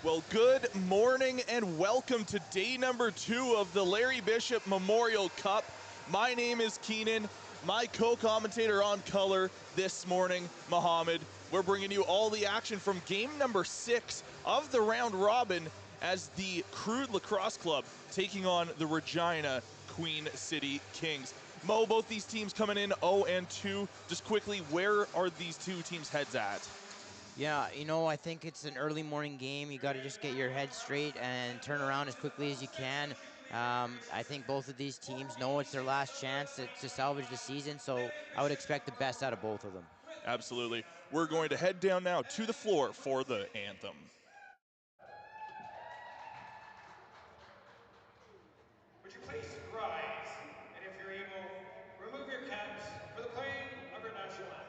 Well, good morning and welcome to day number 2 of the Larry Bishop Memorial Cup. My name is Keenan, my co-commentator on color this morning, Mohammed. We're bringing you all the action from game number 6 of the round robin as the Crude Lacrosse Club taking on the Regina Queen City Kings. Mo, both these teams coming in 0-2. Just quickly, where are these two teams' heads at? Yeah, you know, I think it's an early morning game. You got to just get your head straight and turn around as quickly as you can. I think both of these teams know it's their last chance to salvage the season, so I would expect the best out of both of them. Absolutely. We're going to head down now to the floor for the anthem. Would you please rise, and if you're able, remove your caps for the playing of our national anthem.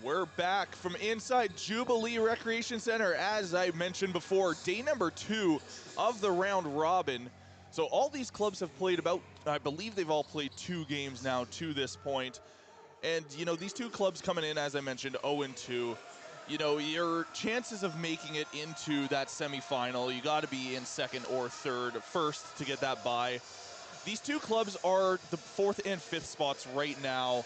We're back from inside Jubilee Recreation Center, as I mentioned before, day number 2 of the round robin. So all these clubs have played about, I believe they've all played 2 games now to this point. And, you know, these two clubs coming in, as I mentioned, 0-2. You know, your chances of making it into that semifinal, you got to be in second or third, first to get that bye. These two clubs are the 4th and 5th spots right now.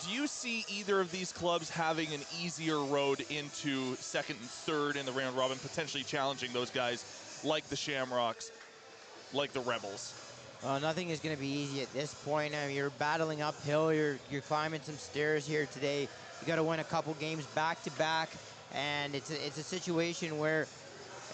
Do you see either of these clubs having an easier road into second and third in the round robin, potentially challenging those guys like the Shamrocks, like the Rebels? Nothing is going to be easy at this point. I mean, you're battling uphill. You're climbing some stairs here today. You got to win a couple games back to back, and it's a situation where,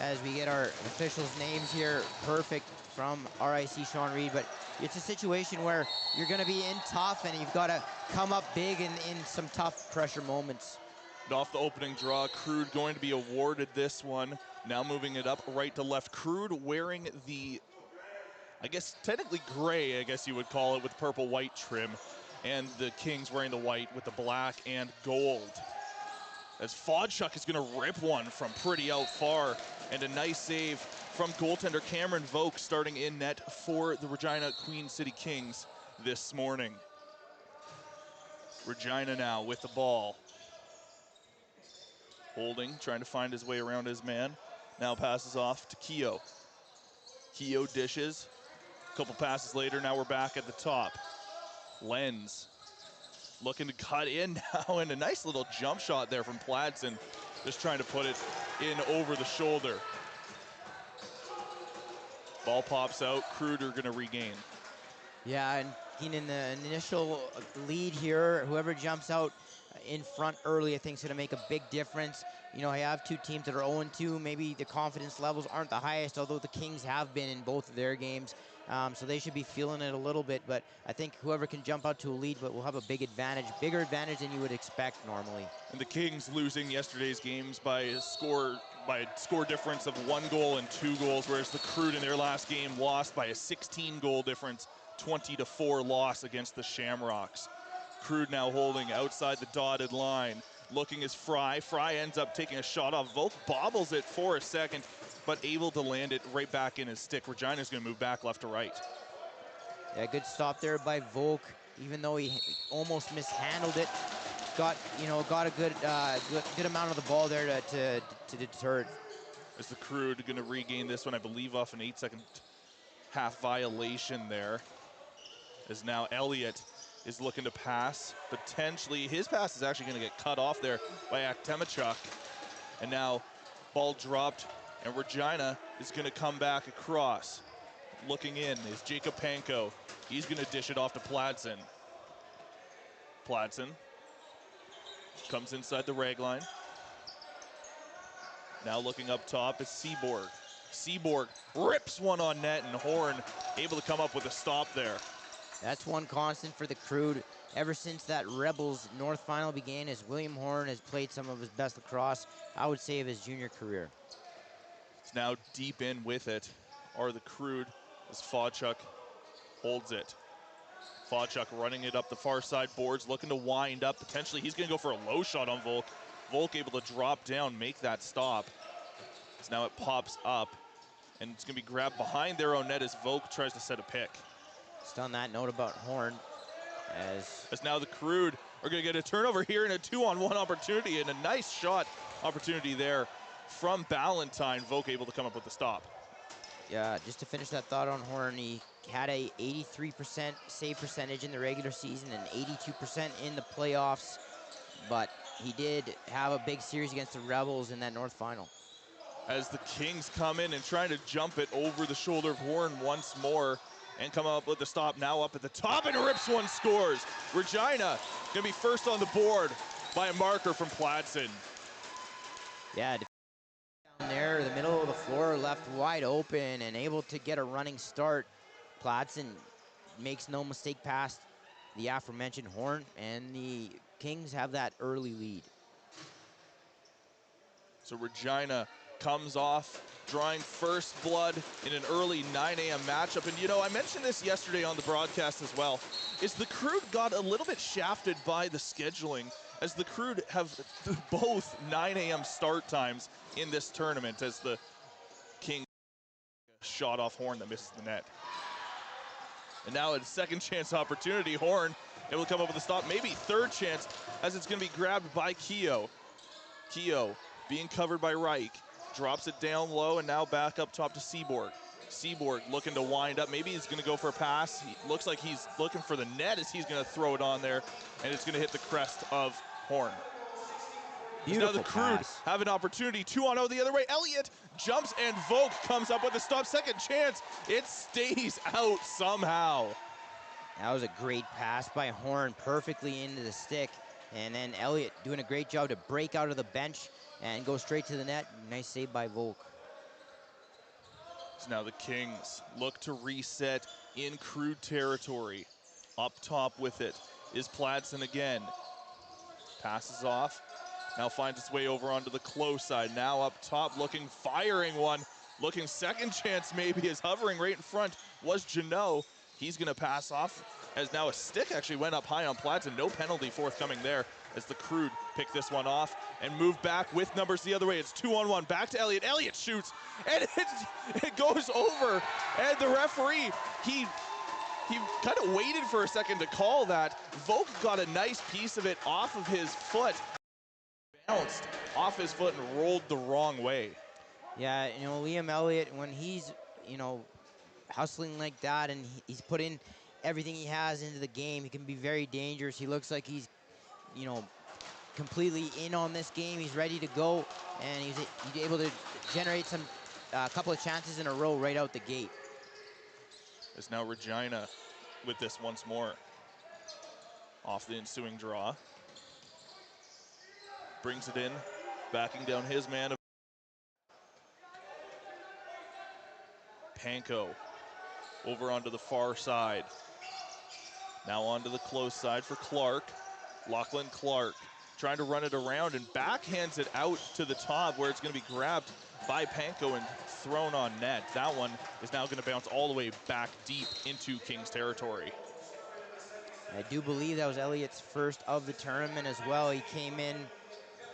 as we get our officials' names here, perfect from RIC Sean Reed, but it's a situation where you're going to be in tough, and you've got to come up big in some tough pressure moments. And off the opening draw, Crude going to be awarded this one. Now moving it up right to left. Crude wearing the, I guess, technically gray, I guess you would call it, with purple-white trim. And the Kings wearing the white with the black and gold. As Fodchuk is going to rip one from pretty out far. And a nice save from goaltender Cameron Vogt starting in net for the Regina Queen City Kings this morning. Regina now with the ball. Holding, trying to find his way around his man. Now passes off to Keogh. Keogh dishes. A couple passes later, now we're back at the top. Lenz looking to cut in now, and a nice little jump shot there from Pladsen. Just trying to put it in over the shoulder. Ball pops out, Crude are gonna regain. Yeah, and in the initial lead here, whoever jumps out in front early, I think is going to make a big difference. You know, I have two teams that are 0-2. Maybe the confidence levels aren't the highest, although the Kings have been in both of their games. So they should be feeling it a little bit. But I think whoever can jump out to a lead will have a big advantage, bigger advantage than you would expect normally. And the Kings losing yesterday's games by a score difference of 1 goal and 2 goals, whereas the Crude in their last game lost by a 16-goal difference, 20-4 loss against the Shamrocks. Crude now holding outside the dotted line. Looking as Fry. Fry ends up taking a shot off. Volk bobbles it for a second, but able to land it right back in his stick. Regina's going to move back left to right. Yeah, good stop there by Volk, even though he almost mishandled it. got, got a good amount of the ball there to deter it. As the Crude going to regain this one, I believe, off an 8-second half violation there. As now Elliott is looking to pass. Potentially, his pass is actually going to get cut off there by Aktemachuk. And now ball dropped, and Regina is going to come back across. Looking in is Jacob Panko. He's going to dish it off to Pladsen. Pladsen comes inside the rag line. Now looking up top is Seaborg. Seaborg rips one on net, and Horn able to come up with a stop there. That's one constant for the Crude. Ever since that Rebels North final began, as William Horn has played some of his best lacrosse, I would say, of his junior career. It's now deep in with it, or the Crude, as Fawchuk holds it. Fawchuk running it up the far side boards, looking to wind up. Potentially he's going to go for a low shot on Volk. Volk able to drop down, make that stop. So now it pops up, and it's going to be grabbed behind their own net as Volk tries to set a pick. Just on that note about Horn, as now the Crude are going to get a turnover here in a 2-on-1 opportunity, and a nice shot opportunity there from Ballantyne. Volk able to come up with the stop. Yeah, just to finish that thought on Horn, he had a 83% save percentage in the regular season and 82% in the playoffs, but he did have a big series against the Rebels in that North final. As the Kings come in and try to jump it over the shoulder of Horn once more and come up with the stop, now up at the top, and rips one, scores. Regina gonna be first on the board by a marker from Pladsen. Yeah, down there, the middle of the floor left wide open and able to get a running start. Pladsen makes no mistake past the aforementioned Horn, and the Kings have that early lead. So Regina comes off drawing first blood in an early 9 a.m. matchup. And I mentioned this yesterday on the broadcast as well, is the Crude got a little bit shafted by the scheduling, as the Crude have both 9 a.m. start times in this tournament, as the King shot off Horn that misses the net. And now a second chance opportunity. Horn able to come up with a stop, maybe third chance, as it's going to be grabbed by Keogh. Keogh being covered by Reich, drops it down low, and now back up top to Seaborg. Seaborg looking to wind up. Maybe he's going to go for a pass. He looks like he's looking for the net as he's going to throw it on there, and it's going to hit the crest of Horn. Beautiful now the Crude pass. have an opportunity. 2-on-0 the other way. Elliott jumps, and Volk comes up with a stop. Second chance. It stays out somehow. That was a great pass by Horn, perfectly into the stick. And then Elliott doing a great job to break out of the bench and go straight to the net. Nice save by Volk. So now the Kings look to reset in Crude territory. Up top with it is Pladsen again. Passes off. Now finds its way over onto the close side. Now up top looking, firing one. Looking second chance maybe, is hovering right in front was Janot. He's going to pass off, as now a stick actually went up high on Pladsen. No penalty forthcoming there, as the Crude pick this one off and move back with numbers the other way. It's 2-on-1, back to Elliott. Elliott shoots, and it goes over. And the referee, he kind of waited for a second to call that. Volk got a nice piece of it off of his foot, bounced off his foot and rolled the wrong way. Yeah, Liam Elliott, when he's, hustling like that and he's put in everything he has into the game, he can be very dangerous. He looks like he's, completely in on this game. He's ready to go, and he's able to generate a couple of chances in a row right out the gate. As now Regina with this once more. Off the ensuing draw. Brings it in, backing down his man. Panko over onto the far side. Now onto the close side for Clark. Lachlan Clark trying to run it around and backhands it out to the top, where it's going to be grabbed by Panko and thrown on net. That one is now going to bounce all the way back deep into Kings territory. I do believe that was Elliott's first of the tournament as well. He came in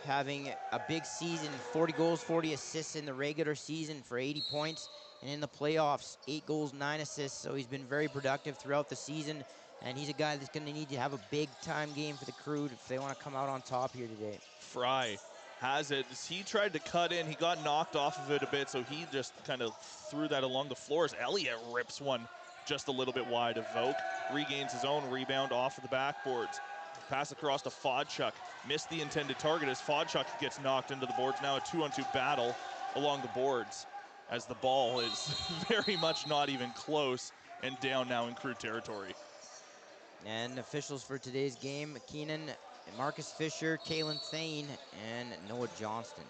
having a big season, 40 goals, 40 assists in the regular season for 80 points. And in the playoffs, 8 goals, 9 assists. So he's been very productive throughout the season. And he's a guy that's going to need to have a big-time game for the Crude if they want to come out on top here today. Fry has it. As he tried to cut in, he got knocked off of it a bit, so he just kind of threw that along the floor as Elliott rips one just a little bit wide of Vogt. Regains his own rebound off of the backboards. Pass across to Fodchuk. Missed the intended target as Fodchuk gets knocked into the boards. Now a 2-on-2 battle along the boards as the ball is very much not even close and down now in Crude territory. And officials for today's game, Keenan, Marcus Fisher, Kalen Thane, and Noah Johnston.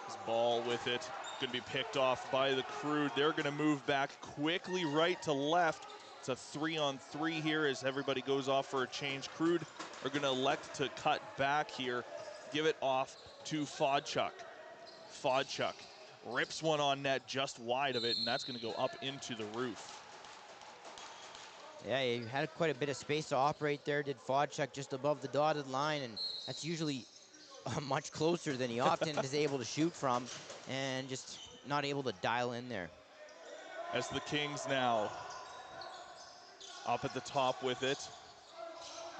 This ball with it, going to be picked off by the Crude. They're going to move back quickly right to left. It's a 3-on-3 here as everybody goes off for a change. Crude are going to elect to cut back here, give it off to Fodchuk. Fodchuk rips one on net just wide of it, and that's going to go up into the roof. Yeah, he had quite a bit of space to operate there, did Fodchuk just above the dotted line, and that's usually much closer than he often is able to shoot from, and just not able to dial in there. As the Kings now up at the top with it,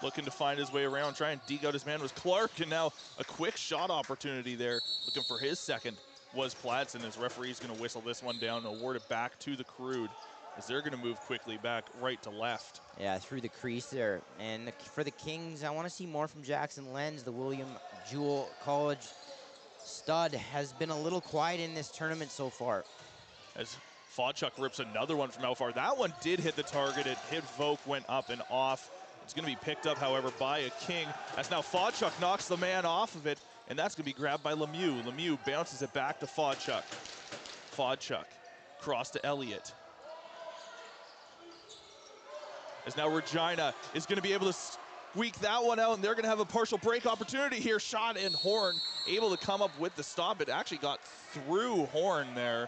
looking to find his way around, try and deke out his man was Clark, and now a quick shot opportunity there, looking for his second was Platson, as referee's going to whistle this one down and award it back to the Crude, as they're going to move quickly back right to left. Yeah, through the crease there. And for the Kings, I want to see more from Jackson Lenz, the William Jewell College stud. Has been a little quiet in this tournament so far. As Fodchuk rips another one from out far. That one did hit the target. It hit Vogt, went up and off. It's going to be picked up, however, by a King. As now Fodchuk knocks the man off of it, and that's going to be grabbed by Lemieux. Lemieux bounces it back to Fodchuk. Fodchuk, cross to Elliott. As now Regina is going to be able to squeak that one out, and they're going to have a partial break opportunity here. Shot and Horn able to come up with the stop. It actually got through Horn there.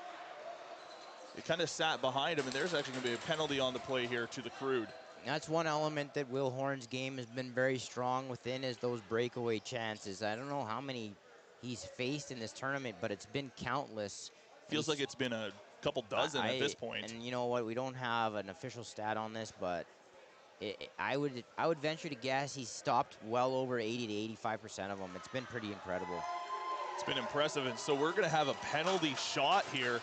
It kind of sat behind him, and there's actually going to be a penalty on the play here to the Crude. That's one element that Will Horn's game has been very strong within, is those breakaway chances. I don't know how many he's faced in this tournament, but it's been countless. Feels like it's been a couple dozen at this point. And you know what? We don't have an official stat on this, but I would venture to guess he's stopped well over 80 to 85% of them. It's been pretty incredible. It's been impressive, and so we're going to have a penalty shot here.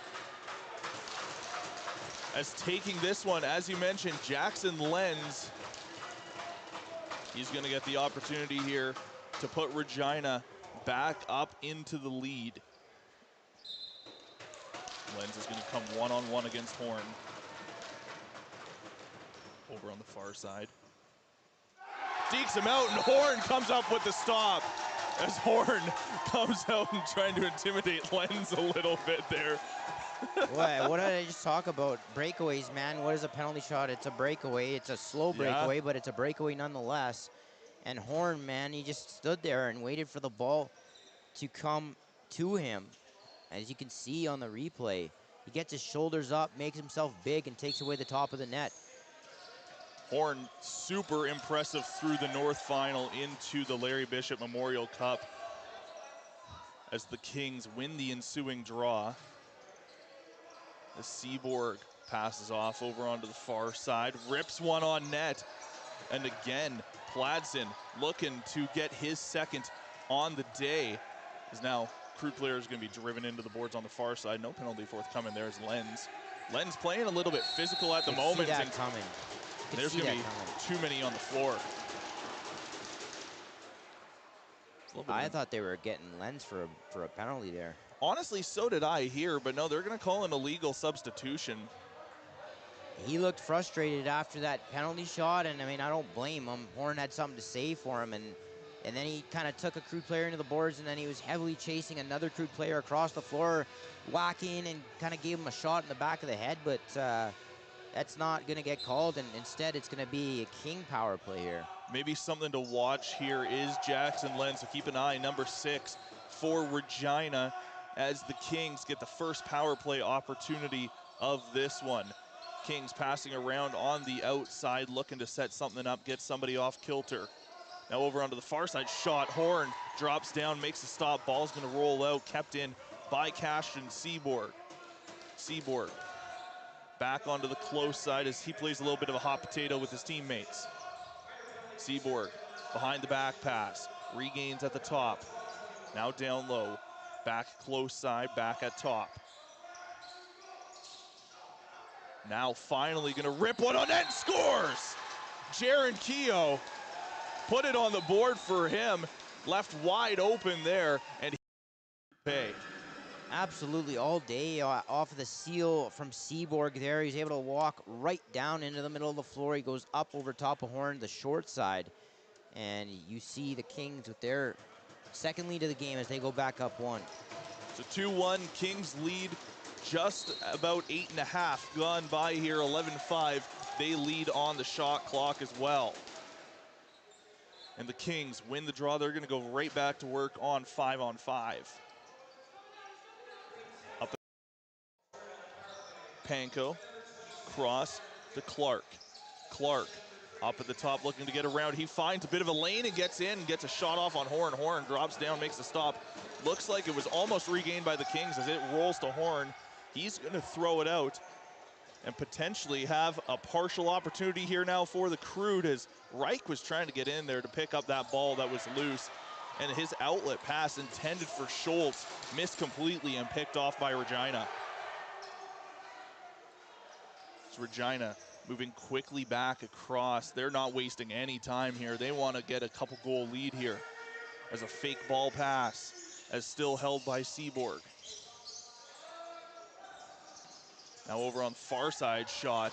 As taking this one, as you mentioned, Jackson Lenz. He's going to get the opportunity here to put Regina back up into the lead. Lenz is going to come one-on-one against Horn. Over on the far side. Dekes him out, and Horn comes up with the stop. As Horn comes out and trying to intimidate Lenz a little bit there. What did I just talk about? Breakaways, man. What is a penalty shot? It's a breakaway. It's a slow breakaway, but it's a breakaway nonetheless. And Horn, man, he just stood there and waited for the ball to come to him. As you can see on the replay, he gets his shoulders up, makes himself big, and takes away the top of the net. Horn, super impressive through the North Final into the Larry Bishop Memorial Cup as the Kings win the ensuing draw. The Seaborg passes off over onto the far side, rips one on net, and again, Platson looking to get his second on the day. As now Crude player is going to be driven into the boards on the far side. No penalty forthcoming there is Lenz. Lenz playing a little bit physical at the moment. See that coming. There's going to be too many on the floor. I thought they were getting Lenz for a penalty there. Honestly, so did I here, but no, they're going to call an illegal substitution. He looked frustrated after that penalty shot, and I mean, I don't blame him. Horn had something to say for him, and then he kind of took a Crude player into the boards, and then he was heavily chasing another Crude player across the floor, whacking, and kind of gave him a shot in the back of the head, but that's not going to get called, and instead it's going to be a King power play here. Maybe something to watch here is Jackson Lenz, so keep an eye, number 6 for Regina, as the Kings get the first power play opportunity of this one. Kings passing around on the outside, looking to set something up, get somebody off kilter. Now over onto the far side, shot, Horn drops down, makes a stop, ball's gonna roll out, kept in by Cashton Seaborg. Seaborg back onto the close side as he plays a little bit of a hot potato with his teammates. Seaborg behind the back pass, regains at the top. Now down low, back close side, back at top. Now finally gonna rip one on net and scores! Jaron Keogh put it on the board for him, left wide open there, and he pay. Absolutely all day off of the seal from Seaborg there. He's able to walk right down into the middle of the floor. He goes up over top of Horn, the short side. And you see the Kings with their second lead of the game as they go back up 1. So 2-1, Kings lead just about 8.5 gone by here, 11-5. They lead on the shot clock as well. And the Kings win the draw. They're gonna go right back to work on 5-on-5. Panko, cross to Clark. Clark up at the top looking to get around. He finds a bit of a lane and gets in, gets a shot off on Horn. Horn drops down, makes the stop. Looks like it was almost regained by the Kings as it rolls to Horn. He's gonna throw it out and potentially have a partial opportunity here now for the Crude as Reich was trying to get in there to pick up that ball that was loose. And his outlet pass intended for Schultz missed completely and picked off by Regina. Regina moving quickly back across. They're not wasting any time here. They want to get a couple goal lead here as a fake ball pass as still held by Seaborg. Now over on the far side shot.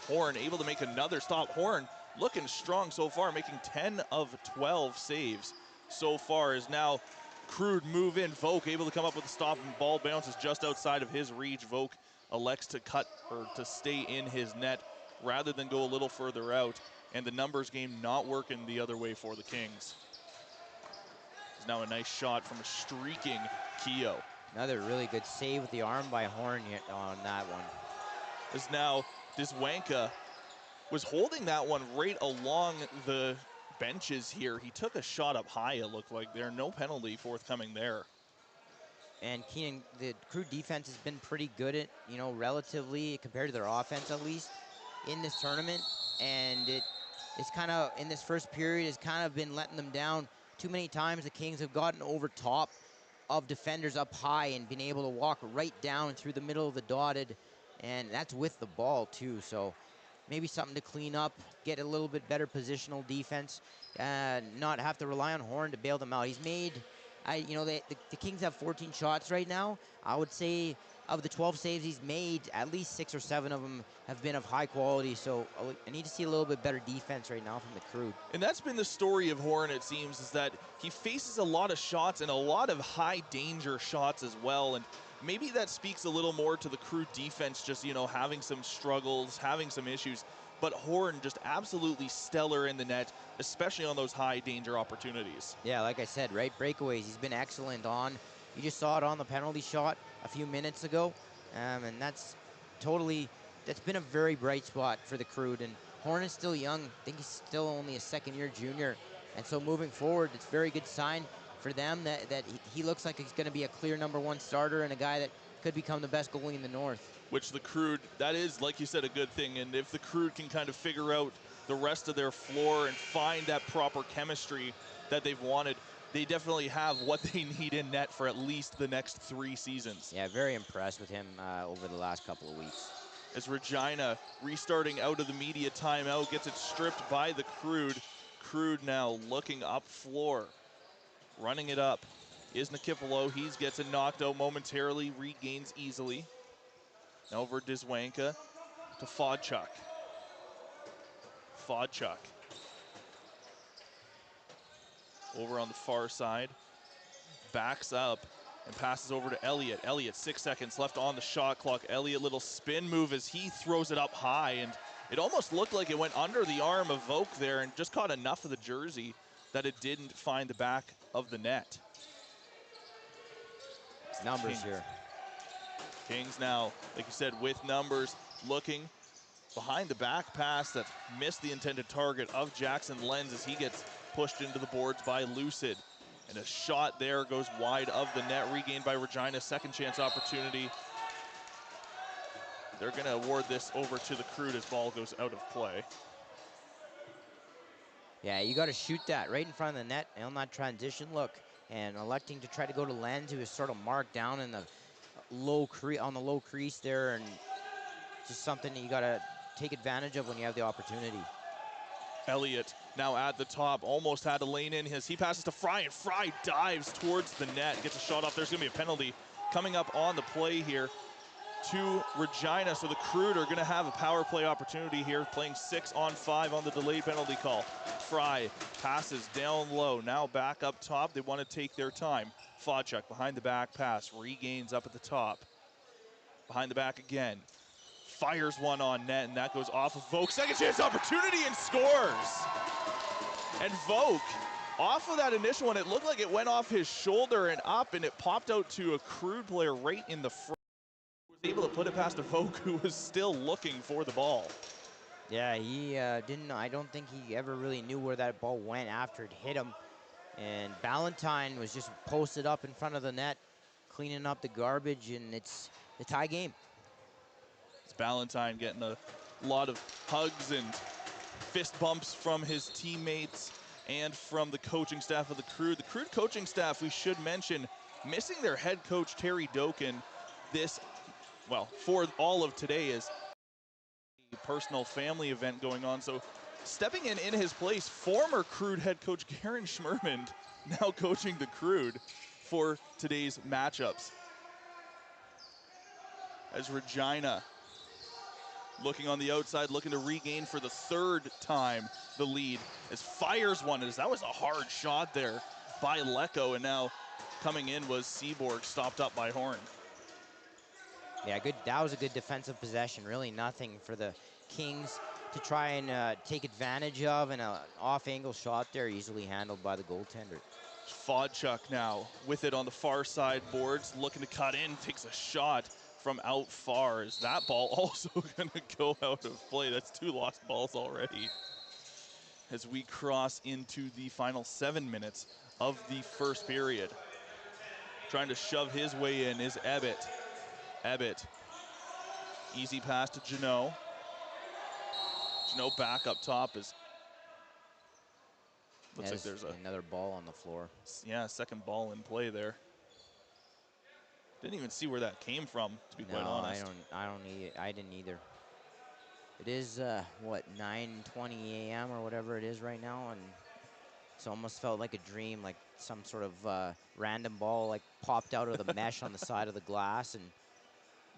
Horn able to make another stop. Horn looking strong so far, making 10 of 12 saves so far as now Crude move in. Vogt able to come up with a stop and ball bounces just outside of his reach. Vogt elects to cut or to stay in his net rather than go a little further out, and the numbers game not working the other way for the Kings. It's now a nice shot from a streaking Keogh. Another really good save with the arm by Horn on that one. As now Diswanka was holding that one right along the benches here. He took a shot up high, it looked like there. No penalty forthcoming there. And Keenan, the Crude defense has been pretty good at, relatively compared to their offense at least in this tournament. And it's kind of, in this first period, has kind of been letting them down. Too many times the Kings have gotten over top of defenders up high and been able to walk right down through the middle of the dotted. And that's with the ball too. So maybe something to clean up, get a little bit better positional defense, not have to rely on Horn to bail them out. He's made, the Kings have 14 shots right now. I would say of the 12 saves he's made, at least 6 or 7 of them have been of high quality. So I need to see a little bit better defense right now from the Crude. And that's been the story of Horn, it seems, is that he faces a lot of shots and a lot of high danger shots as well. And maybe that speaks a little more to the Crude defense, just, having some struggles, having some issues. But Horn just absolutely stellar in the net, especially on those high danger opportunities. Yeah, like I said, right, breakaways, he's been excellent on. You just saw it on the penalty shot a few minutes ago. And that's been a very bright spot for the Crude. And Horn is still young. I think he's still only a second-year junior. And so moving forward, it's a very good sign for them that he looks like he's going to be a clear #1 starter and a guy that could become the best goalie in the North. Which the Crude, that is, like you said, a good thing. And if the Crude can kind of figure out the rest of their floor and find that proper chemistry that they've wanted, they definitely have what they need in net for at least the next 3 seasons. Yeah, very impressed with him over the last couple of weeks. As Regina, restarting out of the media timeout, gets it stripped by the Crude. Crude now looking up floor, running it up is Nikipolo. He gets it knocked out momentarily, regains easily. Now over Diswanka to Fodchuk. Fodchuk. Over on the far side, backs up and passes over to Elliott. Elliott, 6 seconds left on the shot clock. Elliott, little spin move as he throws it up high, and it almost looked like it went under the arm of Vogt there and just caught enough of the jersey that it didn't find the back of the net. It's numbers here. Kings now, like you said, with numbers, looking behind the back pass that missed the intended target of Jackson Lenz as he gets pushed into the boards by Lucid. And a shot there goes wide of the net, regained by Regina. Second chance opportunity. They're going to award this over to the Crude as ball goes out of play. Yeah, you got to shoot that right in front of the net on that transition look. And electing to try to go to Lenz, who is sort of marked down in the low crease there, and just something that you got to take advantage of when you have the opportunity. Elliott now at the top, almost had a lane in his. He passes to Fry, and Fry dives towards the net, gets a shot off. There's going to be a penalty coming up on the play here to Regina. So the Crude are going to have a power play opportunity here, playing 6-on-5 on the delayed penalty call. Fry passes down low, now back up top. They want to take their time. Fodchuk behind the back pass, regains up at the top. Behind the back again. Fires one on net, and that goes off of Vogt. Second chance opportunity, and scores. And Vogt, off of that initial one, it looked like it went off his shoulder and up, and it popped out to a Crude player right in the front. He was able to put it past a Vogt who was still looking for the ball. Yeah, he didn't. I don't think he ever really knew where that ball went after it hit him. And Ballantyne was just posted up in front of the net, cleaning up the garbage, and it's the tie game. It's Ballantyne getting a lot of hugs and fist bumps from his teammates and from the coaching staff of the Crude. The Crude coaching staff, we should mention, missing their head coach, Terry Doken, for all of today is a personal family event going on. So stepping in his place, former Crude head coach Garen Schmerman, now coaching the Crude for today's matchups. As Regina looking on the outside, looking to regain for the third time the lead, as fires one, as that was a hard shot there by Lecco, and now coming in was Seaborg, stopped up by Horn. Yeah, good. That was a good defensive possession. Really nothing for the Kings to try and take advantage of, and an off-angle shot there, easily handled by the goaltender. Fodchuk now with it on the far side boards, looking to cut in, takes a shot from out far. Is that ball also going to go out of play? That's 2 lost balls already. As we cross into the final 7 minutes of the first period. Trying to shove his way in is Ebbett. Ebbett, easy pass to Janot. Janot back up top is, looks like there's another ball on the floor. Yeah, second ball in play there. Didn't even see where that came from, to be quite honest. I didn't either. It is, what, 9:20 a.m. or whatever it is right now, and it's almost felt like a dream, like some sort of random ball like popped out of the mesh on the side of the glass, and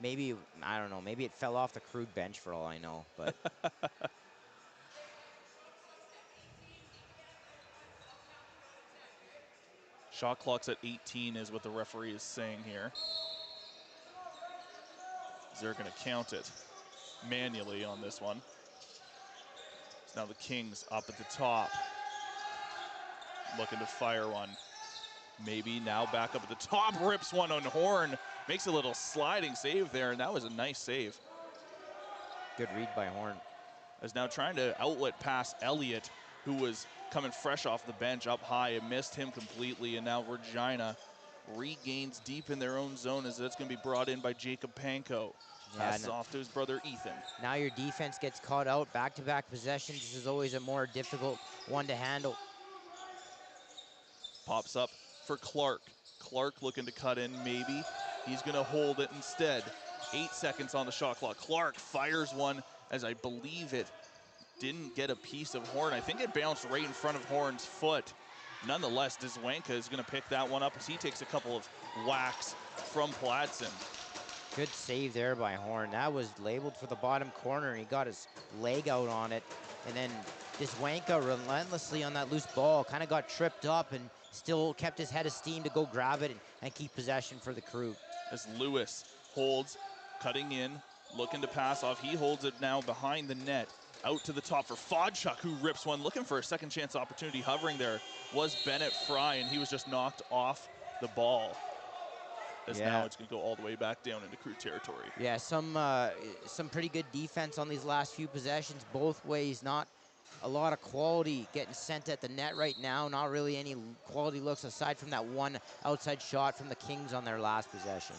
maybe, I don't know, maybe it fell off the Crude bench for all I know, but. Shot clock's at 18 is what the referee is saying here. They're going to count it manually on this one. So now the Kings up at the top, looking to fire one. Maybe now back up at the top, rips one on Horn, makes a little sliding save there, and that was a nice save. Good read by Horn. Is now trying to outlet pass Elliott, who was coming fresh off the bench up high, and missed him completely, and now Regina regains deep in their own zone as that's going to be brought in by Jacob Panko. Passes off to his brother Ethan. Now your defense gets caught out. Back-to-back possessions. This is always a more difficult one to handle. Pops up for Clark. Clark looking to cut in, maybe. He's going to hold it instead. 8 seconds on the shot clock. Clark fires one, as I believe it didn't get a piece of Horn. I think it bounced right in front of Horn's foot. Nonetheless, Dzwanka is going to pick that one up as he takes a couple of whacks from Pladsen. Good save there by Horn. That was labeled for the bottom corner, and he got his leg out on it. And then Dzwanka relentlessly on that loose ball, kind of got tripped up and still kept his head of steam to go grab it and keep possession for the Crew. As Lewis holds, cutting in, looking to pass off. He holds it now behind the net. Out to the top for Fodchuk, who rips one, looking for a second chance opportunity. Hovering there was Bennett Fry, and he was just knocked off the ball. As now it's going to go all the way back down into Crew territory. Yeah, some pretty good defense on these last few possessions, both ways. Not a lot of quality getting sent at the net right now. Not really any quality looks aside from that one outside shot from the Kings on their last possession.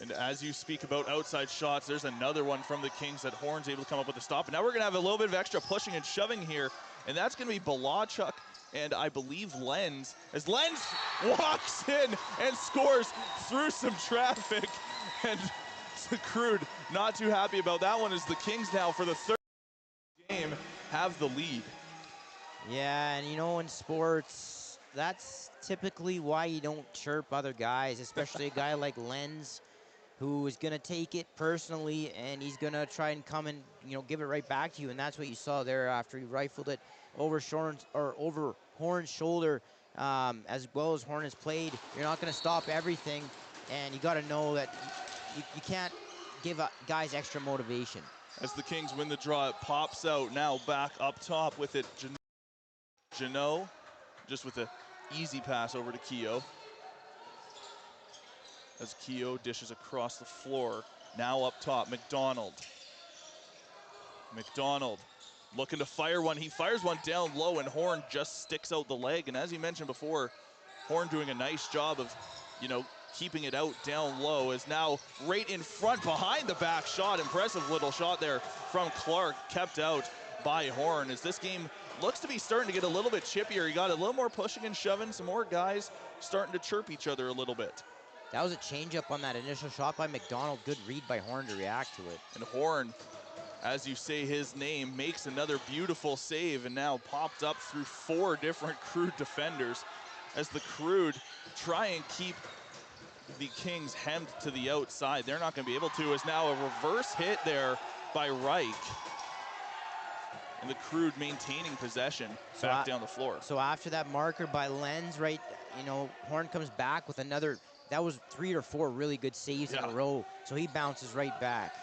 And as you speak about outside shots, there's another one from the Kings that Horn's able to come up with a stop. And now we're going to have a little bit of extra pushing and shoving here. And that's going to be Balachuk and I believe Lenz. As Lenz walks in and scores through some traffic. And Crude not too happy about that one as the Kings now for the third game have the lead. Yeah, and you know, in sports, that's typically why you don't chirp other guys, especially a guy like Lenz, who is going to take it personally, and he's going to try and come and, you know, give it right back to you. And that's what you saw there after he rifled it over Horn's shoulder. As well as Horn has played, you're not going to stop everything, and you got to know that you can't give guys extra motivation. As the Kings win the draw, it pops out now back up top with it. Janot just with an easy pass over to Keogh. As Keogh dishes across the floor. Now up top, McDonald. McDonald looking to fire one. He fires one down low, and Horn just sticks out the leg. And as you mentioned before, Horn doing a nice job of, you know, keeping it out down low. Is now right in front behind the back shot. Impressive little shot there from Clark, kept out by Horn. As this game looks to be starting to get a little bit chippier. You got a little more pushing and shoving, some more guys starting to chirp each other a little bit. That was a changeup on that initial shot by McDonald. Good read by Horn to react to it. And Horn, as you say his name, makes another beautiful save, and now popped up through 4 different Crude defenders as the Crude try and keep the Kings hemmed to the outside. They're not going to be able to, as now a reverse hit there by Reich. And the Crude maintaining possession back down the floor. So after that marker by Lenz, right, you know, Horn comes back with another. That was 3 or 4 really good saves in a row. So he bounces right back.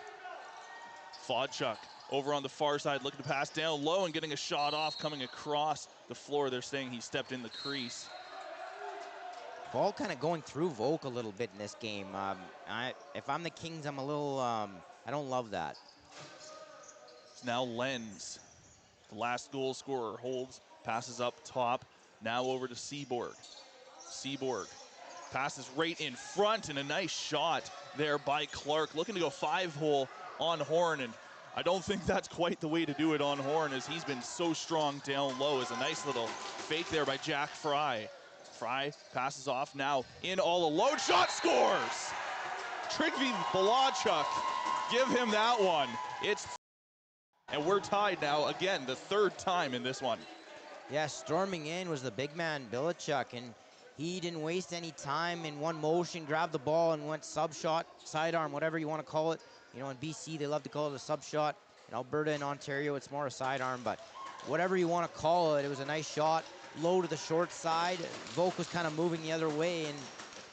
Fodchuk over on the far side looking to pass down low and getting a shot off coming across the floor. They're saying he stepped in the crease. Ball kind of going through Volk a little bit in this game. If I'm the Kings, I'm a little, I don't love that. It's now Lenz. The last goal scorer holds, passes up top, now over to Seaborg. Seaborg passes right in front, and a nice shot there by Clark, looking to go 5-hole on Horn, and I don't think that's quite the way to do it on Horn, as he's been so strong down low. As a nice little fake there by Jack Fry. Fry passes off now in all alone, shot scores! Trygve Balachuk, give him that one. And we're tied now, again, the 3rd time in this one. Yeah, storming in was the big man, Balachuk, and he didn't waste any time in one motion, grabbed the ball and went sub shot, sidearm, whatever you want to call it. You know, in BC, they love to call it a sub shot. In Alberta and Ontario, it's more a sidearm, but whatever you want to call it, it was a nice shot, low to the short side. Volk was kind of moving the other way, and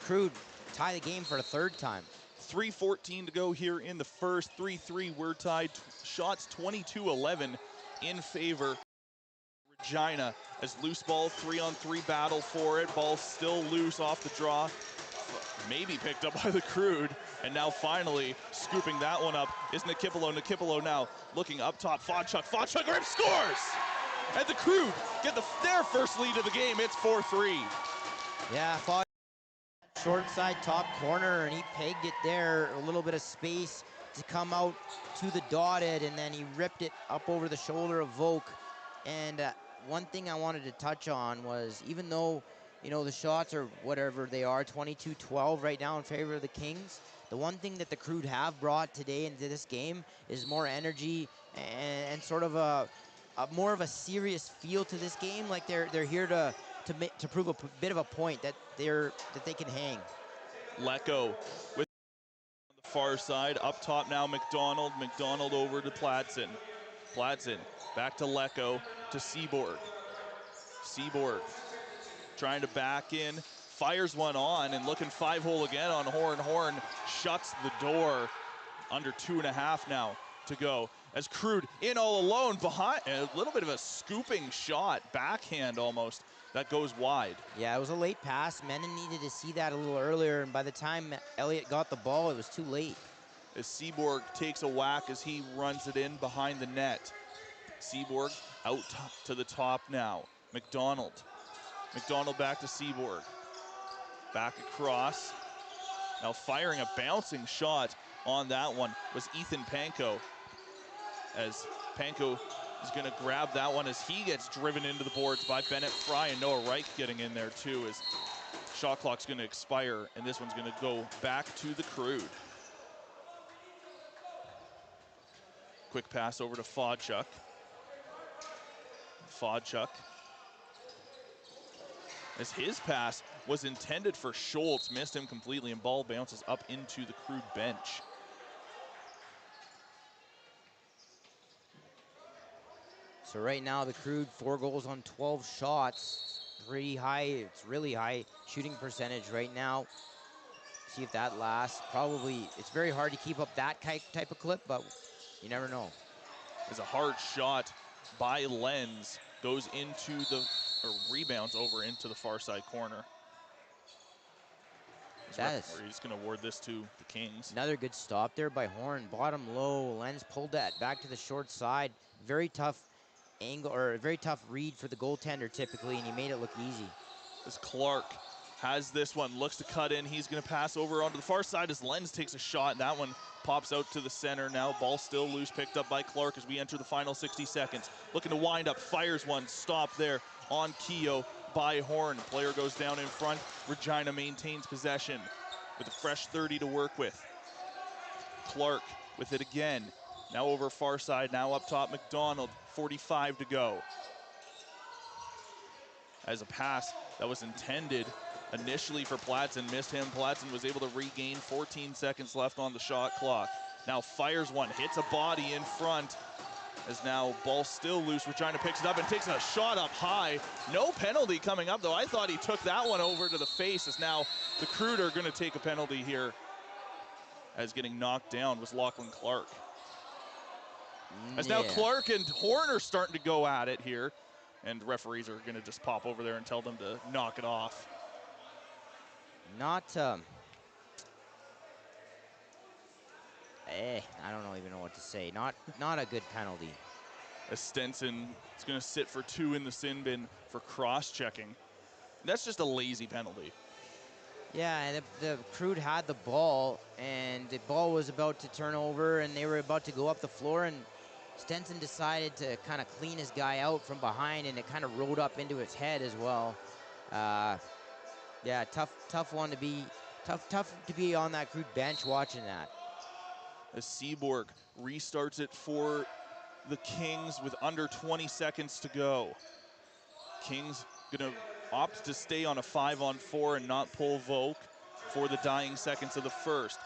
Crude tie the game for the 3rd time. 3:14 to go here in the first. 3-3, we're tied. Shots 22-11 in favor Regina, as loose ball, 3-on-3 battle for it. Ball still loose off the draw. Maybe picked up by the Crude. And now finally scooping that one up is Nikipolo. Nikipolo now looking up top. Fodchuk. Fodchuk rip scores! And the Crude get their first lead of the game. It's 4-3. Yeah, Fodchuk short side top corner, and he pegged it there. A little bit of space to come out to the dotted, and then he ripped it up over the shoulder of Volk. And one thing I wanted to touch on was, even though, you know, the shots are whatever they are, 22-12 right now in favor of the Kings, the one thing that the Crude have brought today into this game is more energy and sort of a more of a serious feel to this game. Like they're here to prove a bit of a point that they can hang. Lecco with on the far side, up top now McDonald. McDonald over to Platson. Platson back to Lecco, to Seaborg. Seaborg trying to back in, fires one on, and looking 5-hole again on Horn. Horn shuts the door. Under 2.5 now to go. As Crude in all alone behind, a little bit of a scooping shot, backhand almost, that goes wide. Yeah, it was a late pass. Menon needed to see that a little earlier, and by the time Elliott got the ball, it was too late. As Seaborg takes a whack as he runs it in behind the net. Seaborg out to the top now. McDonald. McDonald back to Seaborg. Back across. Now firing a bouncing shot on that one was Ethan Panko, as Panko is going to grab that one as he gets driven into the boards by Bennett Fry, and Noah Reich getting in there too, as shot clock's going to expire, and this one's going to go back to the Crude. Quick pass over to Fodchuk. Fodchuk, as his pass was intended for Schultz, missed him completely, and ball bounces up into the Crude bench. So right now the Crude 4 goals on 12 shots. Pretty high, it's really high shooting percentage right now. See if that lasts. Probably, it's very hard to keep up that type of clip, but you never know. It's a hard shot by Lenz, goes into the, or rebounds over into the far side corner. He's going to award this to the Kings. Another good stop there by Horn. Bottom low, Lenz pulled that back to the short side. Very tough angle, or a very tough read for the goaltender typically, and he made it look easy. As Clark has this one, looks to cut in. He's going to pass over onto the far side as Lenz takes a shot, and that one pops out to the center. Now ball still loose, picked up by Clark as we enter the final 60 seconds. Looking to wind up, fires one, stop there on Keogh by Horn. Player goes down in front. Regina maintains possession with a fresh 30 to work with. Clark with it again. Now over far side, now up top McDonald, 45 to go. As a pass that was intended initially for Platson, missed him. Platson was able to regain 14 seconds left on the shot clock. Now fires one, hits a body in front. As now ball still loose, Regina picks it up and takes a shot up high. No penalty coming up though. I thought he took that one over to the face, as now the Crude are gonna take a penalty here. As getting knocked down was Lachlan Clark. As now Clark and Horn are starting to go at it here, and referees are gonna just pop over there and tell them to knock it off. Not, I don't even know what to say. Not a good penalty. As Stenson is gonna sit for 2 in the sin bin for cross-checking. That's just a lazy penalty. Yeah, and the Crude had the ball, and the ball was about to turn over, and they were about to go up the floor, and Stenson decided to kind of clean his guy out from behind, and it kind of rolled up into his head as well. Yeah, tough one to be, tough to be on that Crude bench watching that. As Seaborg restarts it for the Kings with under 20 seconds to go. Kings gonna opt to stay on a 5-on-4 and not pull Volk for the dying seconds of the first.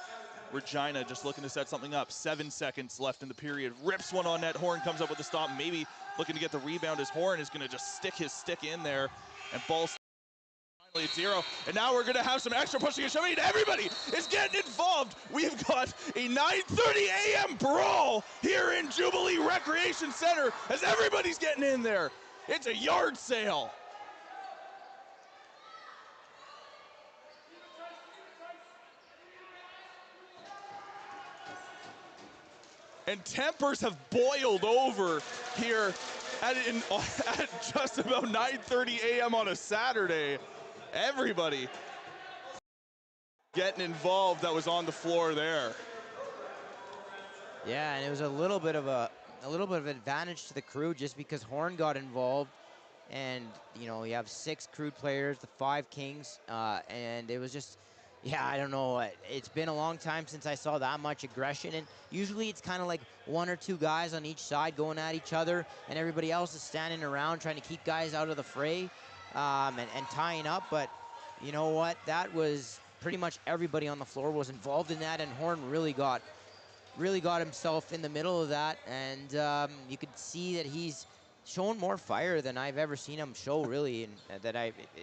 Regina just looking to set something up. 7 seconds left in the period. Rips one on net. Horn comes up with the stop. Maybe looking to get the rebound as Horn is gonna just stick his stick in there, and ball finally at 0. And now we're gonna have some extra pushing and shoving. Everybody is getting involved. We've got a 9:30 a.m. brawl here in Jubilee Recreation Center as everybody's getting in there. It's a yard sale. And tempers have boiled over here at just about 9:30 a.m. on a Saturday. Everybody getting involved that was on the floor there. Yeah, and it was a little bit of advantage to the Crude just because Horn got involved, and you know you have 6 Crude players, the 5 Kings, and it was just. Yeah, I don't know. It's been a long time since I saw that much aggression, and usually it's kind of like 1 or 2 guys on each side going at each other, and everybody else is standing around trying to keep guys out of the fray and tying up. But you know what? That was pretty much everybody on the floor was involved in that, and Horn really got himself in the middle of that, and you could see that he's shown more fire than I've ever seen him show, really,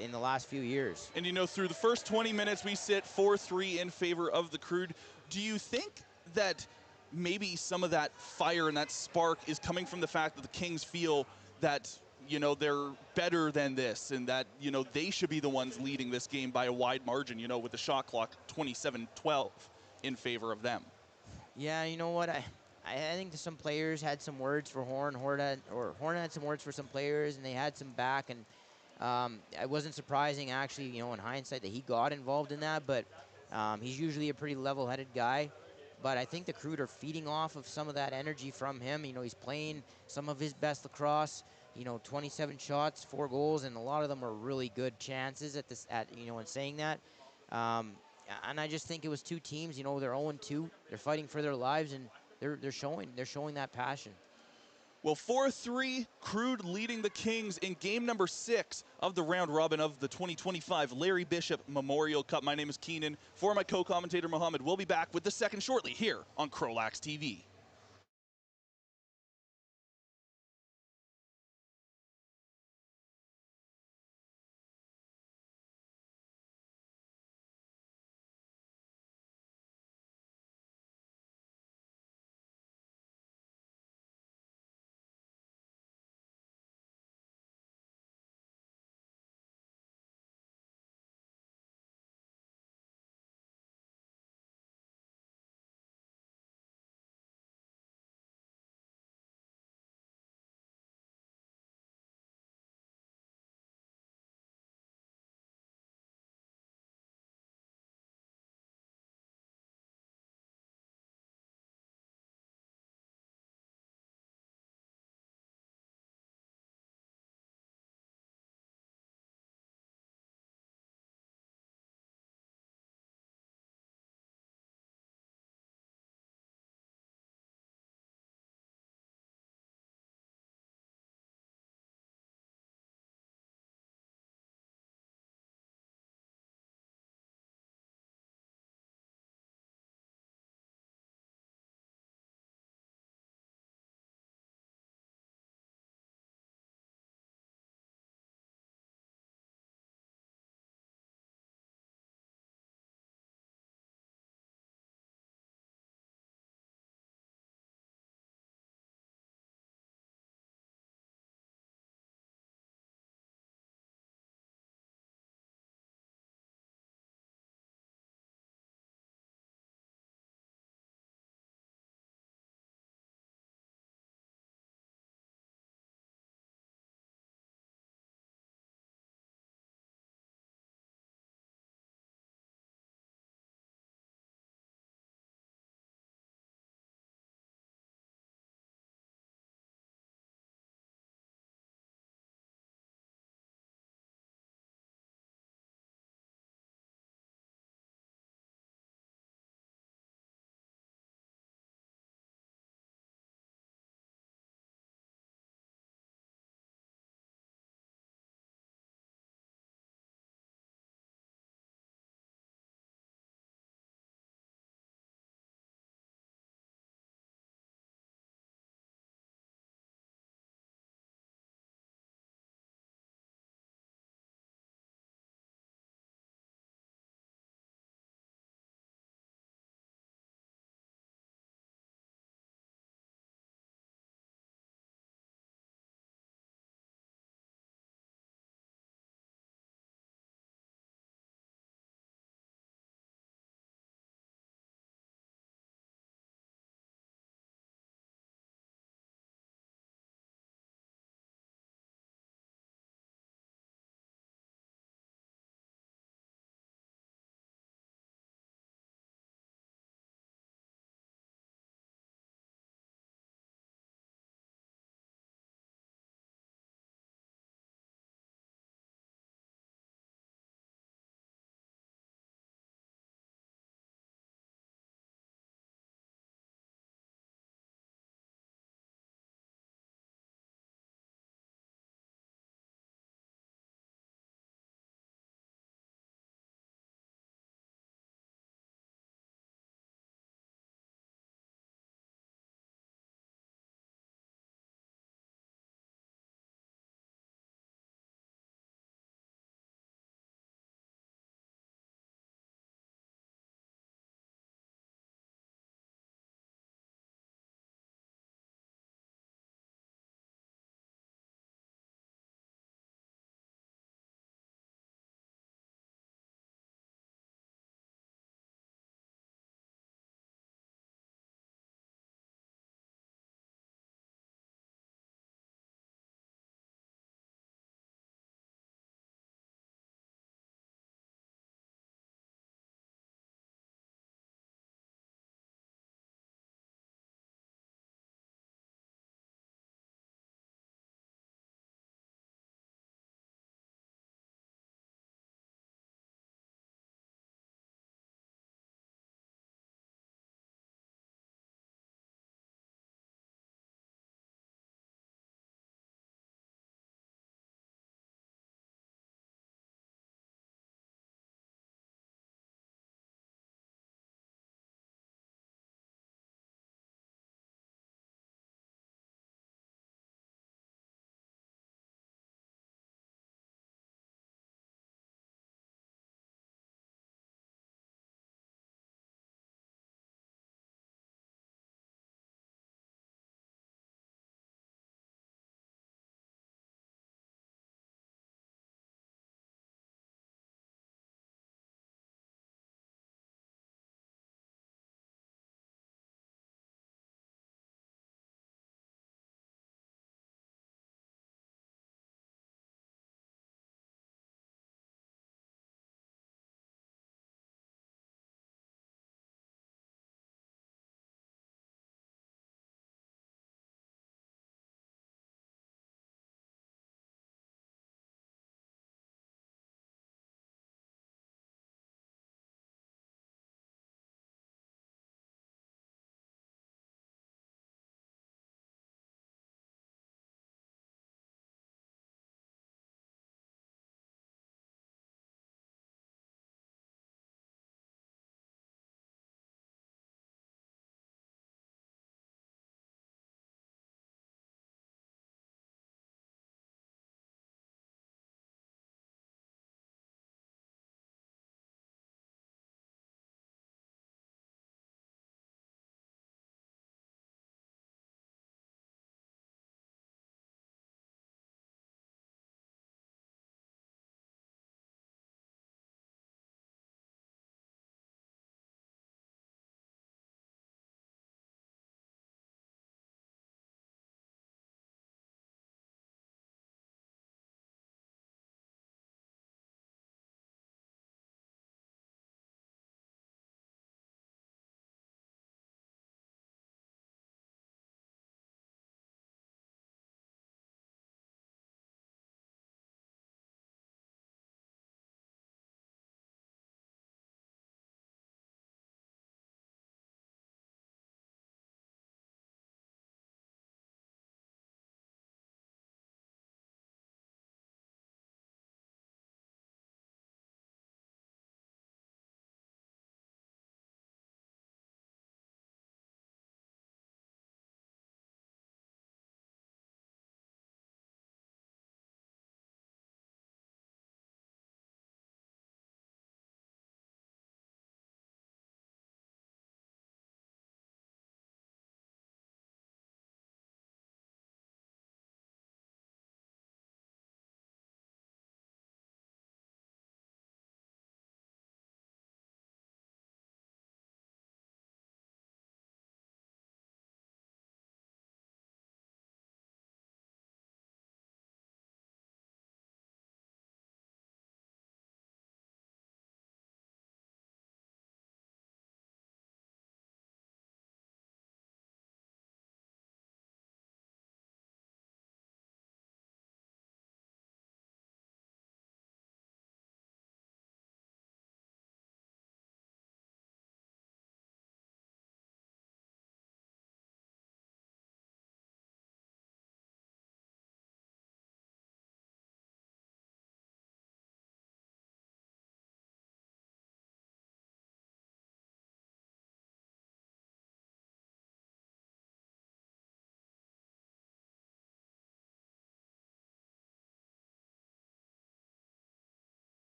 in the last few years. And you know, through the first 20 minutes, we sit 4-3 in favor of the Crude. Do you think that maybe some of that fire and that spark is coming from the fact that the Kings feel that, you know, they're better than this, and that, you know, they should be the ones leading this game by a wide margin, you know, with the shot clock 27-12 in favor of them? Yeah, you know what? I think some players had some words for Horn. Horn had some words for some players, and they had some back. And it wasn't surprising, actually, you know, in hindsight, that he got involved in that. But He's usually a pretty level-headed guy, but I think the Crude are feeding off of some of that energy from him. You know, he's playing some of his best lacrosse. You know, 27 shots, 4 goals, and a lot of them are really good chances at this. In saying that, um, and I just think it was two teams. You know, they're 0-2. They're fighting for their lives, and they're showing that passion. Well, 4-3, Crude leading the Kings in game number 6 of the round robin of the 2025 Larry Bishop Memorial Cup. My name is Keenan. For my co-commentator, Mohammed, we'll be back with the second shortly here on CROW LAX TV.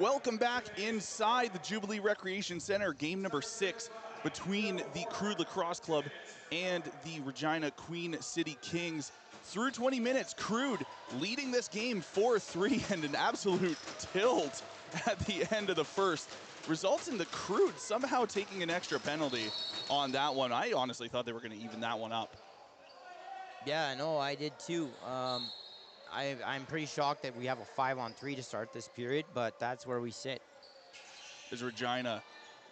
Welcome back inside the Jubilee Recreation Center, game number 6 between the Crude Lacrosse Club and the Regina Queen City Kings. Through 20 minutes, Crude leading this game 4-3, and an absolute tilt at the end of the first results in the Crude somehow taking an extra penalty on that one. I honestly thought they were going to even that one up. Yeah, no, I did too. I'm pretty shocked that we have a 5-on-3 to start this period, but that's where we sit. As Regina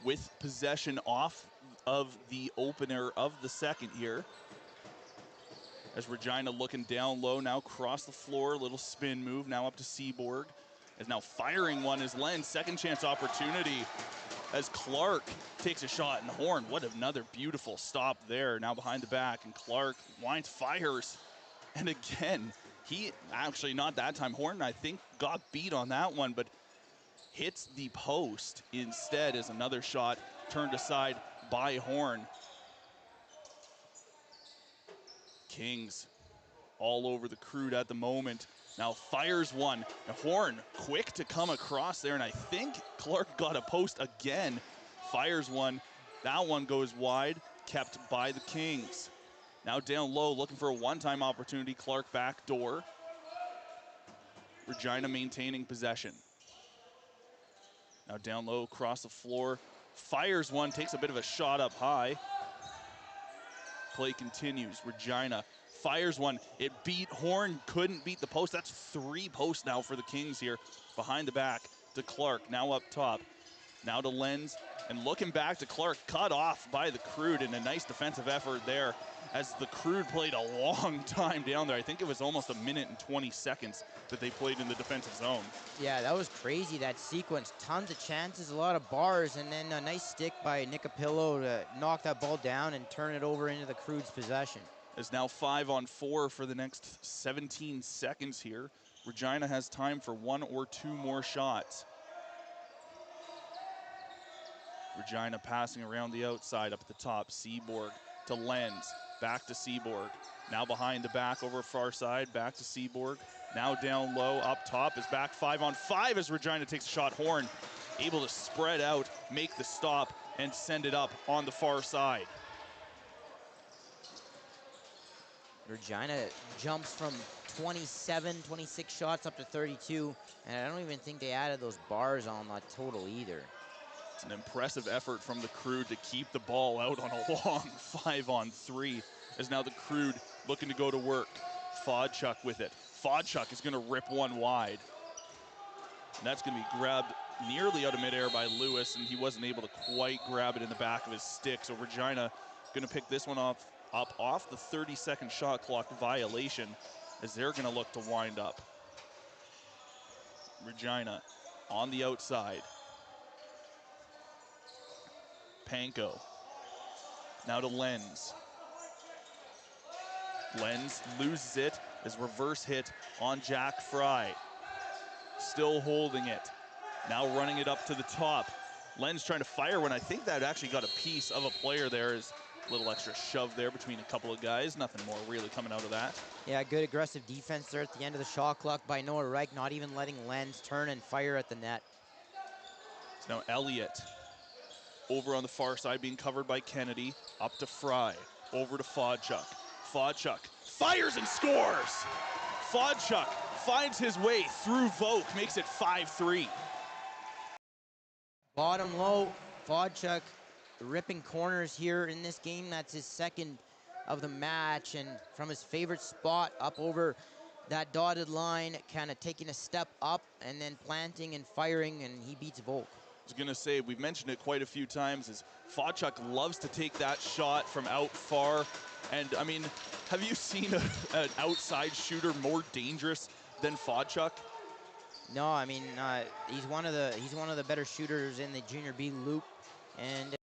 with possession off of the opener of the second here. As Regina looking down low, now cross the floor, little spin move, now up to Seaborg. Is now firing one as Len, second chance opportunity as Clark takes a shot, and Horn, what another beautiful stop there, now behind the back, and Clark winds, fires, and again, he, actually not that time, Horn I think got beat on that one, but hits the post instead as another shot turned aside by Horn. Kings all over the Crude at the moment. Now fires one. Now Horn quick to come across there, and I think Clark got a post again. Fires one. That one goes wide, kept by the Kings. Now down low, looking for a one-time opportunity. Clark back door. Regina maintaining possession. Now down low, across the floor. Fires one, takes a bit of a shot up high. Play continues. Regina fires one. It beat Horn, couldn't beat the post. That's 3 posts now for the Kings here. Behind the back to Clark, now up top. Now to Lenz, and looking back to Clark, cut off by the Crude, and a nice defensive effort there as the Crude played a long time down there. I think it was almost 1 minute and 20 seconds that they played in the defensive zone. Yeah, that was crazy, that sequence. Tons of chances, a lot of bars, and then a nice stick by Nicapillo to knock that ball down and turn it over into the Crude's possession. It's now 5-on-4 for the next 17 seconds here. Regina has time for 1 or 2 more shots. Regina passing around the outside up at the top. Seaborg to Lenz, back to Seaborg. Now behind the back over far side, back to Seaborg. Now down low, up top is back 5-on-5 as Regina takes a shot. Horn able to spread out, make the stop, and send it up on the far side. Regina jumps from 27, 26 shots up to 32, and I don't even think they added those bars on that total either. It's an impressive effort from the Crude to keep the ball out on a long 5-on-3, as now the Crude looking to go to work. Fodchuk with it. Fodchuk is going to rip one wide. And that's going to be grabbed nearly out of midair by Lewis, and he wasn't able to quite grab it in the back of his stick. So Regina going to pick this one up off the 30-second shot clock violation, as they're going to look to wind up. Regina on the outside. Panko. Now to Lenz. Lenz loses it as reverse hit on Jack Fry. Still holding it. Now running it up to the top. Lenz trying to fire one. I think that actually got a piece of a player there. Is a little extra shove there between a couple of guys. Nothing more really coming out of that. Yeah, good aggressive defense there at the end of the shot clock by Noah Reich, not even letting Lenz turn and fire at the net. So now Elliott over on the far side being covered by Kennedy. Up to Fry. Over to Fodchuk. Fodchuk fires and scores! Fodchuk finds his way through Vogt, makes it 5-3. Bottom low, Fodchuk ripping corners here in this game. That's his second of the match, and from his favorite spot up over that dotted line, kind of taking a step up and then planting and firing, and he beats Volk. I was gonna say, we've mentioned it quite a few times, is Fodchuk loves to take that shot from out far. And I mean, have you seen an outside shooter more dangerous than Fodchuk? No, I mean, he's one of the better shooters in the Junior B loop, and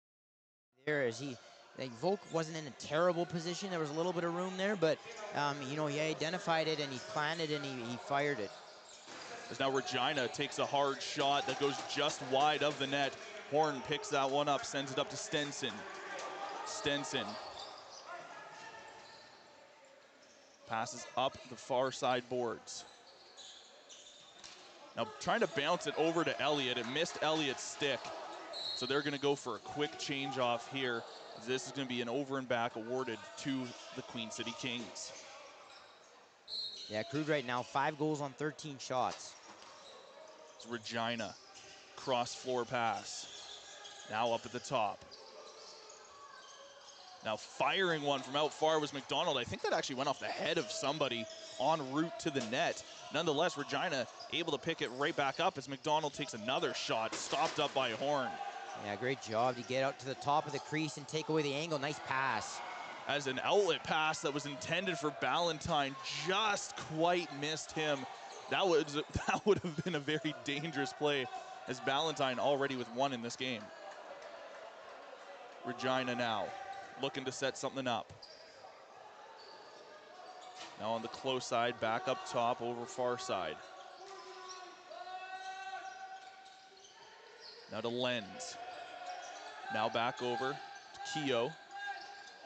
there is he. Like, Volk wasn't in a terrible position. There was a little bit of room there, but you know, he identified it and he planted and he fired it. As now Regina takes a hard shot that goes just wide of the net. Horn picks that one up, sends it up to Stenson. Stenson passes up the far side boards. Now trying to bounce it over to Elliott. It missed Elliott's stick. So they're gonna go for a quick change off here. This is gonna be an over and back awarded to the Queen City Kings. Yeah, Crude right now, 5 goals on 13 shots. It's Regina, cross floor pass. Now up at the top. Now firing one from out far was McDonald. I think that actually went off the head of somebody en route to the net. Nonetheless, Regina able to pick it right back up as McDonald takes another shot, stopped up by Horn. Yeah, great job to get out to the top of the crease and take away the angle. Nice pass. As an outlet pass that was intended for Ballantyne just quite missed him. That would have been a very dangerous play as Ballantyne already with 1 in this game. Regina now looking to set something up. Now on the close side, back up top, over far side. Now to Lenz. Now back over to Keogh.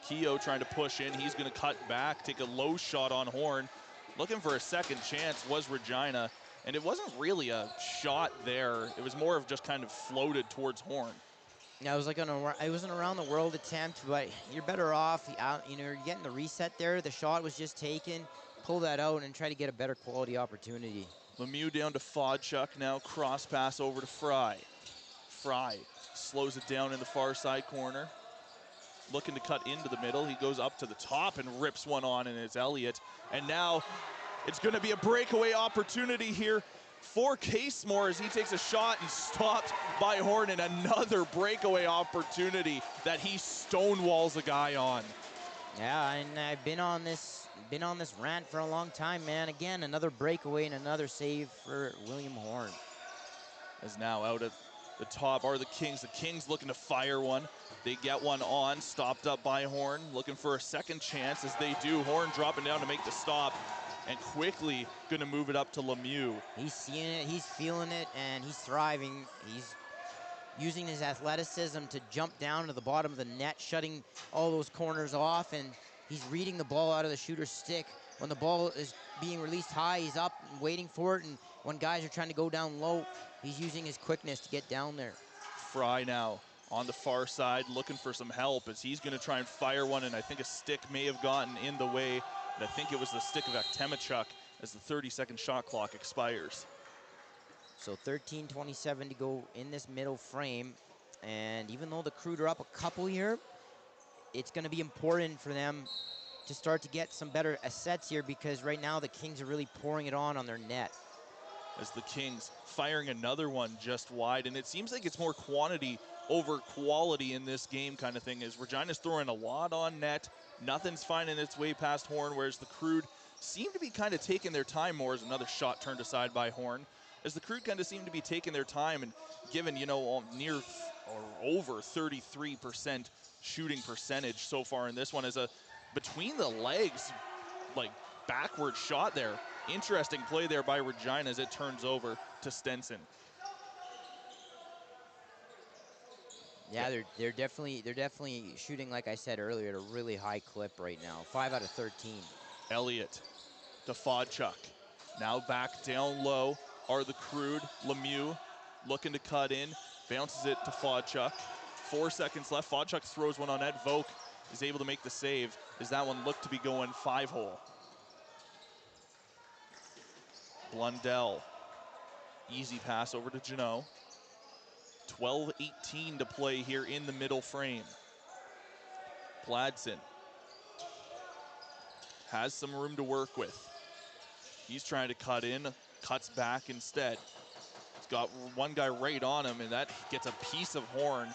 Keogh trying to push in. He's going to cut back, take a low shot on Horn. Looking for a second chance was Regina. And it wasn't really a shot there. It was more of just kind of floated towards Horn. Yeah, it was like it was an around the world attempt, but you're better off. You know, you're getting the reset there. The shot was just taken. Pull that out and try to get a better quality opportunity. Lemieux down to Fodchuk now. Cross pass over to Fry. Fry slows it down in the far side corner. Looking to cut into the middle. He goes up to the top and rips one on, and it's Elliott. And now it's going to be a breakaway opportunity here for Casemore as he takes a shot and stopped by Horn, and another breakaway opportunity that he stonewalls a guy on. Yeah, and I've been on this rant for a long time, man. Again, another breakaway and another save for William Horn. As now out at the top are the Kings. The Kings looking to fire one. They get one on, stopped up by Horn, looking for a second chance as they do. Horn dropping down to make the stop, and quickly gonna move it up to Lemieux. He's seeing it, he's feeling it, and he's thriving. He's using his athleticism to jump down to the bottom of the net, shutting all those corners off, and he's reading the ball out of the shooter's stick. When the ball is being released high, he's up and waiting for it, and when guys are trying to go down low, he's using his quickness to get down there. Fry now on the far side looking for some help as he's gonna try and fire one, and I think a stick may have gotten in the way. I think it was the stick of Aktemachuk as the 30-second shot clock expires. So 13:27 to go in this middle frame. And even though the Crude are up a couple here, it's going to be important for them to start to get some better sets here, because right now the Kings are really pouring it on their net. As the Kings firing another one just wide, and it seems like it's more quantity over quality in this game kind of thing, as Regina's throwing a lot on net. Nothing's finding its way past Horn, whereas the Crude seem to be kind of taking their time more, as another shot turned aside by Horn. As the Crude kind of seem to be taking their time and given, you know, near or over 33% shooting percentage so far in this one, as a between the legs, like backward shot there. Interesting play there by Regina as it turns over to Stenson. Yeah, they're definitely shooting, like I said earlier, at a really high clip right now. 5 out of 13. Elliott to Fodchuk. Now back down low are the Crude. Lemieux looking to cut in, bounces it to Fodchuk. 4 seconds left. Fodchuk throws one on net. Voke is able to make the save as that one looked to be going 5-hole. Blundell, easy pass over to Janot. 12:18 to play here in the middle frame. Gladson has some room to work with. He's trying to cut in, cuts back instead. He's got one guy right on him, and that gets a piece of Horn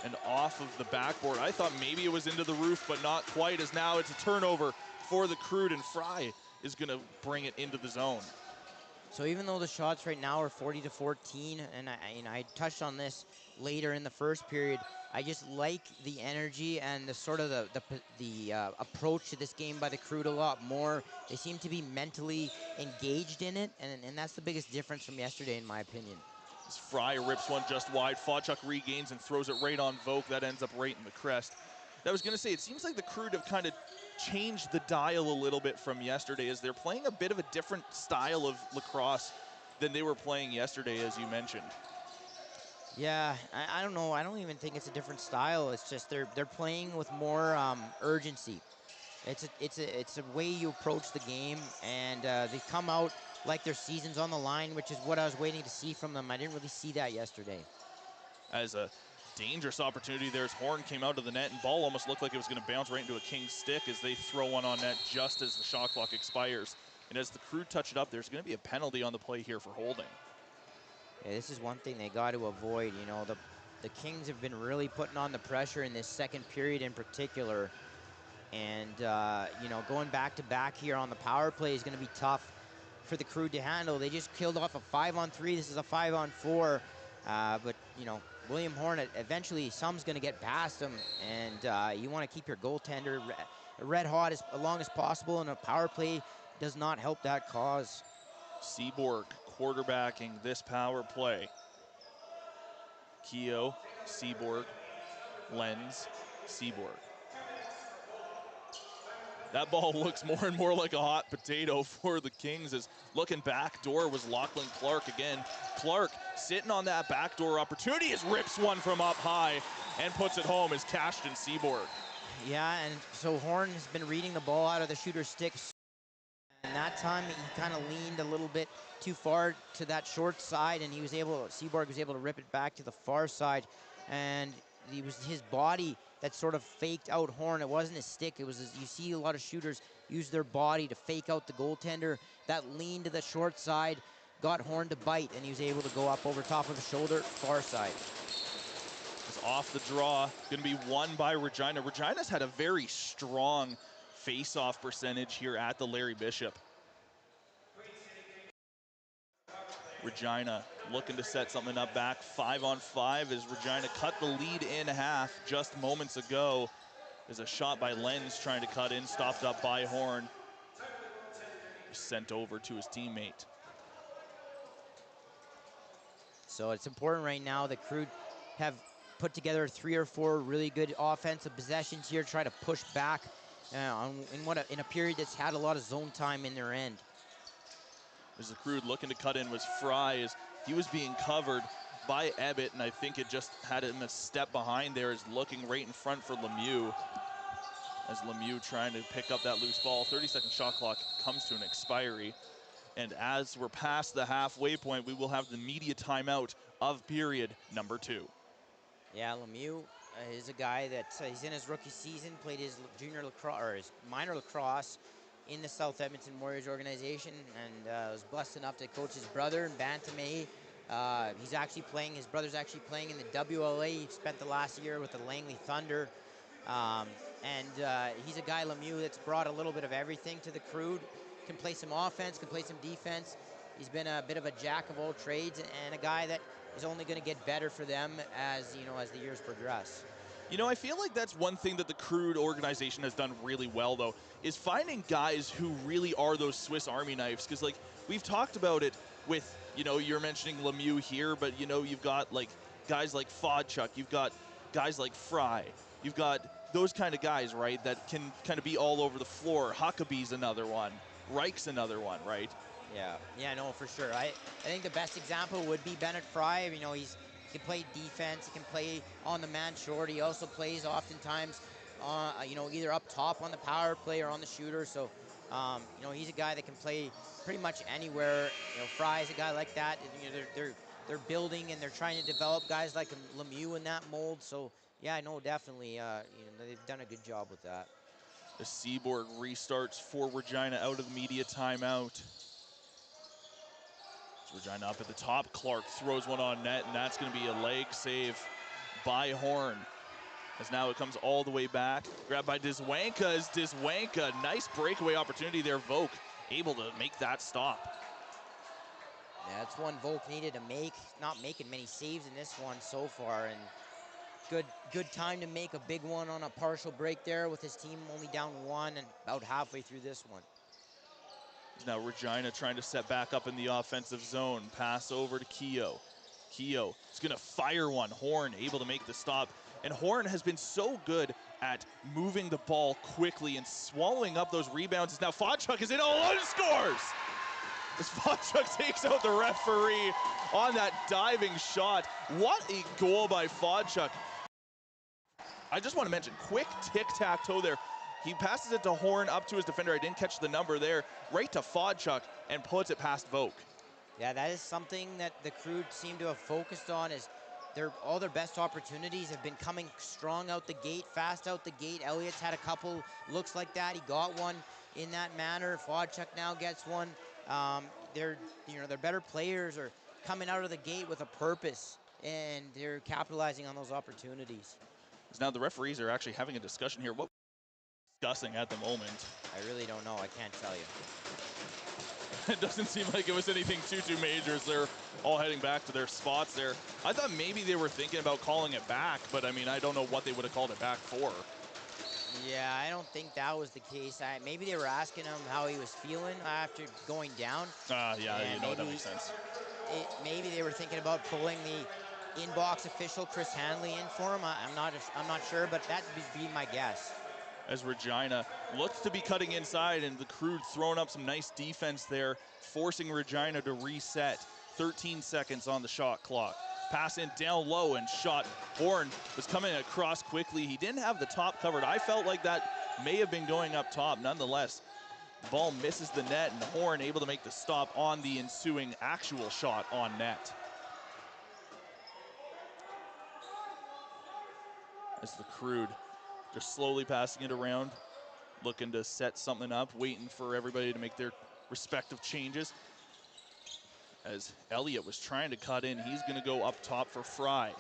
and off of the backboard. I thought maybe it was into the roof, but not quite, as now it's a turnover for the Crude, and Fry is gonna bring it into the zone. So even though the shots right now are 40-14, and I touched on this later in the first period, I just like the energy and the sort of the approach to this game by the Crude a lot more. They seem to be mentally engaged in it, and that's the biggest difference from yesterday, in my opinion. As Fry rips one just wide, Fodchuk regains and throws it right on Voke. That ends up right in the crest. I was going to say, it seems like the Crude have kind of changed the dial a little bit from yesterday, as they're playing a bit of a different style of lacrosse than they were playing yesterday, as you mentioned. Yeah, I don't know. I don't even think it's a different style. It's just they're playing with more urgency. It's a way you approach the game, and they come out like their season's on the line, which is what I was waiting to see from them. I didn't really see that yesterday. As a dangerous opportunity there, as Horn came out of the net, and ball almost looked like it was going to bounce right into a King's stick as they throw one on net just as the shot clock expires. And as the Crude touch it up, there's going to be a penalty on the play here for holding. Yeah, this is one thing they got to avoid. You know, the Kings have been really putting on the pressure in this second period in particular. And, you know, going back to back here on the power play is going to be tough for the Crude to handle. They just killed off a 5-on-3. This is a 5-on-4. But, you know, William Horn, eventually some's going to get past him. And you want to keep your goaltender red hot as long as possible. And a power play does not help that cause. Seaborg quarterbacking this power play. Keogh, Seaborg, Lenz, Seaborg. That ball looks more and more like a hot potato for the Kings, as looking back door was Lachlan Clark again. Clark sitting on that backdoor opportunity as rips one from up high and puts it home as Cashton Seaborg. Yeah, and so Horn has been reading the ball out of the shooter's sticks. And that time he kind of leaned a little bit too far to that short side, and Seaborg was able to rip it back to the far side. And it was his body that sort of faked out Horn. It wasn't his stick. It was you see a lot of shooters use their body to fake out the goaltender. That lean to the short side got Horn to bite, and he was able to go up over top of the shoulder, far side. It's off the draw, going to be won by Regina. Regina's had a very strong face-off percentage here at the Larry Bishop. Regina looking to set something up back 5-on-5 as Regina cut the lead in half just moments ago. There's a shot by Lenz trying to cut in, stopped up by Horn. Sent over to his teammate. So it's important right now that Crude have put together 3 or 4 really good offensive possessions here, try to push back in a period that's had a lot of zone time in their end. As the Crude looking to cut in was Fry, as he was being covered by Ebbett, and I think it just had him a step behind there, as looking right in front for Lemieux. As Lemieux trying to pick up that loose ball. 30-second shot clock comes to an expiry. And as we're past the halfway point, we will have the media timeout of period number 2. Yeah, Lemieux is a guy that he's in his rookie season, played his junior lacrosse or his minor lacrosse in the South Edmonton Warriors organization, and was blessed enough to coach his brother in Bantam A. His brother's actually playing in the WLA. He spent the last year with the Langley Thunder. He's a guy, Lemieux, that's brought a little bit of everything to the Crude. Can play some offense, can play some defense. He's been a bit of a jack of all trades, and a guy that is only going to get better for them as the years progress. You know, I feel like that's one thing that the Crude organization has done really well, though, is finding guys who really are those Swiss Army knives. Because, like, we've talked about it with, you're mentioning Lemieux here, but, you've got, like, guys like Fodchuk. You've got guys like Fry. You've got those kind of guys, right, that can kind of be all over the floor. Huckabee's another one. Reich's another one, right? Yeah, no, for sure. I think the best example would be Bennett Fry. He can play defense. He can play on the man short. He also plays oftentimes, either up top on the power play or on the shooter. So, he's a guy that can play pretty much anywhere. Fry's a guy like that. They're building and they're trying to develop guys like Lemieux in that mold. So, yeah, no, definitely. They've done a good job with that. The Seaborg restarts for Regina out of the media timeout. Regina up at the top. Clark throws one on net, and that's going to be a leg save by Horn. As now it comes all the way back. Grabbed by Dzwanka as Dzwanka. Nice breakaway opportunity there. Volk able to make that stop. Yeah, that's one Volk needed to make. Not making many saves in this one so far, and good time to make a big one on a partial break there with his team only down 1 and about halfway through this one. Now Regina trying to set back up in the offensive zone. Pass over to Keogh. Keogh is going to fire one. Horn able to make the stop. And Horn has been so good at moving the ball quickly and swallowing up those rebounds. Now Fodchuk is in. Oh, and scores! as Fodchuk takes out the referee on that diving shot. What a goal by Fodchuk. I just want to mention, quick tic-tac-toe there. He passes it to Horn up to his defender. I didn't catch the number there. Right to Fodchuk and puts it past Voke. Yeah, that is something that the Crude seem to have focused on, is all their best opportunities have been coming strong out the gate, fast out the gate. Elliott's had a couple looks like that. He got one in that manner. Fodchuk now gets one. Their better players are coming out of the gate with a purpose, and they're capitalizing on those opportunities. Now the referees are actually having a discussion here. What discussing at the moment? I really don't know. I can't tell you. It doesn't seem like it was anything too major as they're all heading back to their spots there. I thought maybe they were thinking about calling it back, but I mean, I don't know what they would have called it back for. Yeah, I don't think that was the case. Maybe they were asking him how he was feeling after going down. Yeah, you know, that makes sense. Maybe they were thinking about pulling the in-box official Chris Hanley in for him. I'm not sure, but that would be my guess. As Regina looks to be cutting inside, and the Crude throwing up some nice defense there, forcing Regina to reset. 13 seconds on the shot clock. Pass in down low and shot. Horn was coming across quickly. He didn't have the top covered. I felt like that may have been going up top. Nonetheless, the ball misses the net, and Horn able to make the stop on the ensuing actual shot on net. As the Crude just slowly passing it around, looking to set something up, waiting for everybody to make their respective changes. As Elliott was trying to cut in, he's going to go up top for Fry.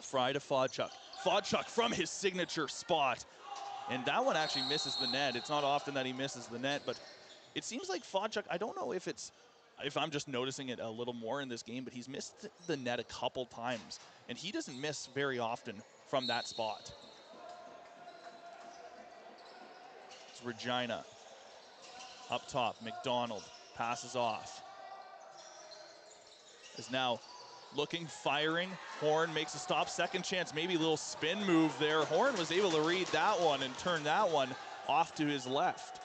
Fry to Fodchuk. Fodchuk from his signature spot. And that one actually misses the net. It's not often that he misses the net, but it seems like Fodchuk, I don't know if I'm just noticing it a little more in this game, but he's missed the net a couple times. And he doesn't miss very often from that spot. It's Regina. Up top, McDonald passes off. Is now looking, firing. Horn makes a stop, second chance, maybe a little spin move there. Horn was able to read that one and turn that one off to his left.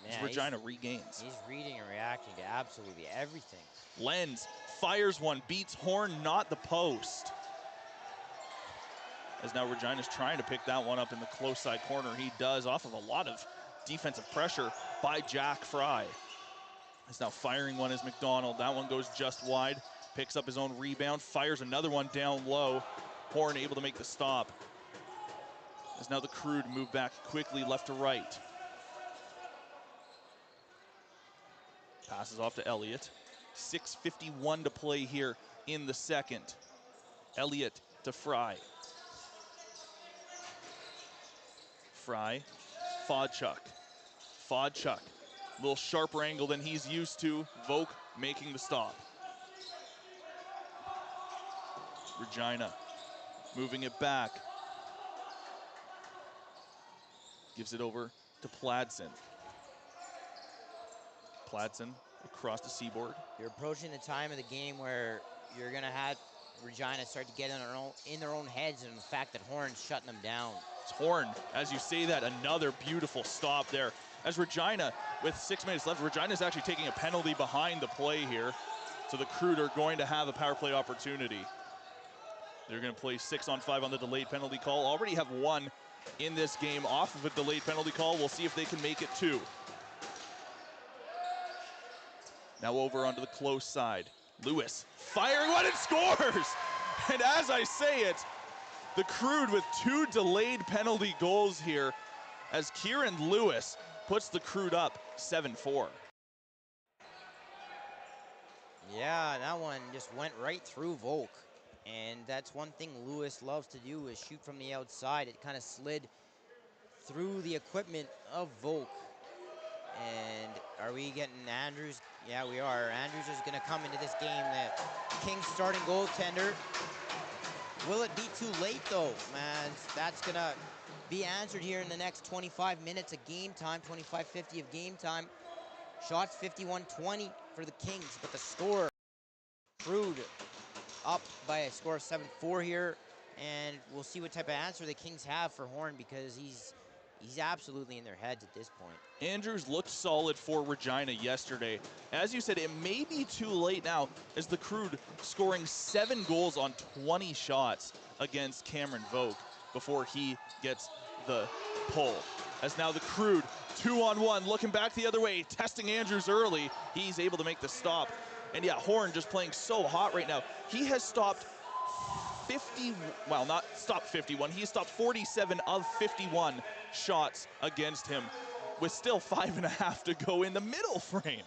Man, Regina regains. He's reading and reacting to absolutely everything. Lenz fires one, beats Horn, not the post. As now Regina's trying to pick that one up in the close side corner. He does, off of a lot of defensive pressure by Jack Fry. Is now firing one as McDonald. That one goes just wide. Picks up his own rebound, fires another one down low. Horn able to make the stop. As now the Crude move back quickly left to right. Passes off to Elliott. 6:51 to play here in the second. Elliott to Fry. Fry, Fodchuk. Fodchuk, a little sharper angle than he's used to. Voke making the stop. Regina moving it back. Gives it over to Pladsen. Pladsen across the seaboard. You're approaching the time of the game where you're going to have Regina start to get in their own heads, and the fact that Horn's shutting them down. It's Horn, as you say that, another beautiful stop there. As Regina, with 6 minutes left, Regina's actually taking a penalty behind the play here. So the Crude are going to have a power play opportunity. They're going to play 6-on-5 on the delayed penalty call. Already have one in this game off of a delayed penalty call. We'll see if they can make it 2. Now over onto the close side. Lewis firing one and scores! And as I say it, the Crude with 2 delayed penalty goals here as Kieran Lewis puts the Crude up 7-4. Yeah, that one just went right through Volk. And that's one thing Lewis loves to do, is shoot from the outside. It kind of slid through the equipment of Volk. And are we getting Andrews? Yeah, we are. Andrews is going to come into this game, the Kings starting goaltender. Will it be too late, though? Man, that's going to be answered here in the next 25 minutes of game time, 25:50 of game time. Shots 51-20 for the Kings, but the score, Crude up by a score of 7-4 here, and we'll see what type of answer the Kings have for Horn, because he's he's absolutely in their heads at this point. Andrews looked solid for Regina yesterday. As you said, it may be too late now as the Crude scoring 7 goals on 20 shots against Cameron Vogt before he gets the pull. As now the Crude 2-on-1, looking back the other way, testing Andrews early. He's able to make the stop. And yeah, Horn just playing so hot right now. He has stopped 50, well, not stopped 51, he stopped 47 of 51 shots against him with still 5.5 to go in the middle frame.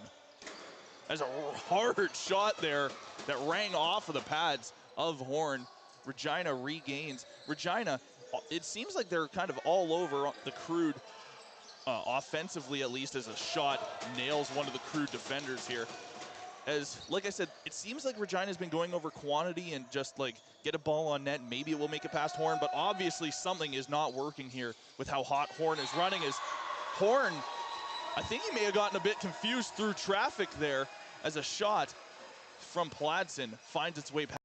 That's a hard shot there that rang off of the pads of Horn. Regina regains. Regina, it seems like they're kind of all over the Crude, offensively at least, as a shot nails one of the Crude defenders here. As, like I said, it seems like Regina's been going over quantity and just like get a ball on net, maybe it will make it past Horn, but obviously something is not working here with how hot Horn is running. As Horn, I think he may have gotten a bit confused through traffic there as a shot from Pladsen finds its way past.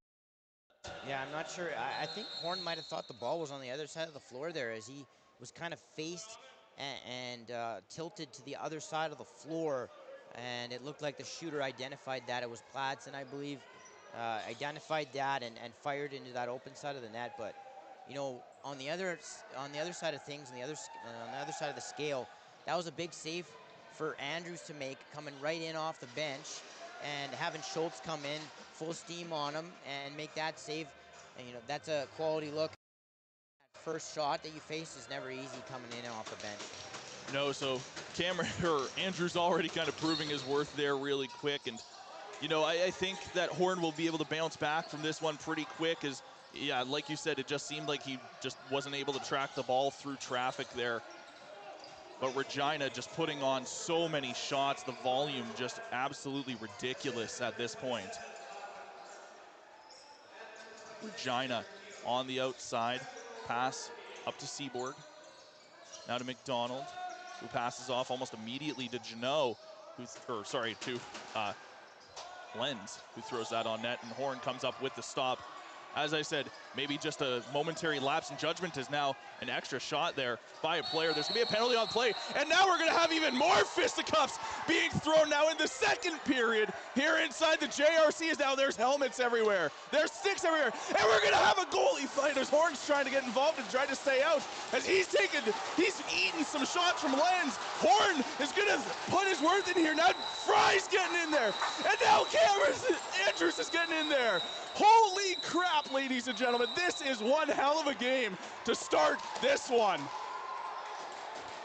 Yeah, I'm not sure. I think Horn might have thought the ball was on the other side of the floor there, as he was kind of faced and tilted to the other side of the floor. And it looked like the shooter identified that. It was Pladsen, I believe, identified that and fired into that open side of the net. But, you know, on the other side of things, on the other side of the scale, that was a big save for Andrews to make, coming right in off the bench and having Schultz come in full steam on him and make that save. And, you know, that's a quality look. That first shot that you face is never easy coming in off the bench. No, so Andrews already kind of proving his worth there really quick. And, you know, I think that Horn will be able to bounce back from this one pretty quick as, yeah, like you said, it just seemed like he just wasn't able to track the ball through traffic there. But Regina just putting on so many shots, the volume just absolutely ridiculous at this point. Regina on the outside, pass up to Seaborg, now to McDonald, who passes off almost immediately to Janot, to Lenz, who throws that on net, and Horn comes up with the stop. As I said, maybe just a momentary lapse in judgment is now an extra shot there by a player. There's gonna be a penalty on play, and now we're gonna have even more fisticuffs being thrown now in the second period. Here inside the JRC is now, there's helmets everywhere. There's sticks everywhere, and we're gonna have a goalie fight as Horn's trying to get involved and try to stay out. As he's eaten some shots from Lenz. Horn is gonna put his worth in here. Now Fry's getting in there, and now Andrews is getting in there. Holy crap, ladies and gentlemen, this is one hell of a game to start this one.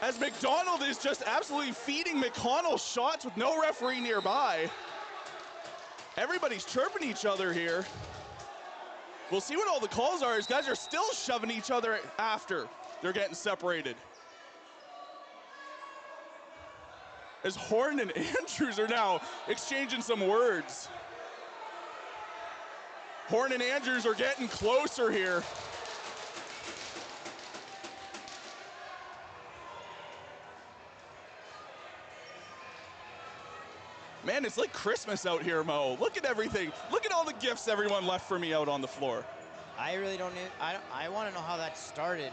As McDonald is just absolutely feeding McConnell shots with no referee nearby. Everybody's chirping each other here. We'll see what all the calls are. These guys are still shoving each other after they're getting separated. As Horn and Andrews are now exchanging some words. Horn and Andrews are getting closer here. Man, it's like Christmas out here, Mo. Look at everything. Look at all the gifts everyone left for me out on the floor. I really don't know. I want to know how that started.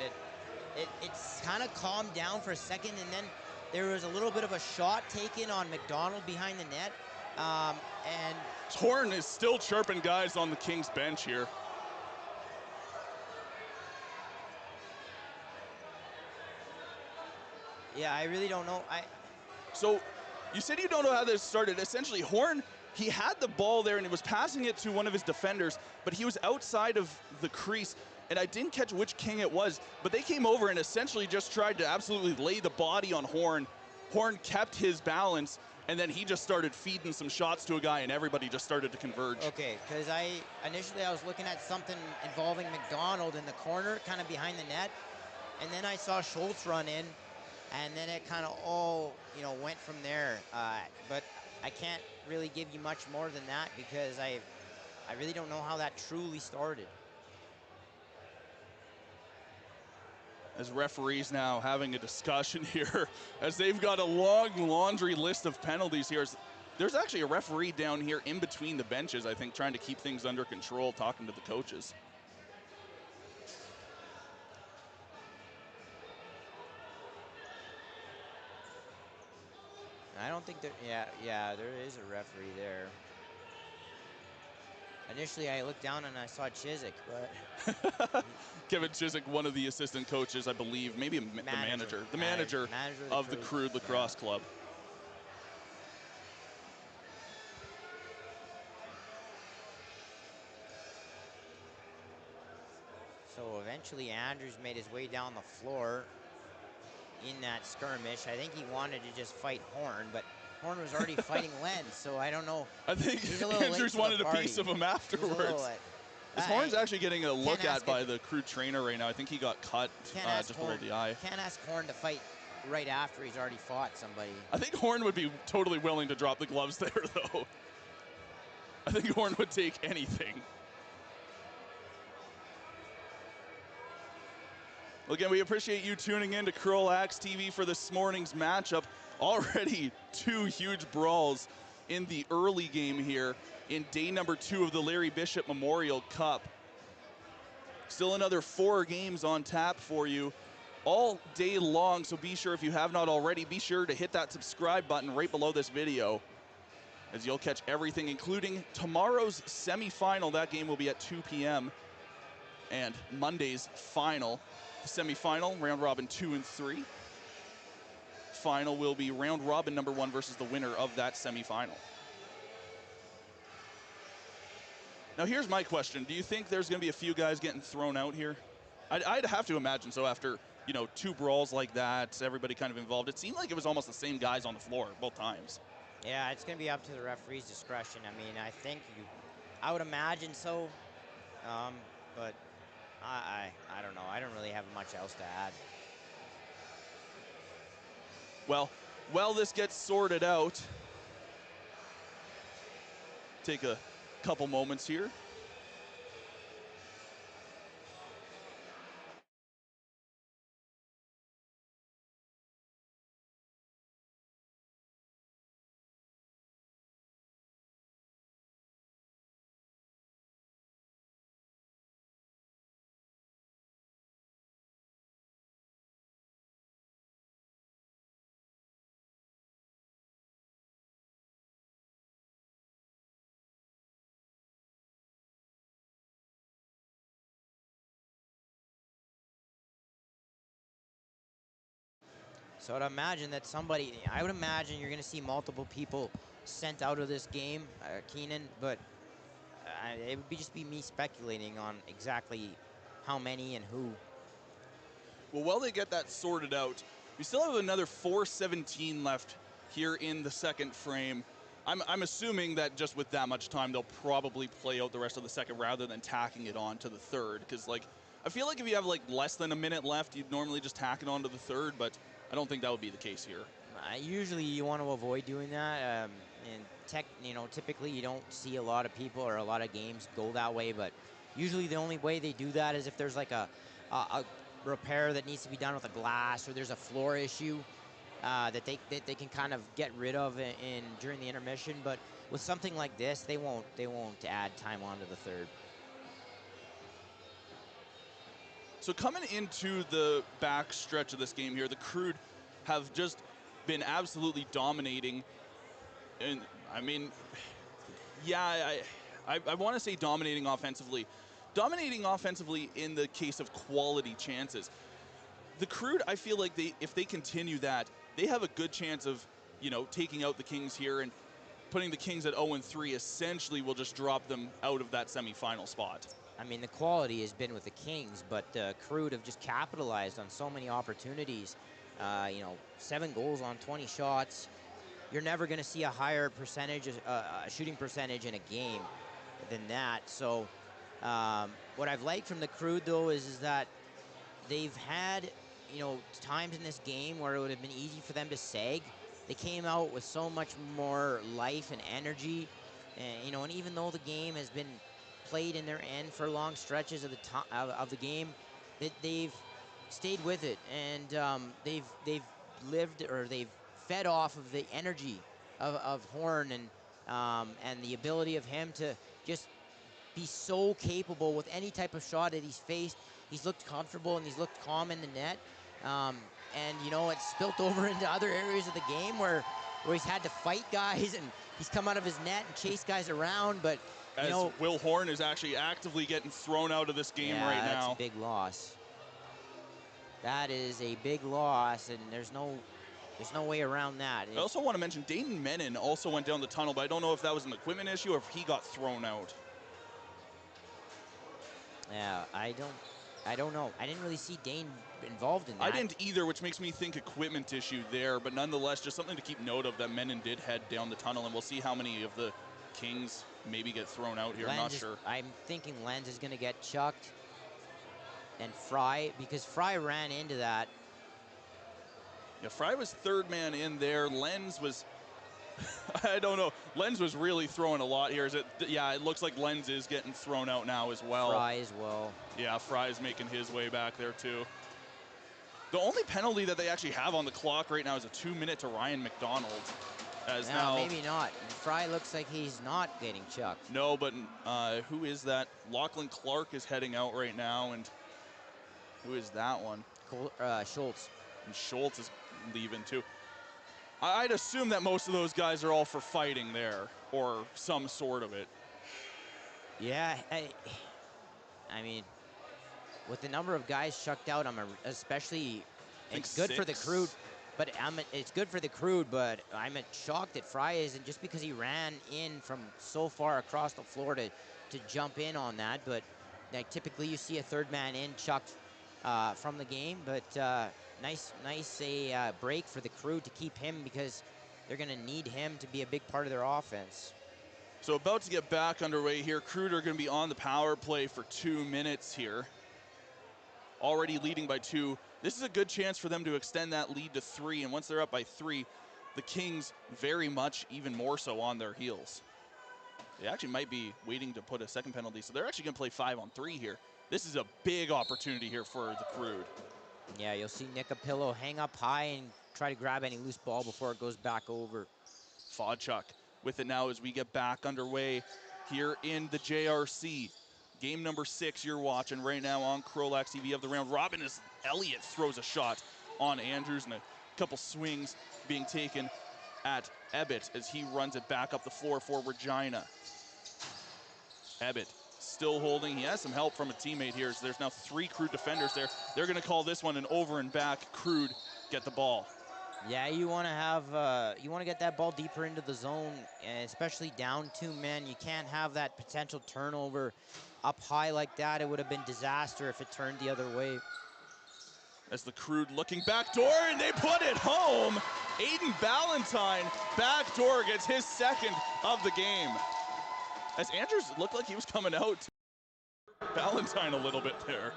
It's kind of calmed down for a second, and then there was a little bit of a shot taken on McDonald behind the net. And Horn is still chirping guys on the Kings bench here. Yeah, I really don't know. So you said you don't know how this started. Essentially, Horn, he had the ball there and he was passing it to one of his defenders, but he was outside of the crease, and I didn't catch which King it was, but they came over and essentially just tried to absolutely lay the body on Horn. Horn kept his balance, and then he just started feeding some shots to a guy, and everybody just started to converge. Okay, because initially I was looking at something involving McDonald in the corner, kind of behind the net, and then I saw Schultz run in, and then it kind of all, you know, went from there. But I can't really give you much more than that because I really don't know how that truly started. As referees now having a discussion here, as they've got a long laundry list of penalties here. There's actually a referee down here in between the benches, I think, trying to keep things under control, talking to the coaches. I don't think there, yeah, there is a referee there. Initially, I looked down and I saw Chiswick, but Kevin Chiswick, one of the assistant coaches, I believe, maybe the manager. The manager of the Crude Lacrosse Club. So eventually Andrews made his way down the floor in that skirmish. I think he wanted to just fight Horn, but Horn was already fighting Lenz, so I don't know. I think Andrews wanted a piece of him afterwards. Horn's actually getting a look at by the Crude trainer right now. I think he got cut just below the eye. Can't ask Horn to fight right after he's already fought somebody. I think Horn would be totally willing to drop the gloves there, though. I think Horn would take anything. Well, again, we appreciate you tuning in to CROW LAX TV for this morning's matchup. Already 2 huge brawls in the early game here in day number 2 of the Larry Bishop Memorial Cup. Still another 4 games on tap for you all day long, so be sure, if you have not already, be sure to hit that subscribe button right below this video, as you'll catch everything, including tomorrow's semifinal. That game will be at 2 p.m. and Monday's final. The semifinal, round robin 2 and 3. Final will be round robin number 1 versus the winner of that semifinal. Now here's my question. Do you think there's going to be a few guys getting thrown out here? I'd have to imagine so after, 2 brawls like that, everybody kind of involved. It seemed like it was almost the same guys on the floor both times. Yeah, it's going to be up to the referee's discretion. I mean, I would imagine so, but I don't know. I don't really have much else to add. Well, while this gets sorted out, take a couple moments here. So I'd imagine that I would imagine you're going to see multiple people sent out of this game, Keenan, but it would just be me speculating on exactly how many and who. Well, while they get that sorted out, we still have another 4:17 left here in the second frame. I'm assuming that just with that much time, they'll probably play out the rest of the second rather than tacking it on to the third. Because, I feel like if you have, less than a minute left, you'd normally just tack it on to the third, but I don't think that would be the case here. Usually you want to avoid doing that. And typically you don't see a lot of people or a lot of games go that way, but usually the only way they do that is if there's a repair that needs to be done with a glass, or there's a floor issue that they can kind of get rid of during the intermission. But with something like this, they won't add time on to the third. So coming into the back stretch of this game here, the Crude have just been absolutely dominating. And I mean, yeah, I want to say dominating offensively. Dominating offensively in the case of quality chances. The Crude, I feel like if they continue that, they have a good chance of, taking out the Kings here, and putting the Kings at 0-3 essentially will just drop them out of that semifinal spot. I mean, the quality has been with the Kings, but Crude have just capitalized on so many opportunities. 7 goals on 20 shots. You're never going to see a higher percentage, a shooting percentage in a game than that. So what I've liked from the Crude, though, is that they've had, times in this game where it would have been easy for them to sag. They came out with so much more life and energy. And, and even though the game has been played in their end for long stretches of the game, they've stayed with it, and they've lived, or they've fed off of the energy of Horn, and the ability of him to just be so capable with any type of shot that he's faced. He's looked comfortable and he's looked calm in the net, and it's spilt over into other areas of the game where where he's had to fight guys and he's come out of his net and chase guys around, but you As know, Will Horn is actually actively getting thrown out of this game right now. That's a big loss. That is a big loss, and there's no way around that. I also want to mention Dayton Menon also went down the tunnel, but I don't know if that was an equipment issue or if he got thrown out. Yeah, I don't know. I didn't really see Dane involved in that. I didn't either, which makes me think equipment issue there, but nonetheless, just something to keep note of that Menon did head down the tunnel, and we'll see how many of the Kings maybe get thrown out here. I'm not sure. I'm thinking Lenz is going to get chucked, and Fry, because Fry ran into that. Yeah, Fry was third man in there. Lenz was, I don't know. Lenz was really throwing a lot here. Is it? Yeah, it looks like Lenz is getting thrown out now as well. Fry as well. Yeah, Fry's making his way back there too. The only penalty that they actually have on the clock right now is a 2-minute to Ryan McDonald. As now, maybe not. Fry looks like he's not getting chucked. No, but who is that? Lachlan Clark is heading out right now, and who is that one? Schultz. And Schultz is leaving too. I'd assume that most of those guys are all for fighting there, or some sort of it. Yeah, I mean, with the number of guys chucked out, especially, it's good for the Crude. But it's good for the Crude, but I'm shocked that Fry isn't, just because he ran in from so far across the floor to jump in on that. But like, typically you see a third man in chucked from the game. But nice break for the Crude to keep him, because they're going to need him to be a big part of their offense. So about to get back underway here. Crude are going to be on the power play for 2 minutes here. Already leading by 2. This is a good chance for them to extend that lead to 3, and once they're up by 3, the Kings very much even more so on their heels. They actually might be waiting to put a second penalty, so they're actually going to play 5-on-3 here. This is a big opportunity here for the Crude. Yeah, you'll see Nick Apillo hang up high and try to grab any loose ball before it goes back over. Fodchuk with it now as we get back underway here in the JRC. Game number 6 you're watching right now on CROW LAX TV of the round robin, as Elliott throws a shot on Andrews, and a couple swings being taken at Ebbett as he runs it back up the floor for Regina. Ebbett still holding. He has some help from a teammate here, so there's now 3 Crude defenders there. They're going to call this one an over and back. Crude get the ball. Yeah, you want to get that ball deeper into the zone, especially down 2 men. You can't have that potential turnover up high like that. It would have been disaster if it turned the other way. As the Crude looking backdoor, and they put it home. Aiden Ballantyne backdoor gets his 2nd of the game. As Andrews looked like he was coming out to Ballantyne a little bit there.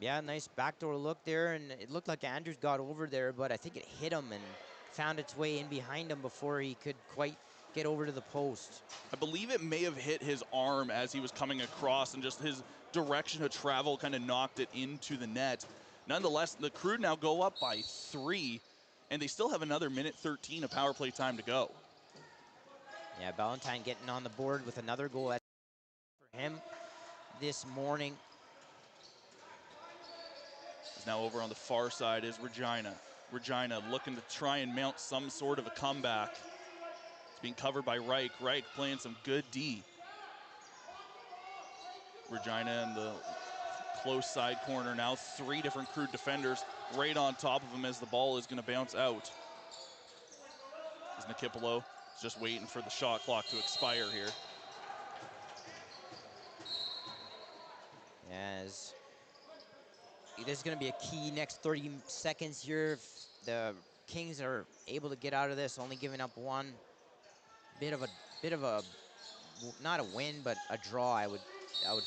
Yeah, nice backdoor look there, and it looked like Andrews got over there, but I think it hit him and found its way in behind him before he could quite get over to the post. I believe it may have hit his arm as he was coming across, and just his direction of travel kind of knocked it into the net. Nonetheless, the Crude now go up by 3, and they still have another 1:13 of power play time to go. Yeah, Ballantyne getting on the board with another goal for him this morning. Now over on the far side is Regina. Regina looking to try and mount some sort of a comeback. It's being covered by Reich. Reich playing some good D. Regina in the close side corner now. 3 different Crude defenders right on top of him as the ball is going to bounce out. As Nikipolo is just waiting for the shot clock to expire here. As this is going to be a key next 30 seconds here. If the Kings are able to get out of this, only giving up 1, bit of a not a win, but a draw. I would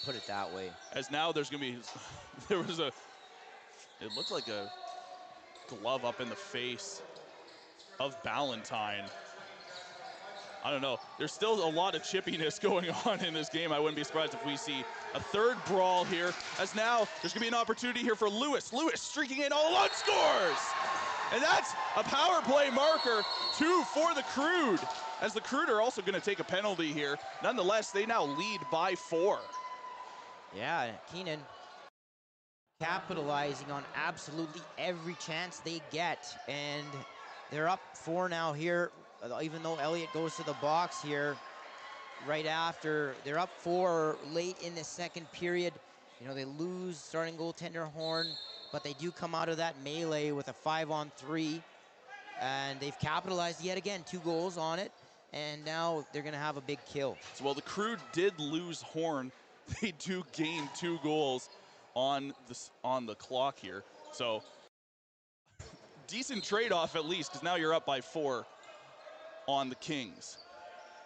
put it that way. As now there's going to be, it looked like a glove up in the face of Ballantyne. I don't know. There's still a lot of chippiness going on in this game. I wouldn't be surprised if we see a 3rd brawl here, as now there's gonna be an opportunity here for Lewis. Lewis streaking in all alone, scores! And that's a power play marker, 2 for the Crude, as the Crude are also gonna take a penalty here. Nonetheless, they now lead by 4. Yeah, Keenan capitalizing on absolutely every chance they get, and they're up 4 now here, even though Elliott goes to the box here right after. They're up 4 late in the second period. You know, they lose starting goaltender Horn, but they do come out of that melee with a 5-on-3, and they've capitalized yet again, 2 goals on it, and now they're gonna have a big kill. So while the Crude did lose Horn, they do gain 2 goals on the clock here. So decent trade-off at least, because now you're up by 4 on the Kings.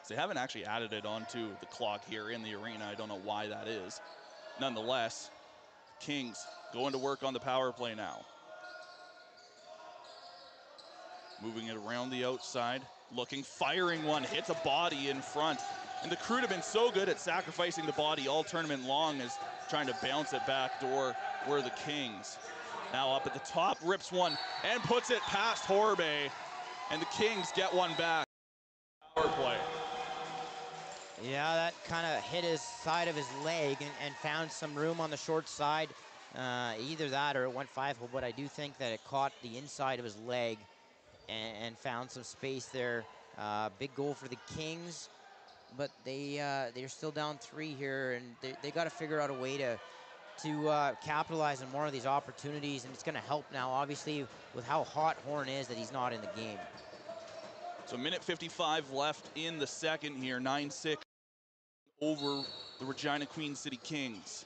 So they haven't actually added it onto the clock here in the arena. I don't know why that is. Nonetheless, Kings going to work on the power play now. Moving it around the outside, looking, firing one, hits a body in front. And the Crude have been so good at sacrificing the body all tournament long as trying to bounce it back door were the Kings. Now up at the top, rips one and puts it past Horbe. And the Kings get one back. Power play. Yeah, that kind of hit his side of his leg and found some room on the short side. Either that or it went 5-hole, but I do think that it caught the inside of his leg and found some space there. Big goal for the Kings, but they're still down 3 here, and they got to figure out a way to capitalize on more of these opportunities, and it's going to help now, obviously, with how hot Horn is that he's not in the game. So minute 55 left in the second here, 9-6 over the Regina Queen City Kings.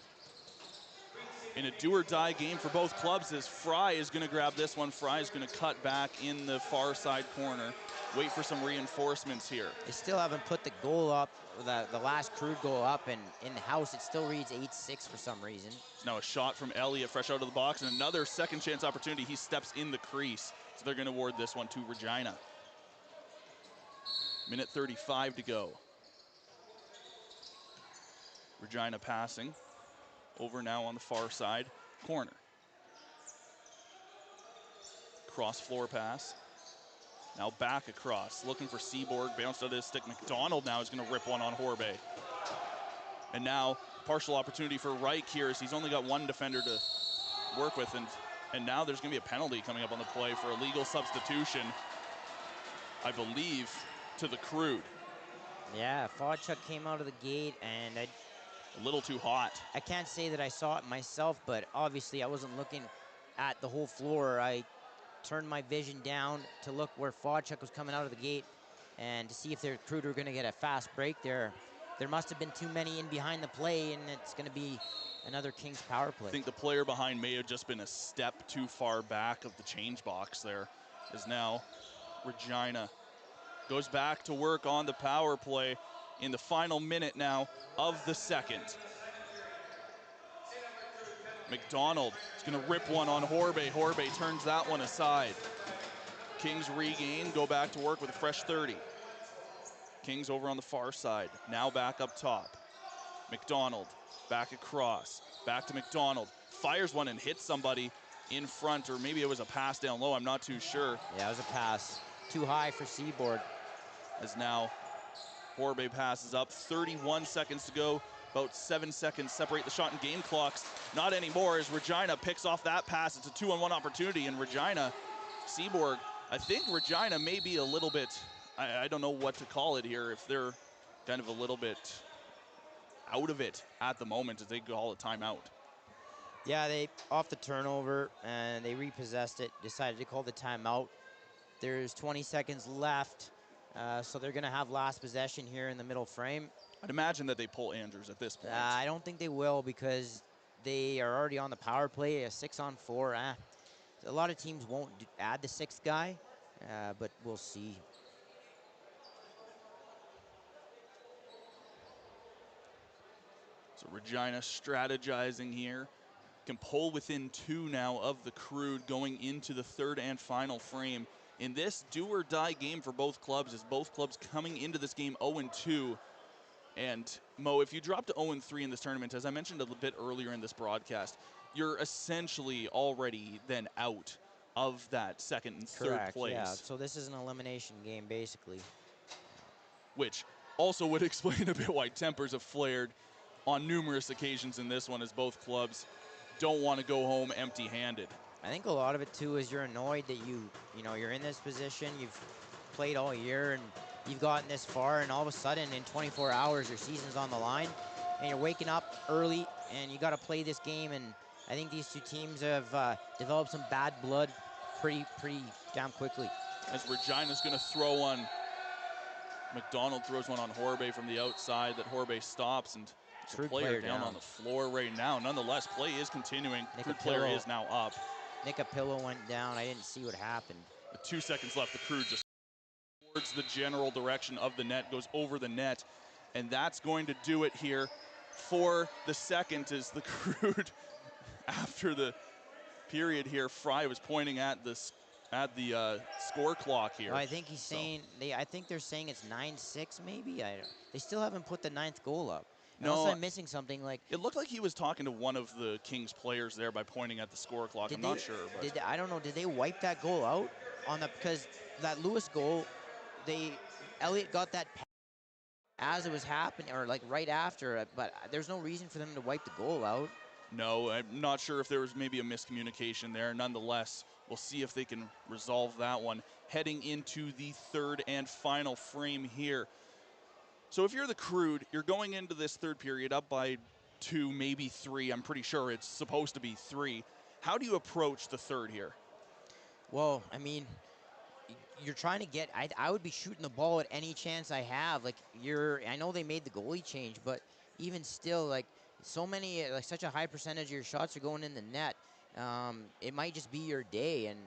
In a do-or-die game for both clubs as Fry is going to grab this one. Fry is going to cut back in the far side corner. Wait for some reinforcements here. They still haven't put the goal up, the last Crude goal up, and in the house it still reads 8-6 for some reason. Now a shot from Elliott fresh out of the box, and another second chance opportunity. He steps in the crease, so they're going to award this one to Regina. Minute 35 to go. Regina passing. Over now on the far side, corner. Cross floor pass. Now back across, looking for Seaborg, bounced out of his stick. McDonald now is gonna rip one on Horbe. And now, partial opportunity for Reich here as he's only got one defender to work with, and now there's gonna be a penalty coming up on the play for a legal substitution, I believe, to the Crude. Yeah, Fodchuk came out of the gate, and A little too hot. I can't say that I saw it myself, but obviously I wasn't looking at the whole floor. I turned my vision down to look where Fodchuk was coming out of the gate and to see if their Crude were going to get a fast break there. There must have been too many in behind the play, and it's going to be another Kings power play. I think the player behind may have just been a step too far back of the change box there, as now Regina goes back to work on the power play in the final minute now of the second. McDonald is going to rip one on Horbe. Horbe turns that one aside. Kings regain, go back to work with a fresh 30. Kings over on the far side, now back up top. McDonald back across, back to McDonald. Fires one and hits somebody in front, or maybe it was a pass down low, I'm not too sure. Yeah, it was a pass. Too high for Seaborg. As now Horbe passes up, 31 seconds to go. About 7 seconds separate the shot and game clocks. Not anymore as Regina picks off that pass. It's a 2-on-1 opportunity, and Regina, Seaborg, I think Regina may be a little bit, I don't know what to call it here, if they're kind of a little bit out of it at the moment as they call a timeout. Yeah, they off the turnover, and they repossessed it, decided to call the timeout. There's 20 seconds left, so they're going to have last possession here in the middle frame. I'd imagine that they pull Andrews at this point. I don't think they will because they are already on the power play, a 6-on-4. A lot of teams won't add the 6th guy, but we'll see. So Regina strategizing here. Can pull within 2 now of the Crude going into the third and final frame. In this do-or-die game for both clubs, as both clubs coming into this game 0-2. And Mo, if you drop to 0-3 in this tournament, as I mentioned a bit earlier in this broadcast, you're essentially already then out of that second and third place. Yeah, so this is an elimination game, basically. Which also would explain a bit why tempers have flared on numerous occasions in this one, as both clubs don't want to go home empty-handed. I think a lot of it too is you're annoyed that you're in this position. You've played all year and you've gotten this far, and all of a sudden in 24 hours your season's on the line, and you're waking up early and you got to play this game. And I think these two teams have developed some bad blood pretty damn quickly. As Regina's going to throw one. McDonald throws one on Horbe from the outside that Horbe stops, and the player down on the floor right now. Nonetheless, play is continuing. Crude player is now up. Nick Apillo went down. I didn't see what happened. With 2 seconds left, the Crude just towards the general direction of the net, goes over the net, and that's going to do it here for the second. As the Crude, after the period here, Fry was pointing at the score clock here. I think he's saying I think they're saying it's 9-6 maybe. They still haven't put the 9th goal up. Unless I'm missing something. Like, it looked like he was talking to one of the Kings players there by pointing at the score clock. I'm not sure. But I don't know. Did they wipe that goal out on the, because that Lewis goal, Elliott got that as it was happening, or like right after, but there's no reason for them to wipe the goal out. No, I'm not sure if there was maybe a miscommunication there. Nonetheless, we'll see if they can resolve that one heading into the third and final frame here. So if you're the Crude, you're going into this third period up by 2, maybe 3. I'm pretty sure it's supposed to be 3. How do you approach the third here? Well, I mean, you're trying to get, I would be shooting the ball at any chance I have. Like, I know they made the goalie change, but even still, like, so many, like, such a high percentage of your shots are going in the net. It might just be your day, and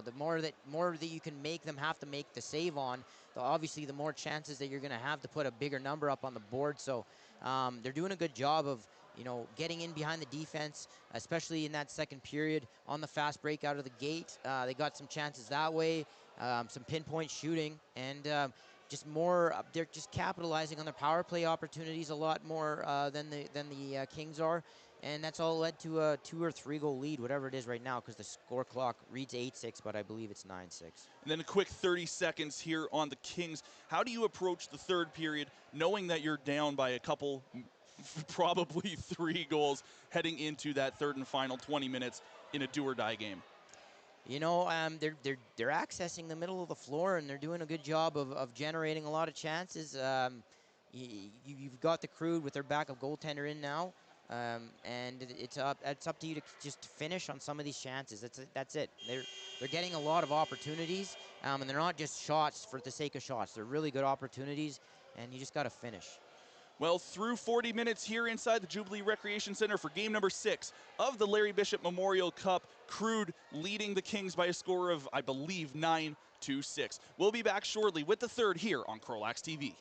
the more that you can make them have to make the save on, obviously the more chances that you're going to have to put a bigger number up on the board. So they're doing a good job of getting in behind the defense, especially in that second period on the fast break out of the gate. They got some chances that way, some pinpoint shooting, and just more. They're just capitalizing on their power play opportunities a lot more than the Kings are. And that's all led to a 2 or 3 goal lead, whatever it is right now, because the score clock reads 8-6, but I believe it's 9-6. And then a quick 30 seconds here on the Kings. How do you approach the third period, knowing that you're down by a couple, probably 3 goals, heading into that third and final 20 minutes in a do-or-die game? They're accessing the middle of the floor, and they're doing a good job of generating a lot of chances. You've got the Crude with their backup goaltender in now. And it's up to you to just finish on some of these chances. That's it. They're getting a lot of opportunities, and they're not just shots for the sake of shots. They're really good opportunities, and you just got to finish. Well, through 40 minutes here inside the Jubilee Recreation Center for game number 6 of the Larry Bishop Memorial Cup, Crude leading the Kings by a score of, I believe, 9-6. We'll be back shortly with the third here on CROW LAX TV.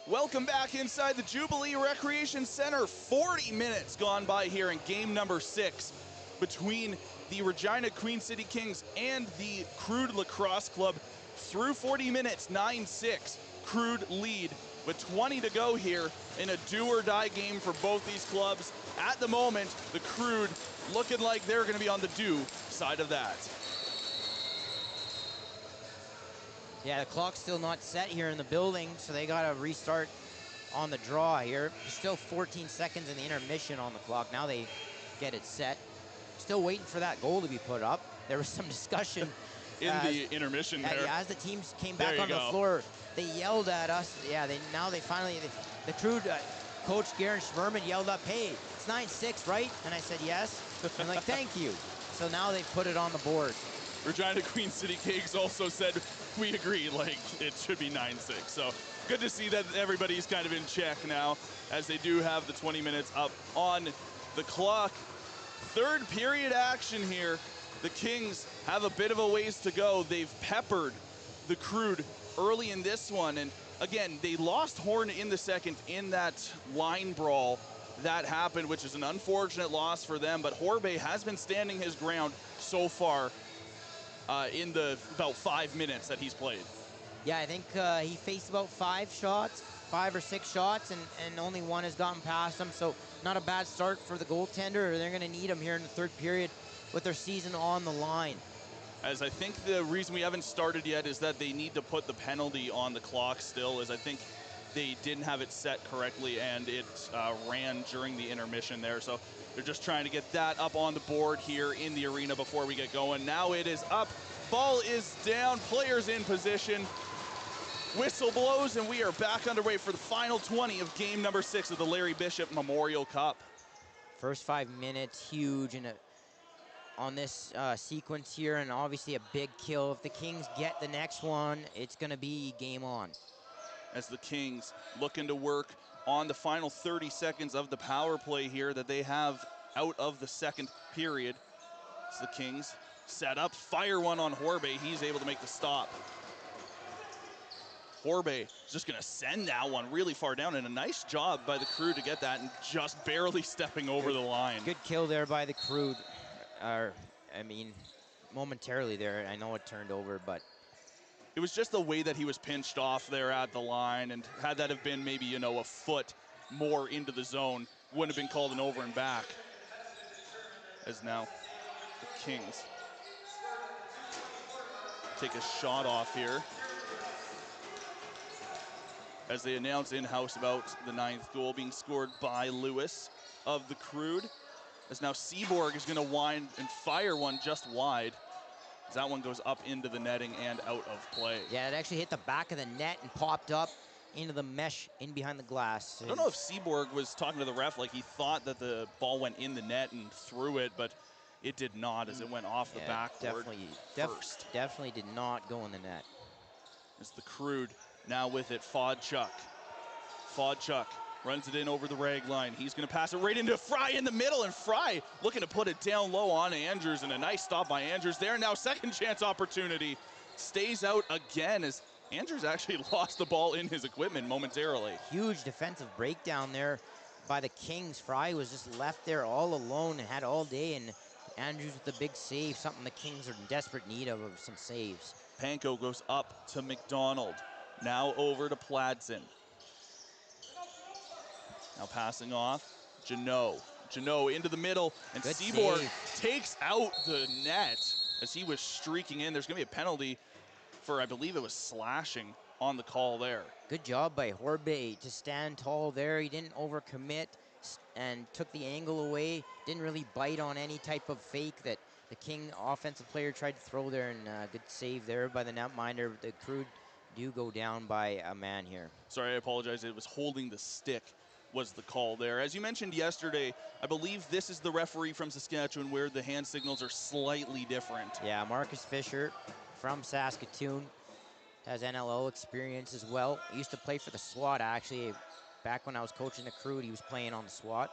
Welcome back inside the Jubilee Recreation Center. 40 minutes gone by here in game number 6 between the Regina Queen City Kings and the Crude Lacrosse Club. Through 40 minutes, 9-6. Crude lead with 20 to go here in a do-or-die game for both these clubs. At the moment, the Crude looking like they're going to be on the do side of that. Yeah, the clock's still not set here in the building, so they got to restart on the draw here. There's still 14 seconds in the intermission on the clock. Now they get it set. Still waiting for that goal to be put up. There was some discussion in the intermission there. Yeah, as the teams came back on the floor, they yelled at us. Yeah, they finally, the Crude coach Garen Schmerman yelled up, "Hey, it's 9-6, right?" And I said, "Yes." I'm like, "Thank you." So now they've put it on the board. Regina Queen City Kings also said, we agree, like it should be 9-6. So good to see that everybody's kind of in check now as they do have the 20 minutes up on the clock. Third period action here. The Kings have a bit of a ways to go. They've peppered the Crude early in this one. And again, they lost Horn in the second in that line brawl that happened, which is an unfortunate loss for them. But Horbe has been standing his ground so far in the about 5 minutes that he's played. Yeah, I think he faced about 5 or 6 shots, and only one has gotten past him. So not a bad start for the goaltender. They're going to need him here in the third period with their season on the line. As I think the reason we haven't started yet is that they need to put the penalty on the clock still, as I think they didn't have it set correctly and it ran during the intermission there. So they're just trying to get that up on the board here in the arena before we get going. Now it is up, ball is down, players in position. Whistle blows and we are back underway for the final 20 of game number 6 of the Larry Bishop Memorial Cup. First 5 minutes, huge on this sequence here, and obviously a big kill. If the Kings get the next one, it's gonna be game on. As the Kings looking to work on the final 30 seconds of the power play here that they have out of the second period. As the Kings set up, fire one on Horbe. He's able to make the stop. Horbe is just going to send that one really far down, and a nice job by the Crude to get that and just barely stepping over the line. Good kill there by the Crude. I mean, momentarily there, I know it turned over, but it was just the way that he was pinched off there at the line, and had that have been maybe, you know, a foot more into the zone, wouldn't have been called an over and back. As now the Kings take a shot off here as they announce in-house about the 9th goal being scored by Lewis of the Crude. As now Seaborg is going to wind and fire one just wide. As that one goes up into the netting and out of play. Yeah, it actually hit the back of the net and popped up into the mesh in behind the glass. I don't know if Seaborg was talking to the ref like he thought that the ball went in the net and threw it, but it did not, as it went off the backboard first. Definitely did not go in the net. As the Crude now with it, Fodchuk. Fodchuk runs it in over the rag line. He's going to pass it right into Fry in the middle, and Fry looking to put it down low on Andrews, and a nice stop by Andrews there. Now second chance opportunity. Stays out again as Andrews actually lost the ball in his equipment momentarily. Huge defensive breakdown there by the Kings. Fry was just left there all alone and had all day, and Andrews with the big save, something the Kings are in desperate need of some saves. Panko goes up to McDonald. Now over to Pladsen. Now passing off, Janot. Janot into the middle, and Good Seaborg save. takes out the net as he was streaking in. There's going to be a penalty for, I believe it was slashing on the call there. Good job by Horbe to stand tall there. He didn't overcommit and took the angle away. Didn't really bite on any type of fake that the King offensive player tried to throw there, and good save there by the netminder. The Crude do go down by a man here. Sorry, I apologize. It was holding the stick was the call there. As you mentioned yesterday, I believe this is the referee from Saskatchewan where the hand signals are slightly different. Yeah, Marcus Fisher from Saskatoon has NLL experience as well. He used to play for the SWAT, actually. Back when I was coaching the Crude, he was playing on the SWAT.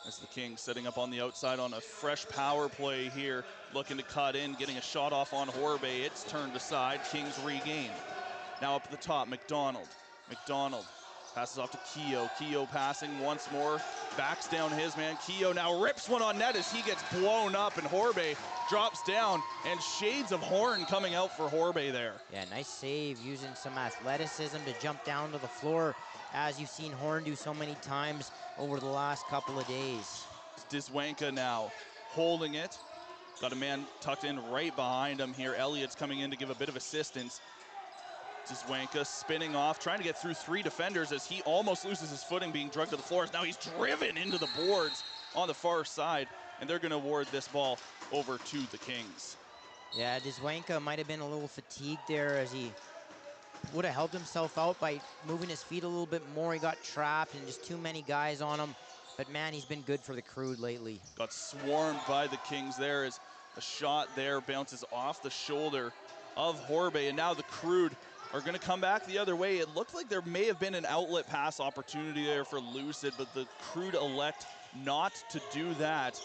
As the Kings setting up on the outside on a fresh power play here, looking to cut in, getting a shot off on Horbe. It's turned aside. Kings regain. Now up at the top, McDonald. McDonald passes off to Keogh. Keogh passing once more, backs down his man. Keogh now rips one on net as he gets blown up, and Horbe drops down, and shades of Horn coming out for Horbe there. Yeah, nice save, using some athleticism to jump down to the floor, as you've seen Horn do so many times over the last couple of days. Dzwanka now holding it. Got a man tucked in right behind him here. Elliott's coming in to give a bit of assistance. Dzwanka spinning off, trying to get through 3 defenders as he almost loses his footing, being drugged to the floor. Now he's driven into the boards on the far side, and they're going to award this ball over to the Kings. Yeah, Dzwanka might have been a little fatigued there, as he would have helped himself out by moving his feet a little bit more. He got trapped and just too many guys on him. But man, he's been good for the Crude lately. Got swarmed by the Kings there as a shot there bounces off the shoulder of Horbe, and now the Crude are going to come back the other way. It looked like there may have been an outlet pass opportunity there for Lucid, but the Crude elect not to do that.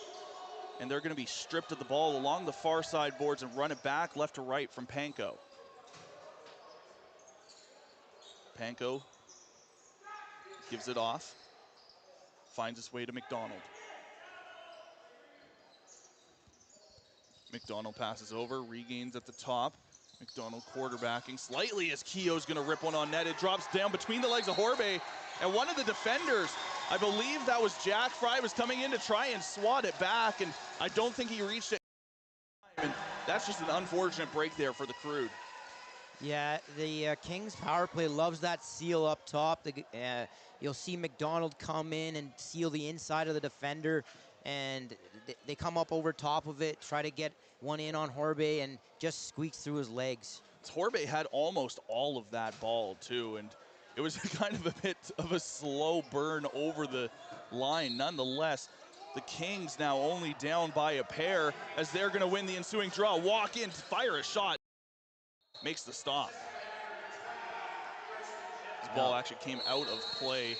And they're going to be stripped of the ball along the far side boards and run it back left to right from Panko. Panko gives it off, finds his way to McDonald. McDonald passes over, regains at the top. McDonald quarterbacking slightly as Keogh's going to rip one on net. It drops down between the legs of Horbe, and one of the defenders, I believe that was Jack Fry, was coming in to try and swat it back, and I don't think he reached it. And that's just an unfortunate break there for the Crude. Yeah, the Kings power play loves that seal up top. You'll see McDonald come in and seal the inside of the defender, and they come up over top of it, try to get one in on Horbe, and just squeaks through his legs. Horbe had almost all of that ball too, and it was kind of a bit of a slow burn over the line. Nonetheless, the Kings now only down by a pair as they're going to win the ensuing draw. Walk in, fire a shot, makes the stop. This ball actually came out of play.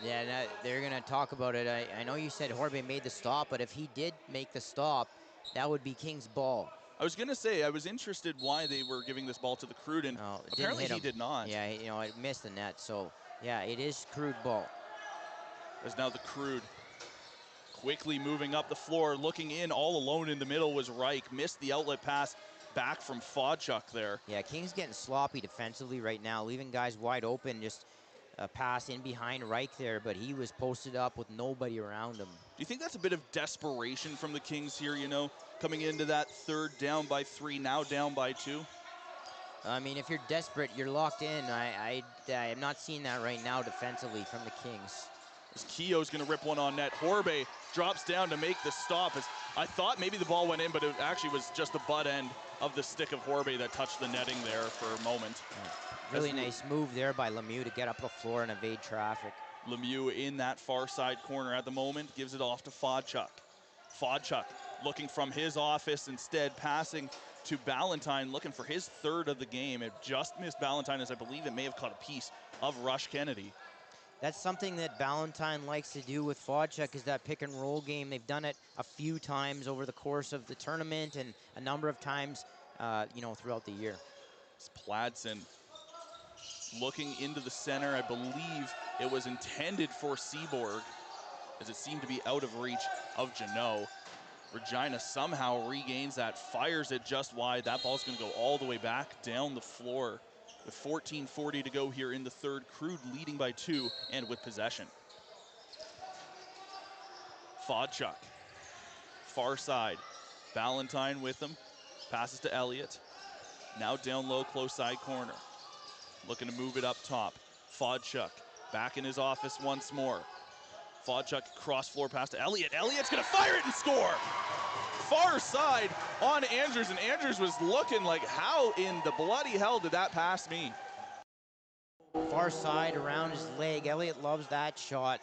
Yeah, they're going to talk about it. I know you said Horbe made the stop, but if he did make the stop, that would be King's ball. I was going to say, I was interested why they were giving this ball to the Crude, and apparently he did not. Yeah, you know, it missed the net, so yeah, it is Crude ball. As now the Crude quickly moving up the floor, looking in, all alone in the middle was Reich. Missed the outlet pass back from Fodchuk there. Yeah, King's getting sloppy defensively right now, leaving guys wide open, just a pass in behind Reich there, but he was posted up with nobody around him. Do you think that's a bit of desperation from the Kings here, you know, coming into that third down by 3, now down by 2? I mean, if you're desperate, you're locked in. I am not seeing that right now defensively from the Kings. As Keogh's going to rip one on net. Horbe drops down to make the stop. As I thought maybe the ball went in, but it actually was just the butt end of the stick of Horbe that touched the netting there for a moment. Yeah. Really nice move there by Lemieux to get up the floor and evade traffic. Lemieux in that far side corner at the moment, gives it off to Fodchuk. Fodchuk looking from his office instead, passing to Ballantyne, looking for his third of the game. It just missed Ballantyne, as I believe it may have caught a piece of Rush Kennedy. That's something that Ballantyne likes to do with Fodchuk, is that pick and roll game. They've done it a few times over the course of the tournament and a number of times, you know, throughout the year. It's Pladsen looking into the center. I believe it was intended for Seaborg, as it seemed to be out of reach of Janot. Regina somehow regains that, fires it just wide. That ball's going to go all the way back down the floor. With 14:40 to go here in the third, Crude leading by 2 and with possession. Fodchuk, far side. Ballantyne with him, passes to Elliott. Now down low, close side corner. Looking to move it up top. Fodchuk back in his office once more. Fodchuk cross floor pass to Elliott. Elliott's gonna fire it and score! Far side on Andrews, and Andrews was looking like, how in the bloody hell did that pass me? Far side around his leg. Elliott loves that shot,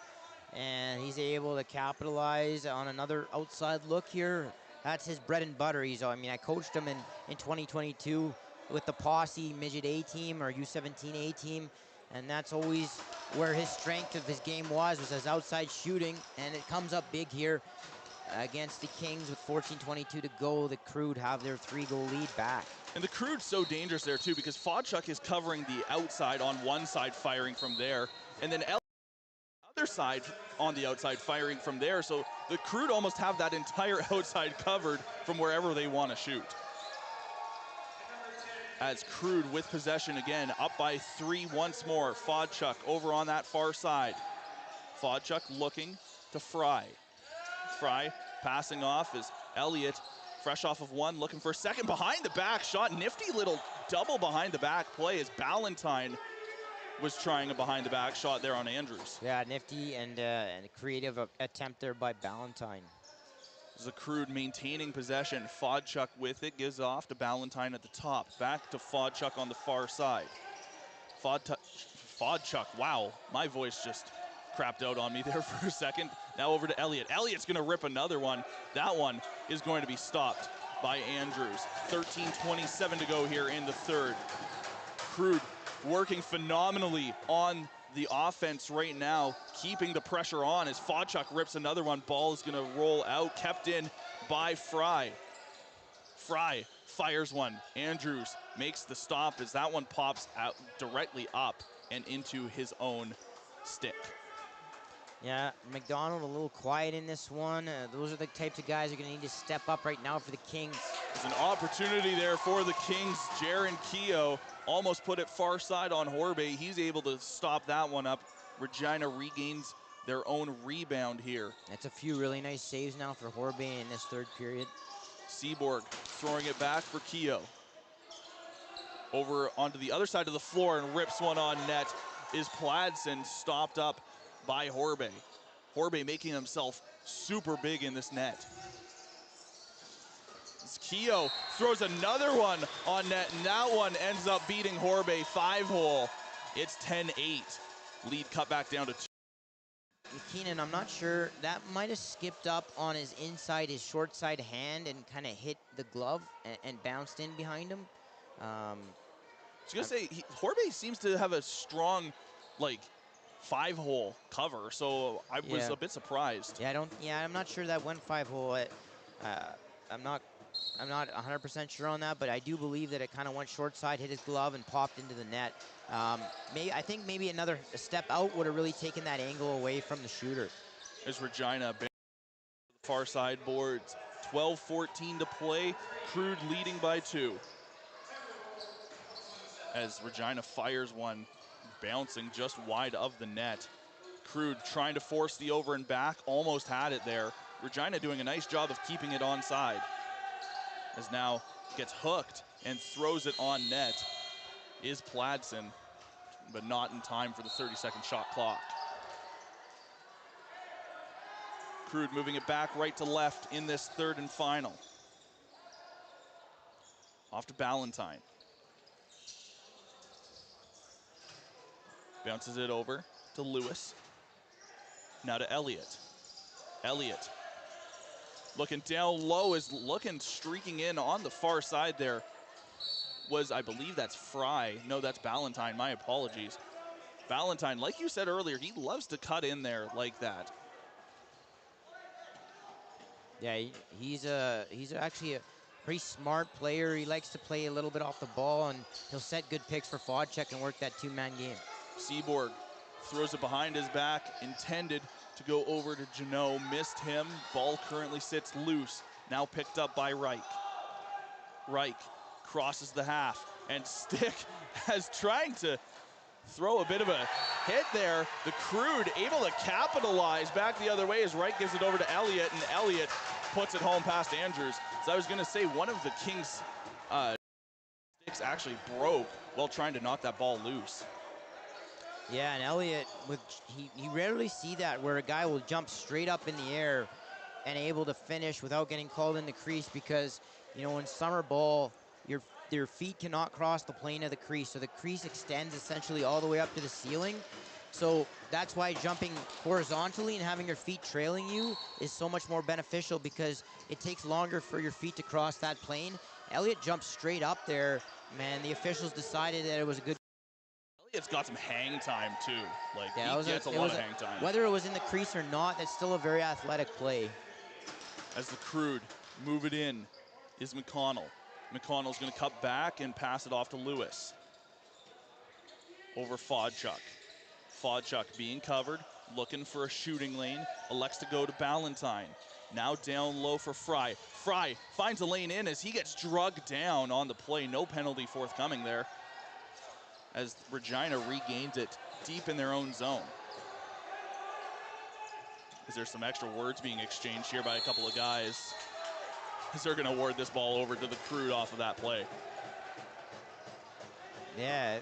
and he's able to capitalize on another outside look here. That's his bread and butter. I mean, I coached him in 2022 with the Posse Midget A team or U17 A team, and that's always where his strength of his game was his outside shooting, and it comes up big here. against the Kings with 14:22 to go. The Crude have their 3-goal lead back. And the Crude's so dangerous there too, because Fodchuk is covering the outside on one side, firing from there, and then other side on the outside, firing from there. So the Crude almost have that entire outside covered from wherever they want to shoot. As Crude with possession again, up by 3 once more. Fodchuk over on that far side. Fodchuk looking to Fry. Fry passing off as Elliott, fresh off of one, looking for a second behind the back shot. Nifty little double behind the back play as Ballantyne was trying a behind the back shot there on Andrews. Yeah, nifty and a creative attempt there by Ballantyne. The Crude maintaining possession. Fodchuk with it, gives off to Ballantyne at the top. Back to Fodchuk on the far side. Fodchuk, wow, my voice just crapped out on me there for a second. Now over to Elliott. Elliott's gonna rip another one. That one is going to be stopped by Andrews. 13:27 to go here in the third. Crude working phenomenally on the offense right now, keeping the pressure on as Fodchuk rips another one. Ball is gonna roll out, kept in by Fry. Fry fires one. Andrews makes the stop as that one pops out directly up and into his own stick. Yeah, McDonald a little quiet in this one. Those are the types of guys who are going to need to step up right now for the Kings. There's an opportunity there for the Kings. Jaron Keogh almost put it far side on Horbay. He's able to stop that one up. Regina regains their own rebound here. That's a few really nice saves now for Horbay in this third period. Seaborg throwing it back for Keogh. Over onto the other side of the floor and rips one on net is Pladsen, stopped up by Horbay. Horbay making himself super big in this net. Keogh throws another one on net, and that one ends up beating Horbay 5-hole. It's 10-8. Lead cut back down to 2. Keenan, I'm not sure. That might have skipped up on his inside, his short side hand, and kind of hit the glove and bounced in behind him. I was gonna say, Horbay seems to have a strong, like, 5-hole cover, so I was a bit surprised. Yeah, I'm not sure that went 5-hole. I'm not 100% sure on that, but I do believe that it kind of went short side, hit his glove, and popped into the net. I think maybe another step out would have really taken that angle away from the shooter. There's Regina, far side boards. 12:14 to play. Crude leading by 2. As Regina fires one, bouncing just wide of the net. Crude trying to force the over and back, almost had it there. Regina doing a nice job of keeping it onside. As now gets hooked and throws it on net is Pladsen, but not in time for the 30-second shot clock. Crude moving it back right to left in this third and final. Off to Ballantyne. Bounces it over to Lewis. Now to Elliott. Elliott looking down low, is streaking in on the far side there. I believe that's Fry. No, that's Ballantyne, my apologies. Ballantyne, like you said earlier, he loves to cut in there like that. Yeah, he's actually a pretty smart player. He likes to play a little bit off the ball, and he'll set good picks for Fodchuk and work that 2-man game. Seaborg throws it behind his back, intended to go over to Janot, missed him. Ball currently sits loose, now picked up by Reich. Reich crosses the half, and Stick has trying to throw a bit of a hit there. The Crude able to capitalize back the other way as Reich gives it over to Elliott, and Elliott puts it home past Andrews. So I was gonna say one of the Kings' sticks actually broke while trying to knock that ball loose. Yeah, and Elliott, you rarely see that where a guy will jump straight up in the air and able to finish without getting called in the crease, because, you know, in summer ball, your feet cannot cross the plane of the crease, so the crease extends essentially all the way up to the ceiling. So that's why jumping horizontally and having your feet trailing you is so much more beneficial, because it takes longer for your feet to cross that plane. Elliott jumped straight up there. Man, the officials decided that it was a good. Elliott's got some hang time too. Like, yeah, he gets a lot of hang time. Whether it was in the crease or not, that's still a very athletic play. As the Crude move it in is McConnell. McConnell's going to cut back and pass it off to Lewis. Over Fodchuk. Fodchuk being covered, looking for a shooting lane, elects to go to Ballantyne. Now down low for Fry. Fry finds a lane in as he gets drugged down on the play. No penalty forthcoming there as Regina regains it deep in their own zone. Is there some extra words being exchanged here by a couple of guys as they're going to award this ball over to the Crude off of that play. Yeah,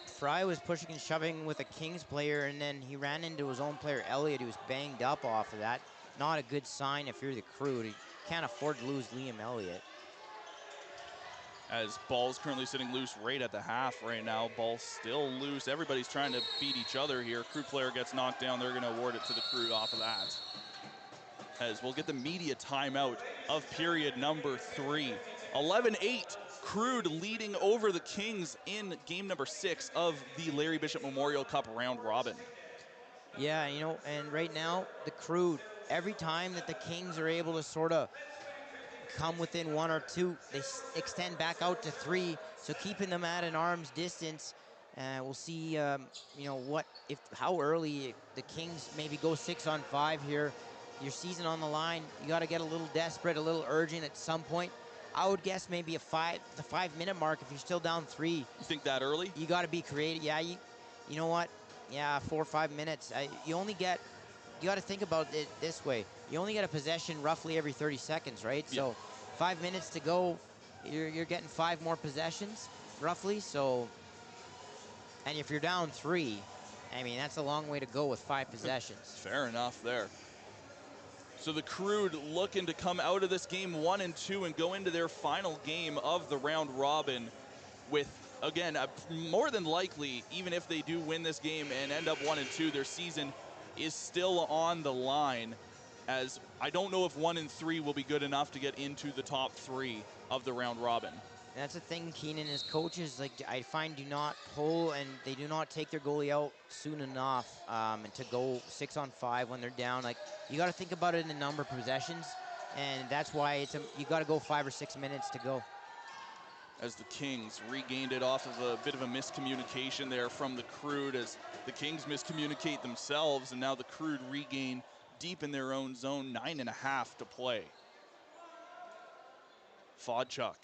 Fry was pushing and shoving with a Kings player, and then he ran into his own player, Elliott, who was banged up off of that. Not a good sign if you're the Crude. You can't afford to lose Liam Elliott. As ball's currently sitting loose right at the half right now. Ball still loose. Everybody's trying to beat each other here. Crude player gets knocked down. They're going to award it to the Crude off of that. As we'll get the media timeout of period number 3. 11-8, Crude leading over the Kings in game number 6 of the Larry Bishop Memorial Cup round robin. Yeah, you know, and right now, the Crude, every time that the Kings are able to sort of come within 1 or 2, they extend back out to 3, so keeping them at an arm's distance. We'll see, you know, how early the Kings maybe go 6-on-5 here. Your season on the line, you got to get a little desperate, a little urgent at some point. I would guess maybe the 5-minute mark if you're still down 3. You think that early? You got to be creative. Yeah, you know what? Yeah, 4 or 5 minutes. You got to think about it this way. You only get a possession roughly every 30 seconds, right? Yeah. So 5 minutes to go, you're getting 5 more possessions, roughly. So, and if you're down 3, I mean, that's a long way to go with 5 possessions. Fair enough there. So the Crude looking to come out of this game 1-2 and go into their final game of the round robin with, again, more than likely, even if they do win this game and end up 1-2, their season is still on the line, as I don't know if 1-3 will be good enough to get into the top 3 of the round robin. That's the thing, Keenan, as coaches, like, I find do not pull and they do not take their goalie out soon enough and to go 6-on-5 when they're down. Like, you got to think about it in the number of possessions, and that's why you got to go 5 or 6 minutes to go. As the Kings regained it off of a bit of a miscommunication there from the Crude, as the Kings miscommunicate themselves, and now the Crude regain deep in their own zone, 9.5 to play. Fodchuk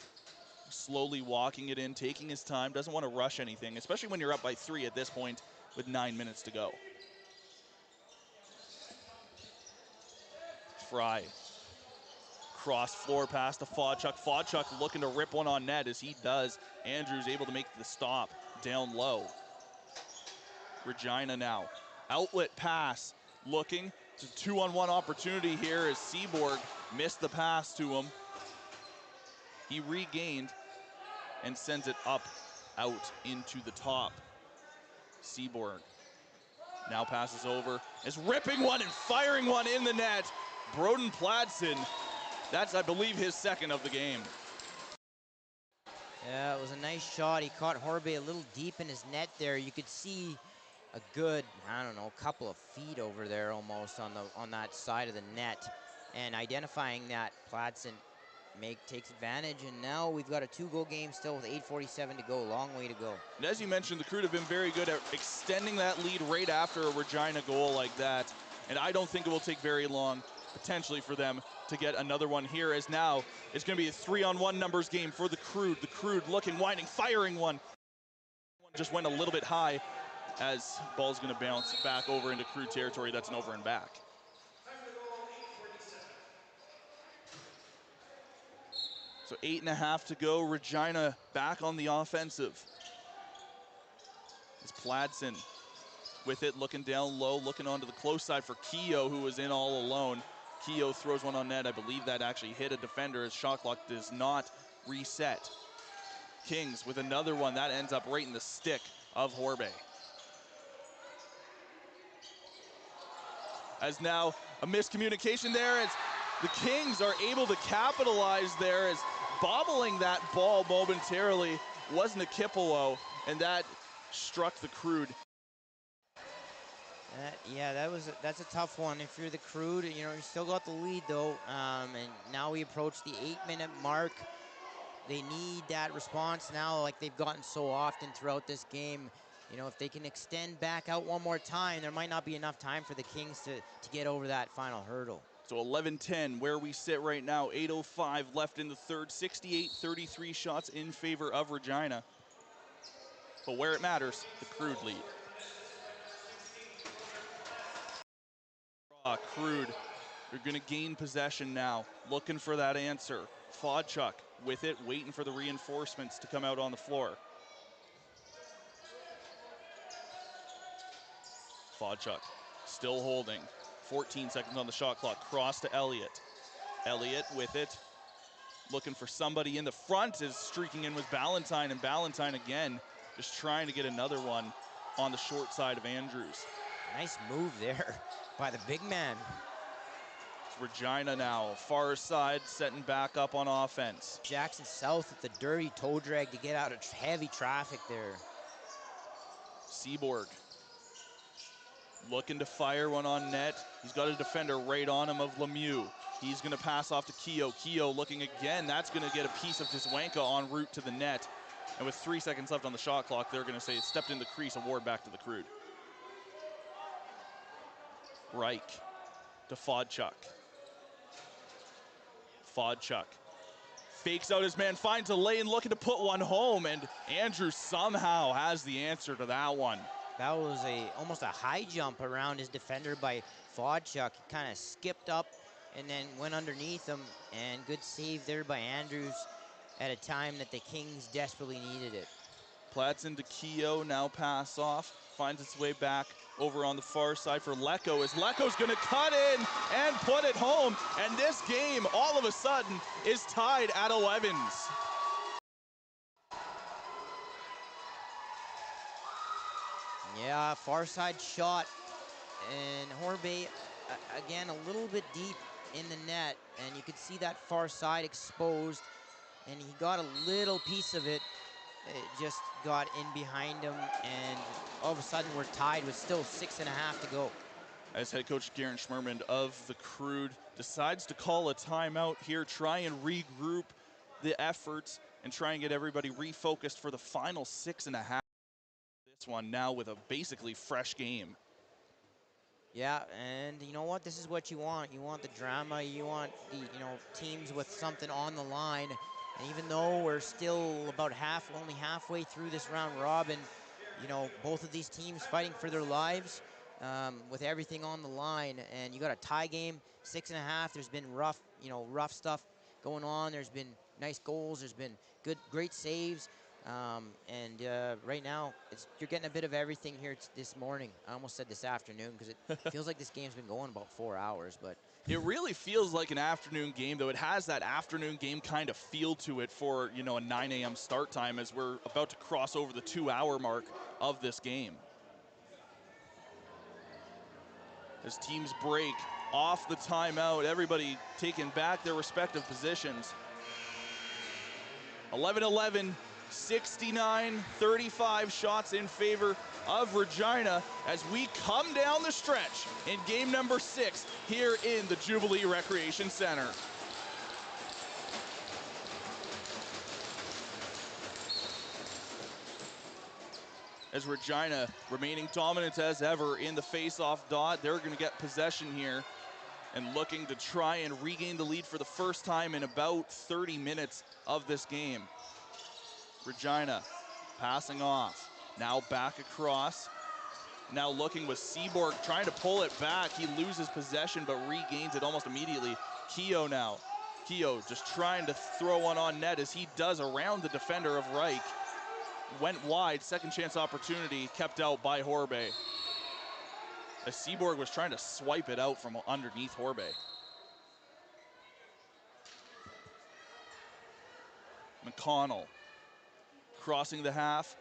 slowly walking it in, taking his time, doesn't want to rush anything, especially when you're up by 3 at this point with 9 minutes to go. Fry. Cross floor pass to Fodchuk. Fodchuk looking to rip one on net as he does. Andrews able to make the stop down low. Regina now. Outlet pass. Looking. It's a 2-on-1 opportunity here as Seaborg missed the pass to him. He regained and sends it up out into the top. Seaborg now passes over, is ripping one and firing one in the net. Broden Pladsen, that's, I believe, his second of the game. Yeah, it was a nice shot. He caught Horbe a little deep in his net there. You could see a good, I don't know, couple of feet over there almost on that side of the net. And identifying that, Pladsen takes advantage, and now we've got a 2-goal game still with 8:47 to go. Long way to go. And as you mentioned, the Crude have been very good at extending that lead right after a Regina goal like that. And I don't think it will take very long, potentially, for them to get another one here, as now it's going to be a 3-on-1 numbers game for the Crude. The Crude looking, winding, firing one. Just went a little bit high as ball's going to bounce back over into Crude territory. That's an over and back. So 8.5 to go. Regina back on the offensive. It's Pladsen with it, looking down low, looking onto the close side for Keogh, who was in all alone. Keogh throws one on net. I believe that actually hit a defender as shot clock does not reset. Kings with another one. That ends up right in the stick of Horbe. As now a miscommunication there as the Kings are able to capitalize there, as bobbling that ball momentarily was Nikipolo, and that struck the Crude. Yeah, that's a tough one. If you're the Crude, you still got the lead though, and now we approach the 8-minute mark. They need that response now, like they've gotten so often throughout this game. If they can extend back out one more time, there might not be enough time for the Kings to get over that final hurdle. So 11-10 where we sit right now, 8:05 left in the third, 68-33 shots in favor of Regina. But where it matters, the Crude lead. Crude, they're gonna gain possession now, looking for that answer. Fodchuk with it, waiting for the reinforcements to come out on the floor. Fodchuk still holding. 14 seconds on the shot clock. Cross to Elliott. Elliott with it. Looking for somebody in the front, is streaking in with Ballantyne, and Ballantyne again just trying to get another one on the short side of Andrews. Nice move there by the big man. It's Regina now, far side, setting back up on offense. Jackson South with the dirty toe drag to get out of heavy traffic there. Seaborg looking to fire one on net. He's got a defender right on him of Lemieux. He's going to pass off to Keogh. Keogh looking again. That's going to get a piece of Diswanka en route to the net. And with 3 seconds left on the shot clock, they're going to say it stepped in the crease, award back to the Crude. Reich to Fodchuk. Fodchuk fakes out his man, finds a lane, looking to put one home, and Andrews somehow has the answer to that one. That was almost a high jump around his defender by Fodchuk. He kind of skipped up and then went underneath him, and good save there by Andrews at a time that the Kings desperately needed it. Platts into Keogh, now pass off, finds its way back over on the far side for Lecco, as Lecco's gonna cut in and put it home, and this game all of a sudden is tied at 11s. Yeah, far side shot, and Horbay again a little bit deep in the net, and you could see that far side exposed, and he got a little piece of it. It just got in behind him, and all of a sudden we're tied with still 6.5 to go. As head coach Garen Schmerman of the Crude decides to call a timeout here, try and regroup the efforts and try and get everybody refocused for the final 6.5. This one now with a basically fresh game. Yeah, and you know what? This is what you want. You want the drama. You want the teams with something on the line. And even though we're still about only halfway through this round robin, both of these teams fighting for their lives with everything on the line. And you got a tie game, 6.5. There's been rough stuff going on. There's been nice goals. There's been great saves. And right now, you're getting a bit of everything here this morning. I almost said this afternoon because it feels like this game's been going about 4 hours, but it really feels like an afternoon game, though it has that afternoon game kind of feel to it for a 9 a.m. start time, as we're about to cross over the 2-hour mark of this game. As teams break off the timeout, everybody taking back their respective positions. 11-11. 69-35 shots in favor of Regina as we come down the stretch in game number 6 here in the Jubilee Recreation Center. As Regina remaining dominant as ever in the face-off dot, they're going to get possession here and looking to try and regain the lead for the first time in about 30 minutes of this game. Regina passing off, now back across, now looking with Seaborg trying to pull it back. He loses possession but regains it almost immediately. Keogh now, Keogh just trying to throw one on net as he does around the defender of Reich. Went wide, second chance opportunity kept out by Horbay. As Seaborg was trying to swipe it out from underneath Horbay. McConnell crossing the half,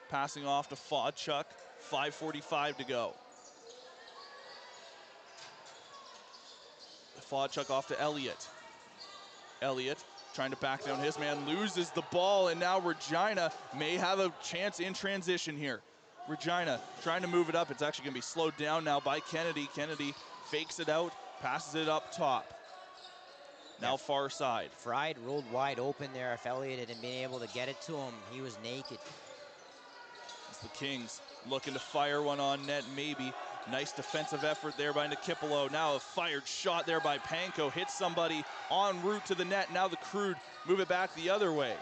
passing off to Fodchuk, 5:45 to go. Fodchuk off to Elliott. Elliott trying to back down his man, loses the ball, and now Regina may have a chance in transition here. Regina trying to move it up. It's actually going to be slowed down now by Kennedy. Kennedy fakes it out, passes it up top. Now far side. Fried rolled wide open there. If Elliott had been able to get it to him, he was naked. It's the Kings looking to fire one on net, maybe. Nice defensive effort there by Nikipolo. Now a fired shot there by Panko. Hits somebody en route to the net. Now the Crude move it back the other way.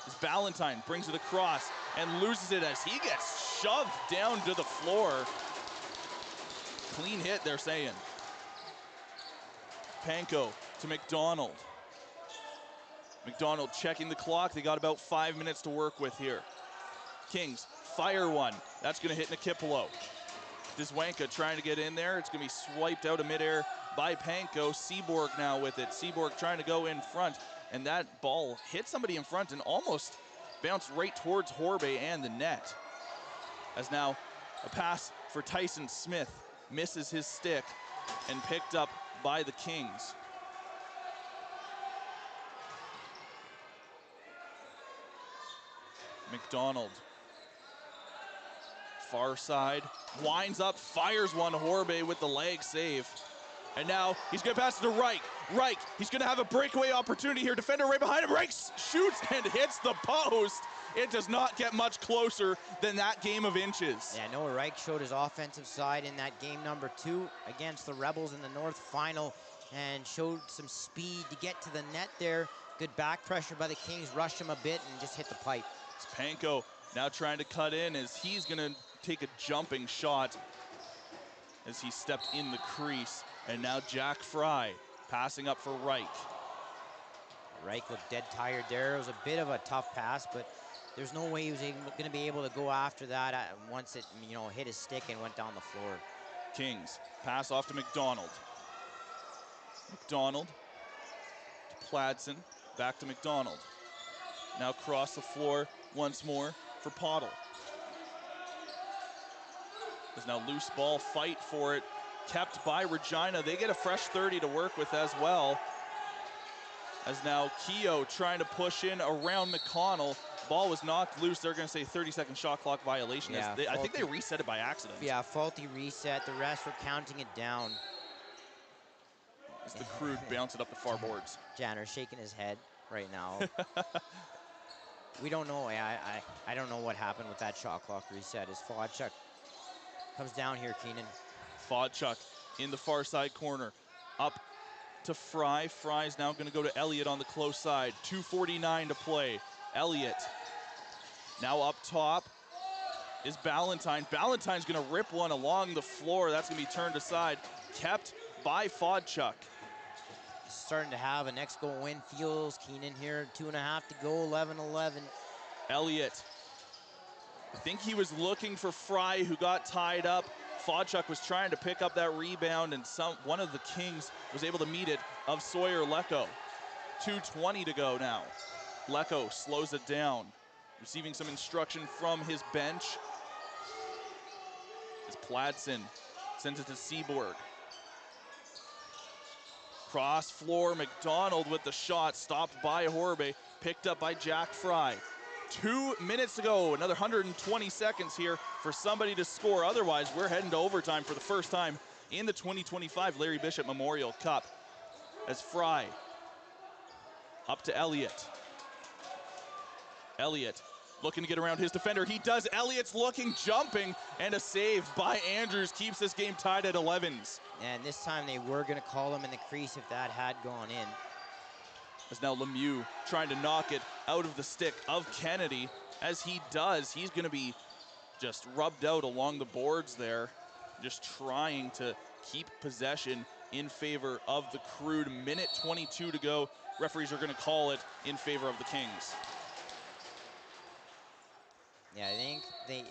As Ballantyne brings it across and loses it as he gets shoved down to the floor. Clean hit, they're saying. Panko to McDonald. McDonald checking the clock. They got about 5 minutes to work with here. Kings fire one. That's going to hit Nikipolo. Dzwanka trying to get in there. It's going to be swiped out of midair by Panko. Seaborg now with it. Seaborg trying to go in front. And that ball hit somebody in front and almost bounced right towards Horbe and the net. As now a pass for Tyson Smith misses his stick and picked up by the Kings. McDonald. Far side, winds up, fires one. Horbe with the leg save. And now he's going to pass it to Reich. Reich, he's going to have a breakaway opportunity here. Defender right behind him. Reich shoots and hits the post. It does not get much closer than that game of inches. Yeah, Noah Reich showed his offensive side in that game number 2 against the Rebels in the North Final and showed some speed to get to the net there. Good back pressure by the Kings, rushed him a bit and just hit the pipe. It's Panko now trying to cut in as he's going to take a jumping shot as he stepped in the crease. And now Jack Fry passing up for Reich. Reich looked dead tired there. It was a bit of a tough pass, but there's no way he was going to be able to go after that once it, hit his stick and went down the floor. Kings pass off to McDonald. McDonald to Pladsen, back to McDonald. Now cross the floor once more for Pottle. There's now loose ball, fight for it, kept by Regina. They get a fresh 30 to work with as well. As now Keogh trying to push in around McConnell. Ball was knocked loose. They're going to say 30-second shot clock violation. Yeah, I think they reset it by accident. Yeah, faulty reset. The rest were counting it down. As the Crude bounce it up the far boards. Janner's shaking his head right now. We don't know. I don't know what happened with that shot clock reset. As Fodchuk comes down here, Keenan. Fodchuk in the far side corner. Up to Fry. Fry's now going to go to Elliott on the close side. 2:49 to play. Elliott now up top is Ballantyne. Ballantyne's going to rip one along the floor. That's going to be turned aside. Kept by Fodchuk. Starting to have an next goal win feels. Keenan here, 2.5 to go, 11-11. Elliott, I think he was looking for Fry, who got tied up. Fodchuk was trying to pick up that rebound, and one of the Kings was able to meet it of Sawyer Lecco. 2:20 to go now. Lecco slows it down, receiving some instruction from his bench. As Pladsen sends it to Seaborg. Cross floor, McDonald with the shot, stopped by Horbe, picked up by Jack Fry. 2 minutes to go, another 120 seconds here for somebody to score. Otherwise, we're heading to overtime for the first time in the 2025 Larry Bishop Memorial Cup. As Fry up to Elliott. Elliott looking to get around his defender. He does. Elliott's looking, jumping, and a save by Andrews keeps this game tied at 11s. And this time they were going to call him in the crease if that had gone in. As now Lemieux trying to knock it out of the stick of Kennedy. As he does, he's going to be just rubbed out along the boards there, just trying to keep possession in favor of the Crude. Minute 22 to go. Referees are going to call it in favor of the Kings. Yeah, I think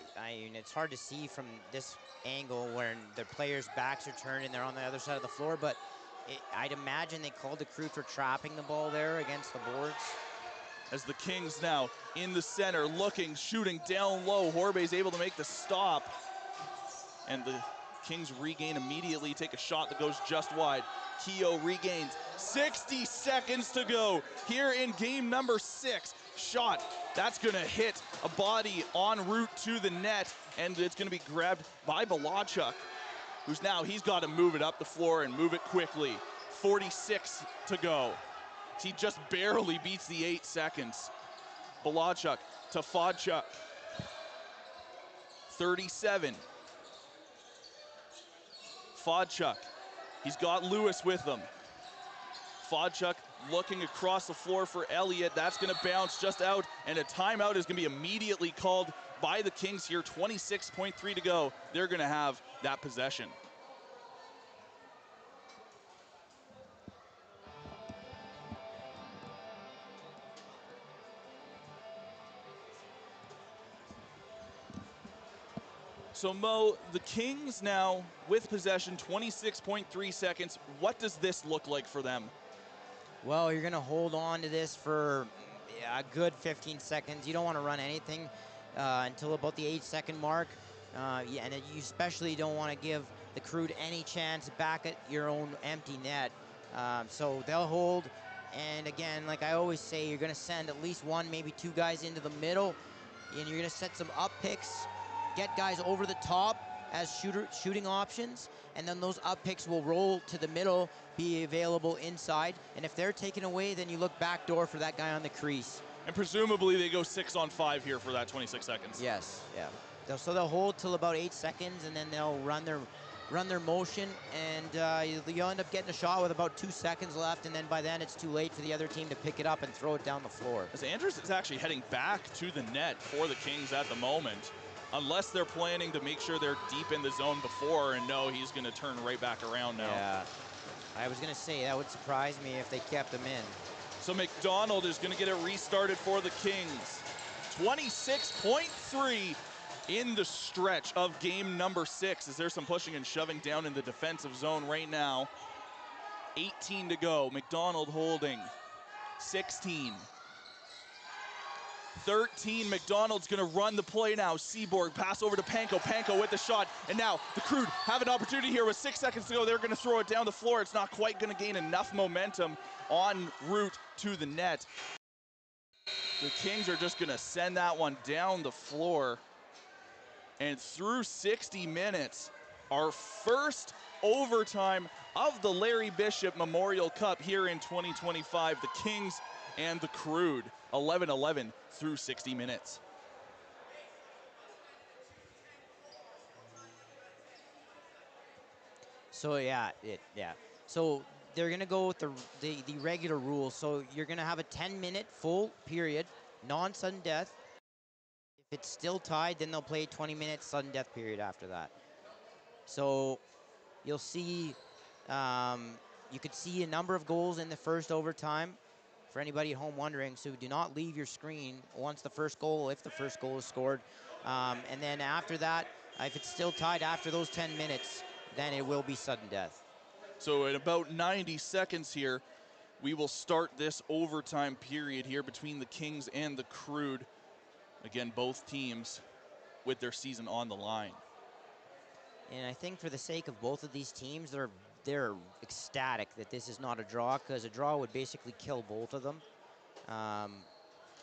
it's hard to see from this angle when the players' backs are turned and they're on the other side of the floor, but I'd imagine they called the Crude for trapping the ball there against the boards. As the Kings now in the center, looking, shooting down low. Horbe's able to make the stop. And the Kings regain immediately, take a shot that goes just wide. Keogh regains. 60 seconds to go here in game number 6. Shot That's going to hit a body en route to the net, and it's going to be grabbed by Balachuk, he's got to move it up the floor and move it quickly. 46 to go. He just barely beats the 8 seconds. Balachuk to Fodchuk. 37. Fodchuk. He's got Lewis with him. Fodchuk looking across the floor for Elliott. That's going to bounce just out, and a timeout is going to be immediately called by the Kings here. 26.3 to go. They're going to have that possession. So Mo, the Kings now with possession, 26.3 seconds. What does this look like for them? Well, you're going to hold on to this for a good 15 seconds. You don't want to run anything until about the 8-second mark. And you especially don't want to give the Crude any chance back at your own empty net. So they'll hold. And again, like I always say, you're going to send at least 1, maybe 2 guys into the middle. And you're going to set some up picks, get guys over the top as shooting options. And then those up picks will roll to the middle, be available inside. And if they're taken away, then you look back door for that guy on the crease. And presumably they go 6-on-5 here for that 26 seconds. Yes, yeah. So they'll hold till about 8 seconds, and then they'll run their motion, and you'll end up getting a shot with about 2 seconds left, and then by then it's too late for the other team to pick it up and throw it down the floor. As Andrews is actually heading back to the net for the Kings at the moment, unless they're planning to make sure they're deep in the zone before, and no, he's going to turn right back around now. Yeah, I was going to say that would surprise me if they kept him in. So McDonald is going to get it restarted for the Kings. 26.3 in the stretch of game number 6. Is there some pushing and shoving down in the defensive zone right now? 18 to go. McDonald holding. 16. 13, McDonald's gonna run the play now. Seaborg, pass over to Panko. Panko with the shot, and now the Crude have an opportunity here with 6 seconds to go. They're gonna throw it down the floor. It's not quite gonna gain enough momentum en route to the net. The Kings are just gonna send that one down the floor. And through 60 minutes, our first overtime of the Larry Bishop Memorial Cup here in 2025. The Kings and the Crude, 11-11 through 60 minutes. So so they're gonna go with the regular rules. So you're gonna have a 10-minute full period, non-sudden death. If it's still tied, then they'll play a 20-minute sudden death period after that. So you'll see, you could see a number of goals in the first overtime. For anybody at home wondering, so do not leave your screen once the first goal, if the first goal is scored. And then after that, if it's still tied after those 10 minutes, then it will be sudden death. So at about 90 seconds here, we will start this overtime period here between the Kings and the Crude. Again, both teams with their season on the line. And I think for the sake of both of these teams, they're ecstatic that this is not a draw, because a draw would basically kill both of them.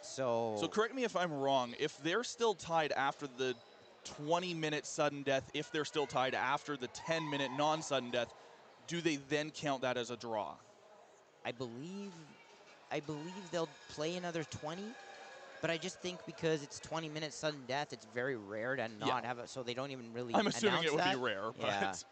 So correct me if I'm wrong. If they're still tied after the 20-minute sudden death, if they're still tied after the 10-minute non-sudden death, do they then count that as a draw? I believe they'll play another 20. But I just think because it's 20 minutes sudden death, it's very rare to not have it, so they don't even really I'm assuming it would that. be rare, Yeah. but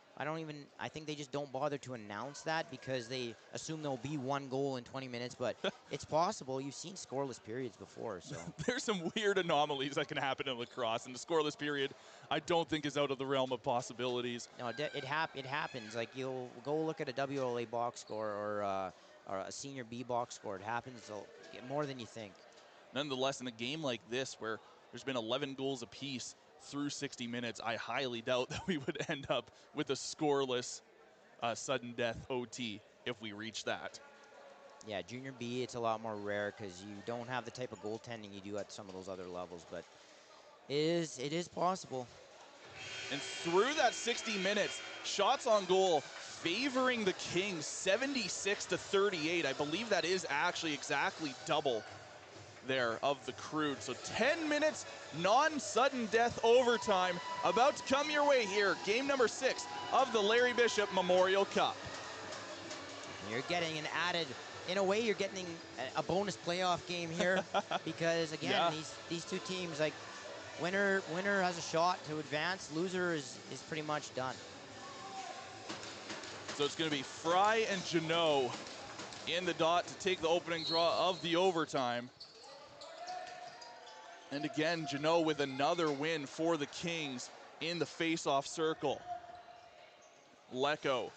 I think they just don't bother to announce that because they assume there'll be 1 goal in 20 minutes, but it's possible. You've seen scoreless periods before, so. There's some weird anomalies that can happen in lacrosse, and the scoreless period I don't think is out of the realm of possibilities. No, it happens. Like, you'll go look at a WLA box score or a senior B box score. It happens more than you think. Nonetheless, in a game like this where there's been 11 goals apiece through 60 minutes, I highly doubt that we would end up with a scoreless sudden death OT if we reach that. Yeah, junior B, it's a lot more rare because you don't have the type of goaltending you do at some of those other levels, but it is possible. And through that 60 minutes, shots on goal favoring the Kings, 76 to 38. I believe that is actually exactly double there of the Crude. So 10 minutes, non-sudden death overtime about to come your way here. Game number 6 of the Larry Bishop Memorial Cup. You're getting an added, in a way, you're getting a bonus playoff game here because, again, these two teams, like, winner has a shot to advance, loser is pretty much done. So it's going to be Fry and Jeannot in the dot to take the opening draw of the overtime. And again, Jeannot with another win for the Kings in the face-off circle. Lecco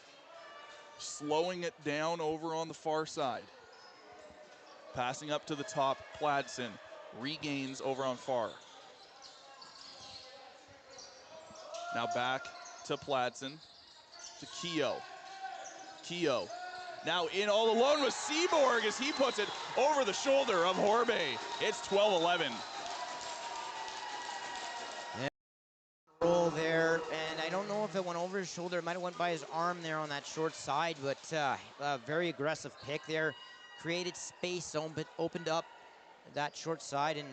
slowing it down over on the far side. Passing up to the top, Pladsen regains over on far. Now back to Pladsen, to Keogh. Keogh now in all alone with Seaborg as he puts it over the shoulder of Horbay. It's 12-11. Roll there, and I don't know if it went over his shoulder. It might have went by his arm there on that short side, but a very aggressive pick there. Created space, opened up that short side, and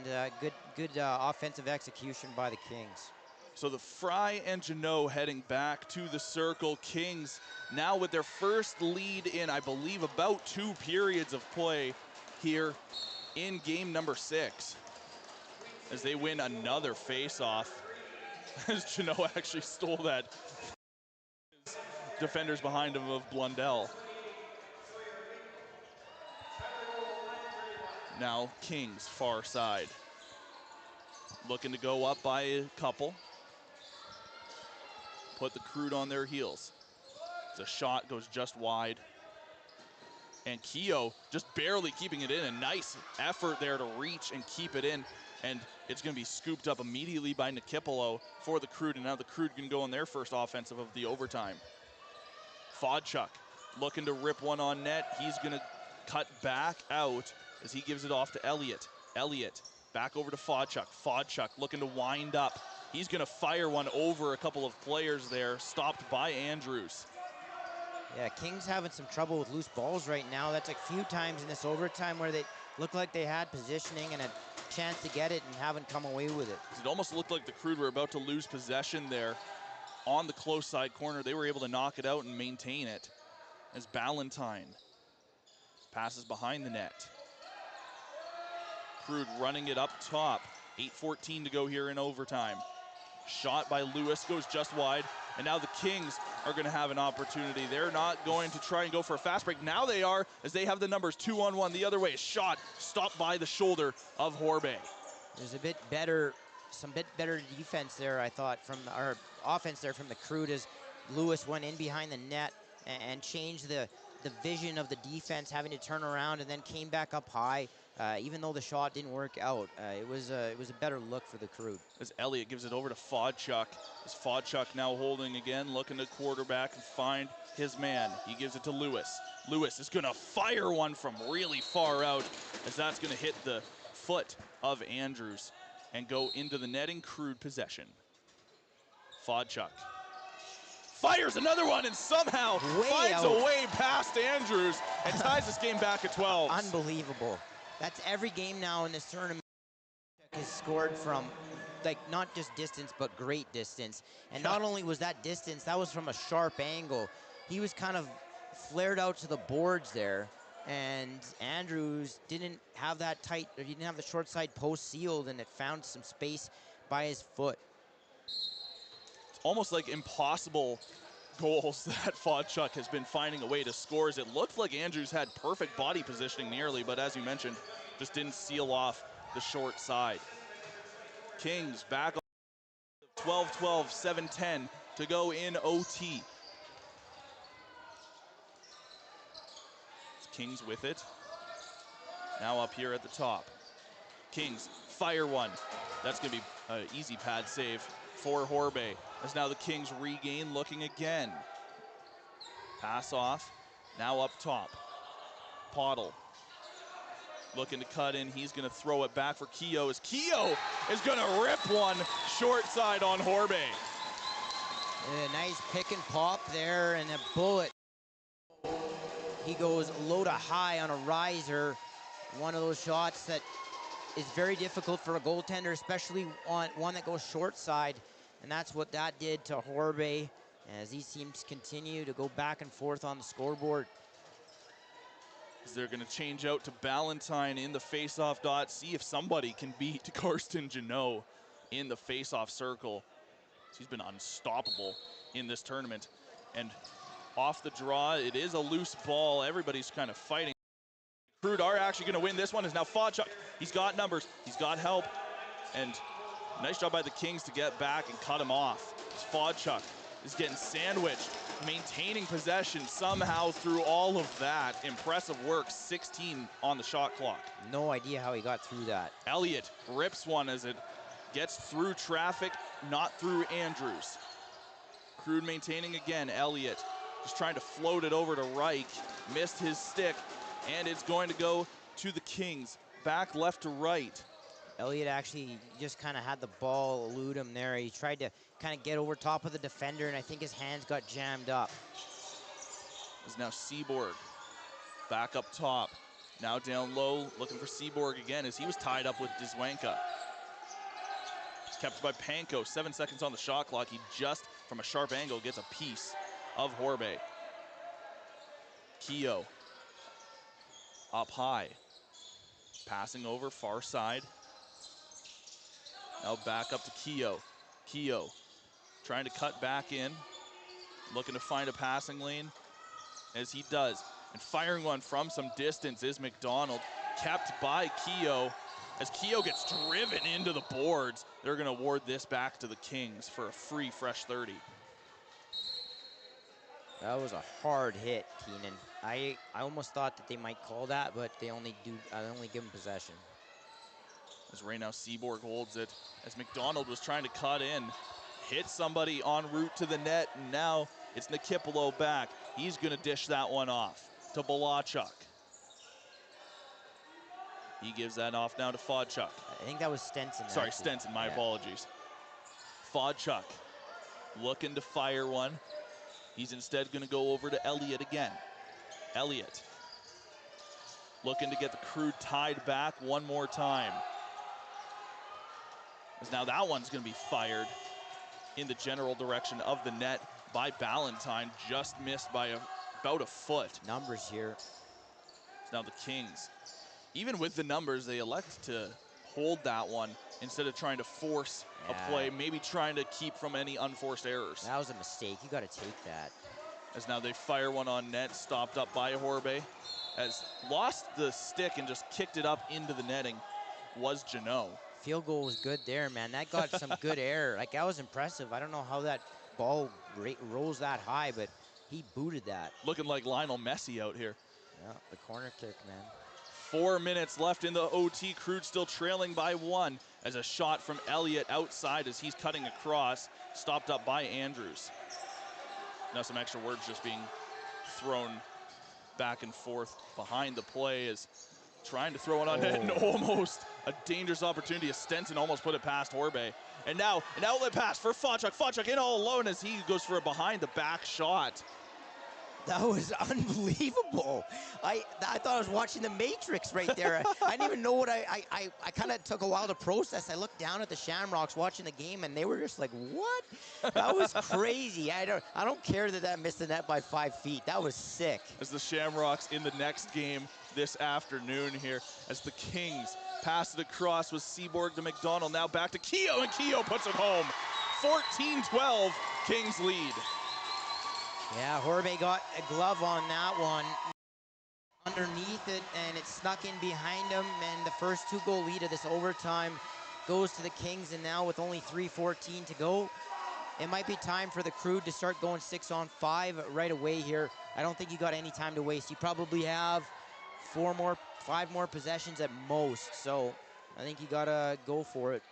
good offensive execution by the Kings. So the Fry and Jeannot heading back to the circle. Kings now with their first lead in, I believe, about 2 periods of play here in game number 6 as they win another face-off. As Jeannot actually stole that. Defenders behind him of Blundell. Now Kings far side. Looking to go up by a couple. Put the Crude on their heels. The shot goes just wide. And Keogh just barely keeping it in. A nice effort there to reach and keep it in. And it's going to be scooped up immediately by Nikipolo for the Crude. And now the Crude can go on their first offensive of the overtime. Fodchuk looking to rip one on net. He's going to cut back out as he gives it off to Elliott. Elliott back over to Fodchuk. Fodchuk looking to wind up. He's going to fire one over a couple of players there, stopped by Andrews. Yeah, Kings having some trouble with loose balls right now. That's a few times in this overtime where they looked like they had positioning and a chance to get it and haven't come away with it. It almost looked like the Crude were about to lose possession there on the close side corner. They were able to knock it out and maintain it as Ballantyne passes behind the net. Crude running it up top. 8:14 to go here in overtime. Shot by Lewis goes just wide, and now the Kings are going to have an opportunity. They're not going to try and go for a fast break. Now they are, as they have the numbers 2-on-1 the other way. Shot stopped by the shoulder of Horbay. There's some bit better defense there, I thought, or offense there from the Crude as Lewis went in behind the net and changed the vision of the defense, having to turn around and then came back up high. Even though the shot didn't work out, it was a better look for the Crude. As Elliott gives it over to Fodchuk. As Fodchuk now holding again, looking to quarterback and find his man. He gives it to Lewis. Lewis is going to fire one from really far out as that's going to hit the foot of Andrews and go into the netting. Crude possession. Fodchuk fires another one and somehow finds a way past Andrews and ties this game back at 12. Unbelievable. That's every game now in this tournament has scored from, like, not just distance, but great distance. And not only was that distance, that was from a sharp angle. He was kind of flared out to the boards there, and Andrews didn't have that tight, or he didn't have the short side post sealed, and it found some space by his foot. It's almost like impossible goals that Fodchuk has been finding a way to score. As it looked like Andrews had perfect body positioning nearly, but as you mentioned, just didn't seal off the short side. Kings back on 12-12, 7-10 to go in OT. Kings with it. Now up here at the top. Kings fire one. That's going to be an easy pad save for Horbay. As now the Kings regain, looking again. Pass off, now up top. Pottle looking to cut in. He's going to throw it back for Keogh. As Keogh is going to rip one short side on Horbay. A nice pick and pop there, and a bullet. He goes low to high on a riser. One of those shots that is very difficult for a goaltender, especially on one that goes short side. And that's what that did to Horbe as these teams continue to go back and forth on the scoreboard. They're going to change out to Ballantyne in the face-off dot, see if somebody can beat Karsten Janot in the face-off circle. He's been unstoppable in this tournament. And off the draw, it is a loose ball. Everybody's kind of fighting. Crude are actually going to win this one. Is now Fodchuk. He's got numbers. He's got help. And nice job by the Kings to get back and cut him off. Fodchuk is getting sandwiched, maintaining possession somehow through all of that. Impressive work, 16 on the shot clock. No idea how he got through that. Elliott rips one as it gets through traffic, not through Andrews. Crude maintaining again. Elliott just trying to float it over to Reich. Missed his stick, and it's going to go to the Kings. Back left to right. Elliott actually just kind of had the ball elude him there. He tried to kind of get over top of the defender, and I think his hands got jammed up. Is now Seaborg back up top. Now down low, looking for Seaborg again as he was tied up with Dzwanka. It's kept by Panko, 7 seconds on the shot clock. He just, from a sharp angle, gets a piece of Horbe. Keogh up high, passing over far side. Now back up to Keogh. Keogh trying to cut back in, looking to find a passing lane, as he does. And firing one from some distance is McDonald, kept by Keogh. As Keogh gets driven into the boards, they're gonna award this back to the Kings for a free fresh 30. That was a hard hit, Keenan. I almost thought that they might call that, but they only give him possession. As right now Seaborg holds it, as McDonald was trying to cut in, hit somebody en route to the net, and now it's Nikipolo back. He's gonna dish that one off to Balachuk. He gives that off now to Fodchuk. I think that was Stenson. Sorry, actually. Stenson, my apologies. Fodchuk looking to fire one. He's instead gonna go over to Elliott again. Elliott looking to get the Crude tied back one more time. As now that one's gonna be fired in the general direction of the net by Ballantyne, just missed by about a foot. Numbers here. Now the Kings, even with the numbers, they elect to hold that one instead of trying to force a play, maybe trying to keep from any unforced errors. That was a mistake. You got to take that. As now they fire one on net, stopped up by Horbe, as lost the stick and just kicked it up into the netting was Janot. Field goal was good there, man. That got some good air. Like, that was impressive. I don't know how that ball rolls that high, but he booted that. Looking like Lionel Messi out here. Yeah, the corner kick, man. 4 minutes left in the OT. Crude still trailing by 1 as a shot from Elliott outside as he's cutting across, stopped up by Andrews. Now some extra words just being thrown back and forth behind the play as trying to throw it on net and almost a dangerous opportunity as Stenson almost put it past Horbe. And now an outlet pass for Fodchuk. Fodchuk in all alone as he goes for a behind the back shot. That was unbelievable. I thought I was watching The Matrix right there. I didn't even know what I kind of took a while to process. I looked down at the Shamrocks watching the game, and they were just like, what? That was crazy. I don't care that missed the net by 5 feet. That was sick. As the Shamrocks in the next game this afternoon here, as the Kings pass it across with Seaborg to McDonald. Now back to Keogh, and Keogh puts it home. 14-12, Kings lead. Yeah, Horbe got a glove on that one underneath it, and it snuck in behind him, and the first 2-goal lead of this overtime goes to the Kings, and now with only 3:14 to go, it might be time for the Crude to start going 6-on-5 right away here. I don't think you got any time to waste. You probably have 5 more possessions at most, so I think you gotta go for it.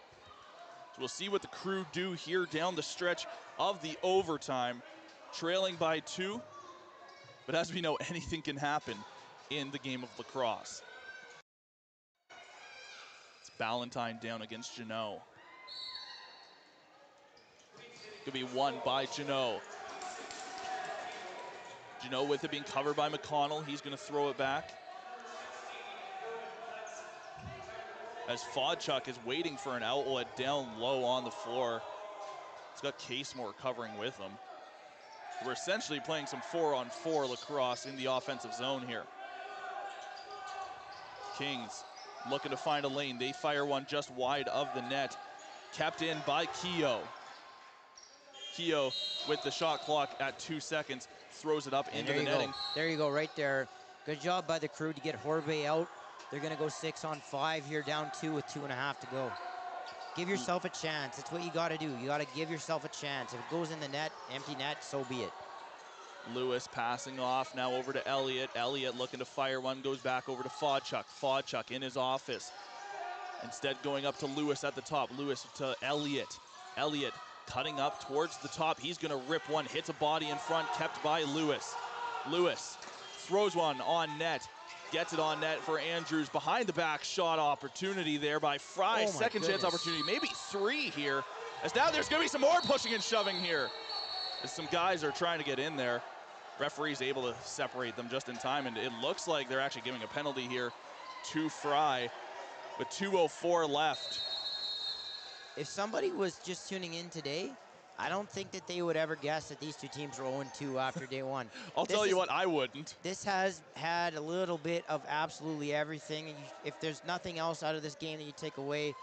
So we'll see what the Crude do here down the stretch of the overtime. Trailing by 2, but as we know, anything can happen in the game of lacrosse. It's Ballantyne down against Janot. Could be won by Janot. Janot with it being covered by McConnell. He's going to throw it back. as Fodchuk is waiting for an outlet down low on the floor. It's got Casemore covering with him. We're essentially playing some 4-on-4 lacrosse in the offensive zone here. Kings looking to find a lane. They fire one just wide of the net. Kept in by Keogh. Keogh with the shot clock at 2 seconds, throws it up into the netting. There you go, right there. Good job by the Crude to get Horbe out. They're gonna go 6-on-5 here, down 2 with 2.5 to go. Give yourself a chance. That's what you gotta do. You gotta give yourself a chance. If it goes in the net, empty net, so be it. Lewis passing off now over to Elliott. Elliott looking to fire one, goes back over to Fodchuk. Fodchuk in his office. Instead going up to Lewis at the top. Lewis to Elliott. Elliott cutting up towards the top. He's gonna rip one, hits a body in front, kept by Lewis. Lewis throws one on net. Gets it on net for Andrews. Behind the back shot opportunity there by Fry. Oh, second chance opportunity, maybe 3 here. As now there's gonna be some more pushing and shoving here. As some guys are trying to get in there. Referee's able to separate them just in time, and it looks like they're actually giving a penalty here to Fry with 2:04 left. If somebody was just tuning in today, I don't think that they would ever guess that these two teams were 0-2 after day one. I'll tell you what, I wouldn't. This has had a little bit of absolutely everything. And if there's nothing else out of this game that you take away,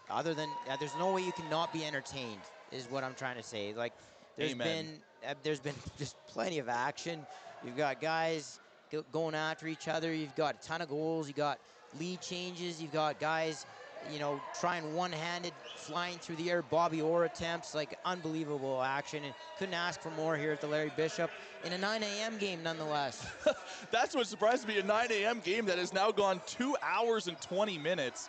other than there's no way you can not be entertained, is what I'm trying to say. Like, there's been just plenty of action. You've got guys going after each other. You've got a ton of goals. You got lead changes. You've got guys, you know, trying one-handed, flying through the air, Bobby Orr attempts, like unbelievable action, and couldn't ask for more here at the Larry Bishop in a 9 a.m. game nonetheless. That's what surprised me, a 9 a.m. game that has now gone 2 hours and 20 minutes.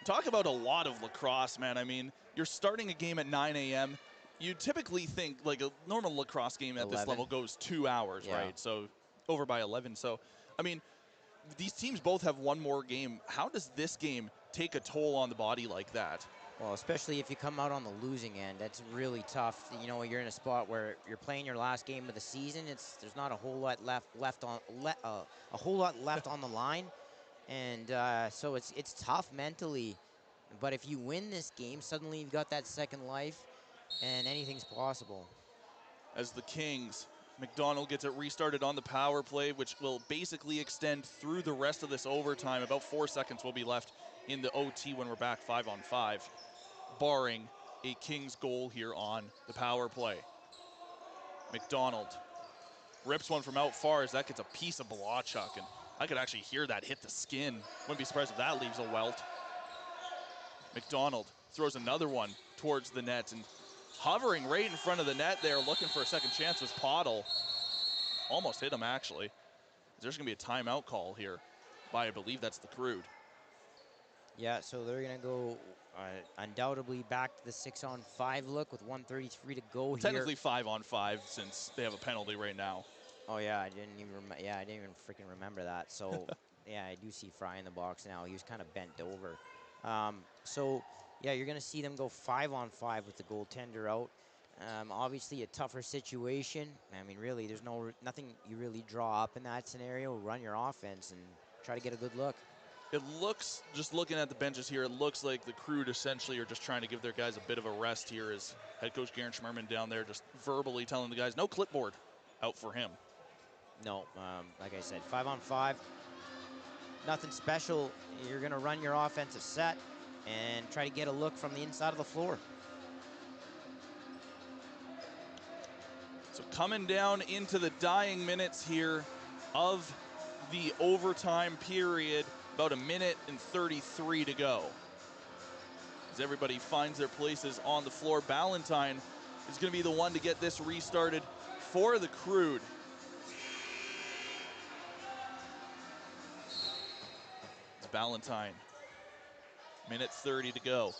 Talk about a lot of lacrosse, man. I mean, you're starting a game at 9 a.m. You typically think like a normal lacrosse game at 11. This level goes 2 hours, yeah. right? So over by 11. So, I mean, these teams both have one more game. How does this game take a toll on the body like that? Well, especially if you come out on the losing end, that's really tough. You know, you're in a spot where you're playing your last game of the season. There's not a whole lot left on the line, and so it's tough mentally. But if you win this game, suddenly you've got that second life, and anything's possible. As the Kings, McDonald gets it restarted on the power play, which will basically extend through the rest of this overtime. About 4 seconds will be left in the OT when we're back 5-on-5, barring a Kings goal here on the power play. McDonald rips one from out far as that gets a piece of Blachuk, and I could actually hear that hit the skin. Wouldn't be surprised if that leaves a welt. McDonald throws another one towards the net, and hovering right in front of the net there, looking for a second chance, was Pottle. Almost hit him, actually. There's going to be a timeout call here by, I believe that's the Crude. Yeah, so they're going to go undoubtedly back to the 6-on-5 look with 1:33 to go here. Technically 5-on-5 since they have a penalty right now. Oh yeah, I didn't even freaking remember that. So yeah, I do see Fry in the box now. He was kind of bent over. So yeah, you're going to see them go 5-on-5 with the goaltender out. Obviously a tougher situation. I mean, really, there's nothing you really draw up in that scenario. Run your offense and try to get a good look. It looks, just looking at the benches here, it looks like the Crude essentially are just trying to give their guys a bit of a rest here, as head coach Garen Schmerman down there just verbally telling the guys, no clipboard out for him. No, like I said, 5-on-5, nothing special. You're going to run your offensive set and try to get a look from the inside of the floor. So coming down into the dying minutes here of the overtime period, about 1:33 to go. As everybody finds their places on the floor, Ballantyne is going to be the one to get this restarted for the Crude. It's Ballantyne. 1:30 to go.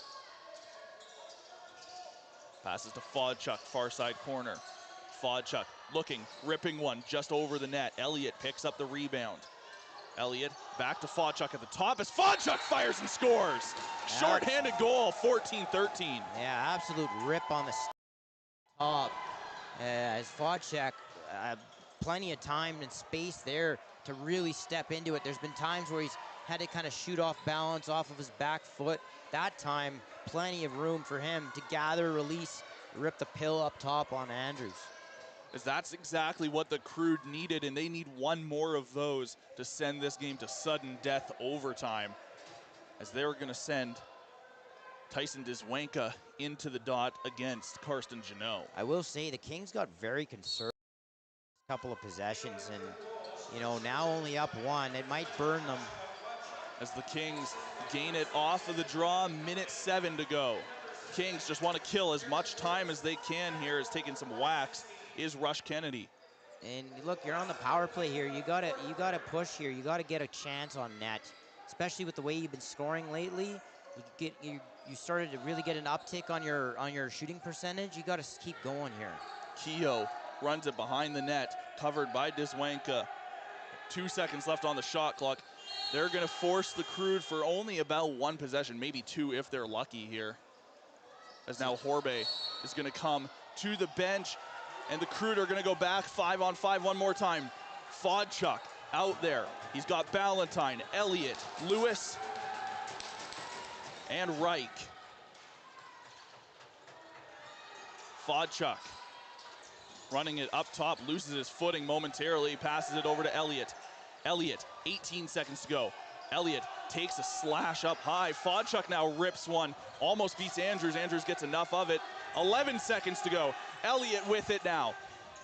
Passes to Fodchuk, far side corner. Fodchuk looking, ripping one just over the net. Elliott picks up the rebound. Elliott back to Fodchuk at the top as Fodchuk fires and scores. Short-handed goal, 14-13. Yeah, absolute rip on the top. As Fodchuk, plenty of time and space there to really step into it. There's been times where he's had to kind of shoot off balance off of his back foot. That time, plenty of room for him to gather, release, rip the pill up top on Andrews. As that's exactly what the Crude needed, and they need one more of those to send this game to sudden death overtime, as they're going to send Tyson Dzwanka into the dot against Karsten Jeannot. I will say the Kings got very conservative a couple of possessions, and you know, now only up one. It might burn them. As the Kings gain it off of the draw, minute 7 to go. Kings just want to kill as much time as they can here, as taking some whacks is Rush Kennedy. And look, you're on the power play here. You gotta push here. You gotta get a chance on net, especially with the way you've been scoring lately. You started to really get an uptick on your shooting percentage. You gotta keep going here. Kehoe runs it behind the net, covered by Dzwanka. 2 seconds left on the shot clock. They're gonna force the Crude for only about one possession, maybe two if they're lucky here. As now Horbe is gonna come to the bench, and the Crude are gonna go back 5-on-5 one more time. Fodchuk out there. He's got Ballantyne, Elliott, Lewis, and Reich. Fodchuk running it up top, loses his footing momentarily, passes it over to Elliott. Elliott, 18 seconds to go. Elliott takes a slash up high. Fodchuk now rips one, almost beats Andrews. Andrews gets enough of it. 11 seconds to go. Elliott with it now.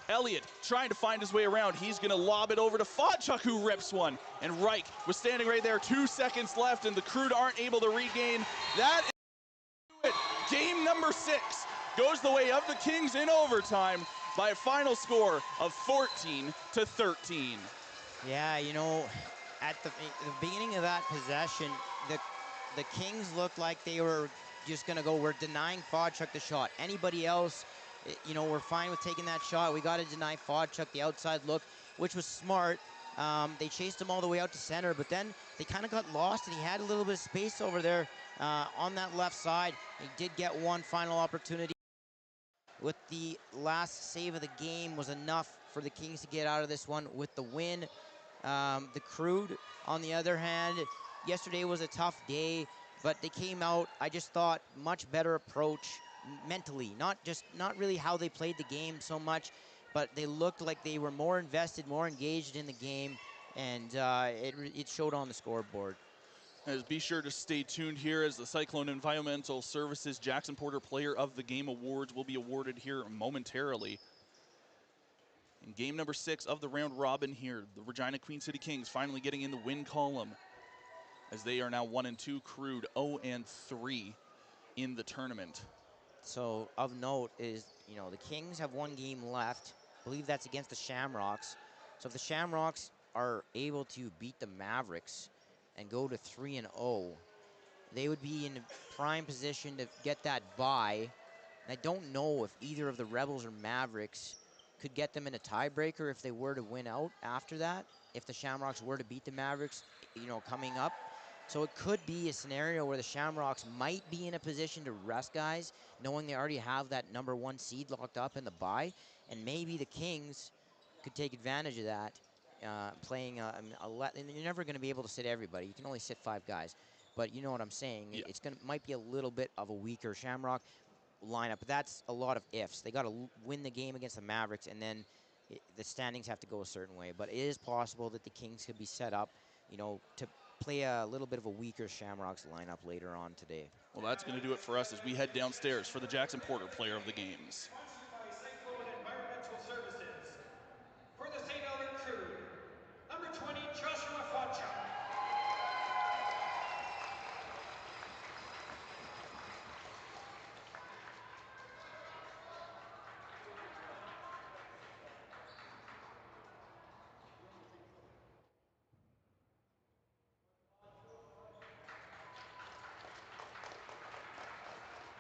Elliott trying to find his way around. He's gonna lob it over to Fodchuk, who rips one. And Reich was standing right there, 2 seconds left, and the Crude aren't able to regain. That is it. Game number 6 goes the way of the Kings in overtime by a final score of 14-13. Yeah, you know, at the beginning of that possession, the Kings looked like they were just gonna go, we're denying Fodchuk the shot. Anybody else, you know, we're fine with taking that shot. We gotta deny Fodchuk the outside look, which was smart. They chased him all the way out to center, but then they kind of got lost, and he had a little bit of space over there on that left side. He did get one final opportunity. With the last save of the game was enough for the Kings to get out of this one with the win. The Crude, on the other hand, yesterday was a tough day, but they came out, I just thought, much better approach mentally. Not really how they played the game so much, but they looked like they were more invested, more engaged in the game, and it showed on the scoreboard. Be sure to stay tuned here, as the Cyclone Environmental Services Jackson Porter Player of the Game Awards will be awarded here momentarily. In game number 6 of the round robin here, the Regina Queen City Kings finally getting in the win column, as they are now 1-2, Crude 0-3 in the tournament. So of note is, you know, the Kings have one game left. I believe that's against the Shamrocks. So if the Shamrocks are able to beat the Mavericks and go to 3-0, they would be in a prime position to get that bye. And I don't know if either of the Rebels or Mavericks could get them in a tiebreaker if they were to win out after that, if the Shamrocks were to beat the Mavericks, you know, coming up. So it could be a scenario where the Shamrocks might be in a position to rest guys, knowing they already have that #1 seed locked up in the bye, and maybe the Kings could take advantage of that, playing and you're never going to be able to sit everybody. You can only sit 5 guys, but you know what I'm saying. Yeah. It's might be a little bit of a weaker Shamrock lineup, but that's a lot of ifs. They got to win the game against the Mavericks, and then the standings have to go a certain way. But it is possible that the Kings could be set up, you know, to play a little bit of a weaker Shamrocks lineup later on today. Well, that's going to do it for us as we head downstairs for the Jackson Porter Player of the Games. Cyclone Environmental Services. For the St. Albert Crude, number 20, Joshua Fodchuk.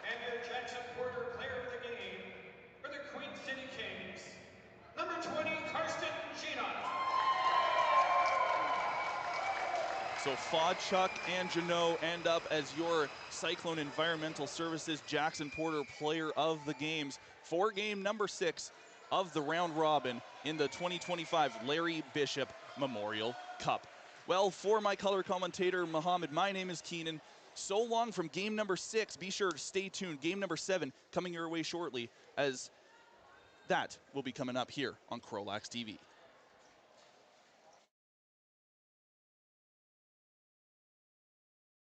And your Jackson Porter Player of the Game for the Queen City Kings, number 20, Karsten Jeannot. So Fodchuk and Jeannot end up as your Cyclone Environmental Services Jackson Porter Player of the Games for game number 6 of the round robin in the 2025 Larry Bishop Memorial Cup. Well, for my color commentator, Mohammed, my name is Keenan. So long from game number 6. Be sure to stay tuned. Game number 7 coming your way shortly, as that will be coming up here on CROW LAX TV.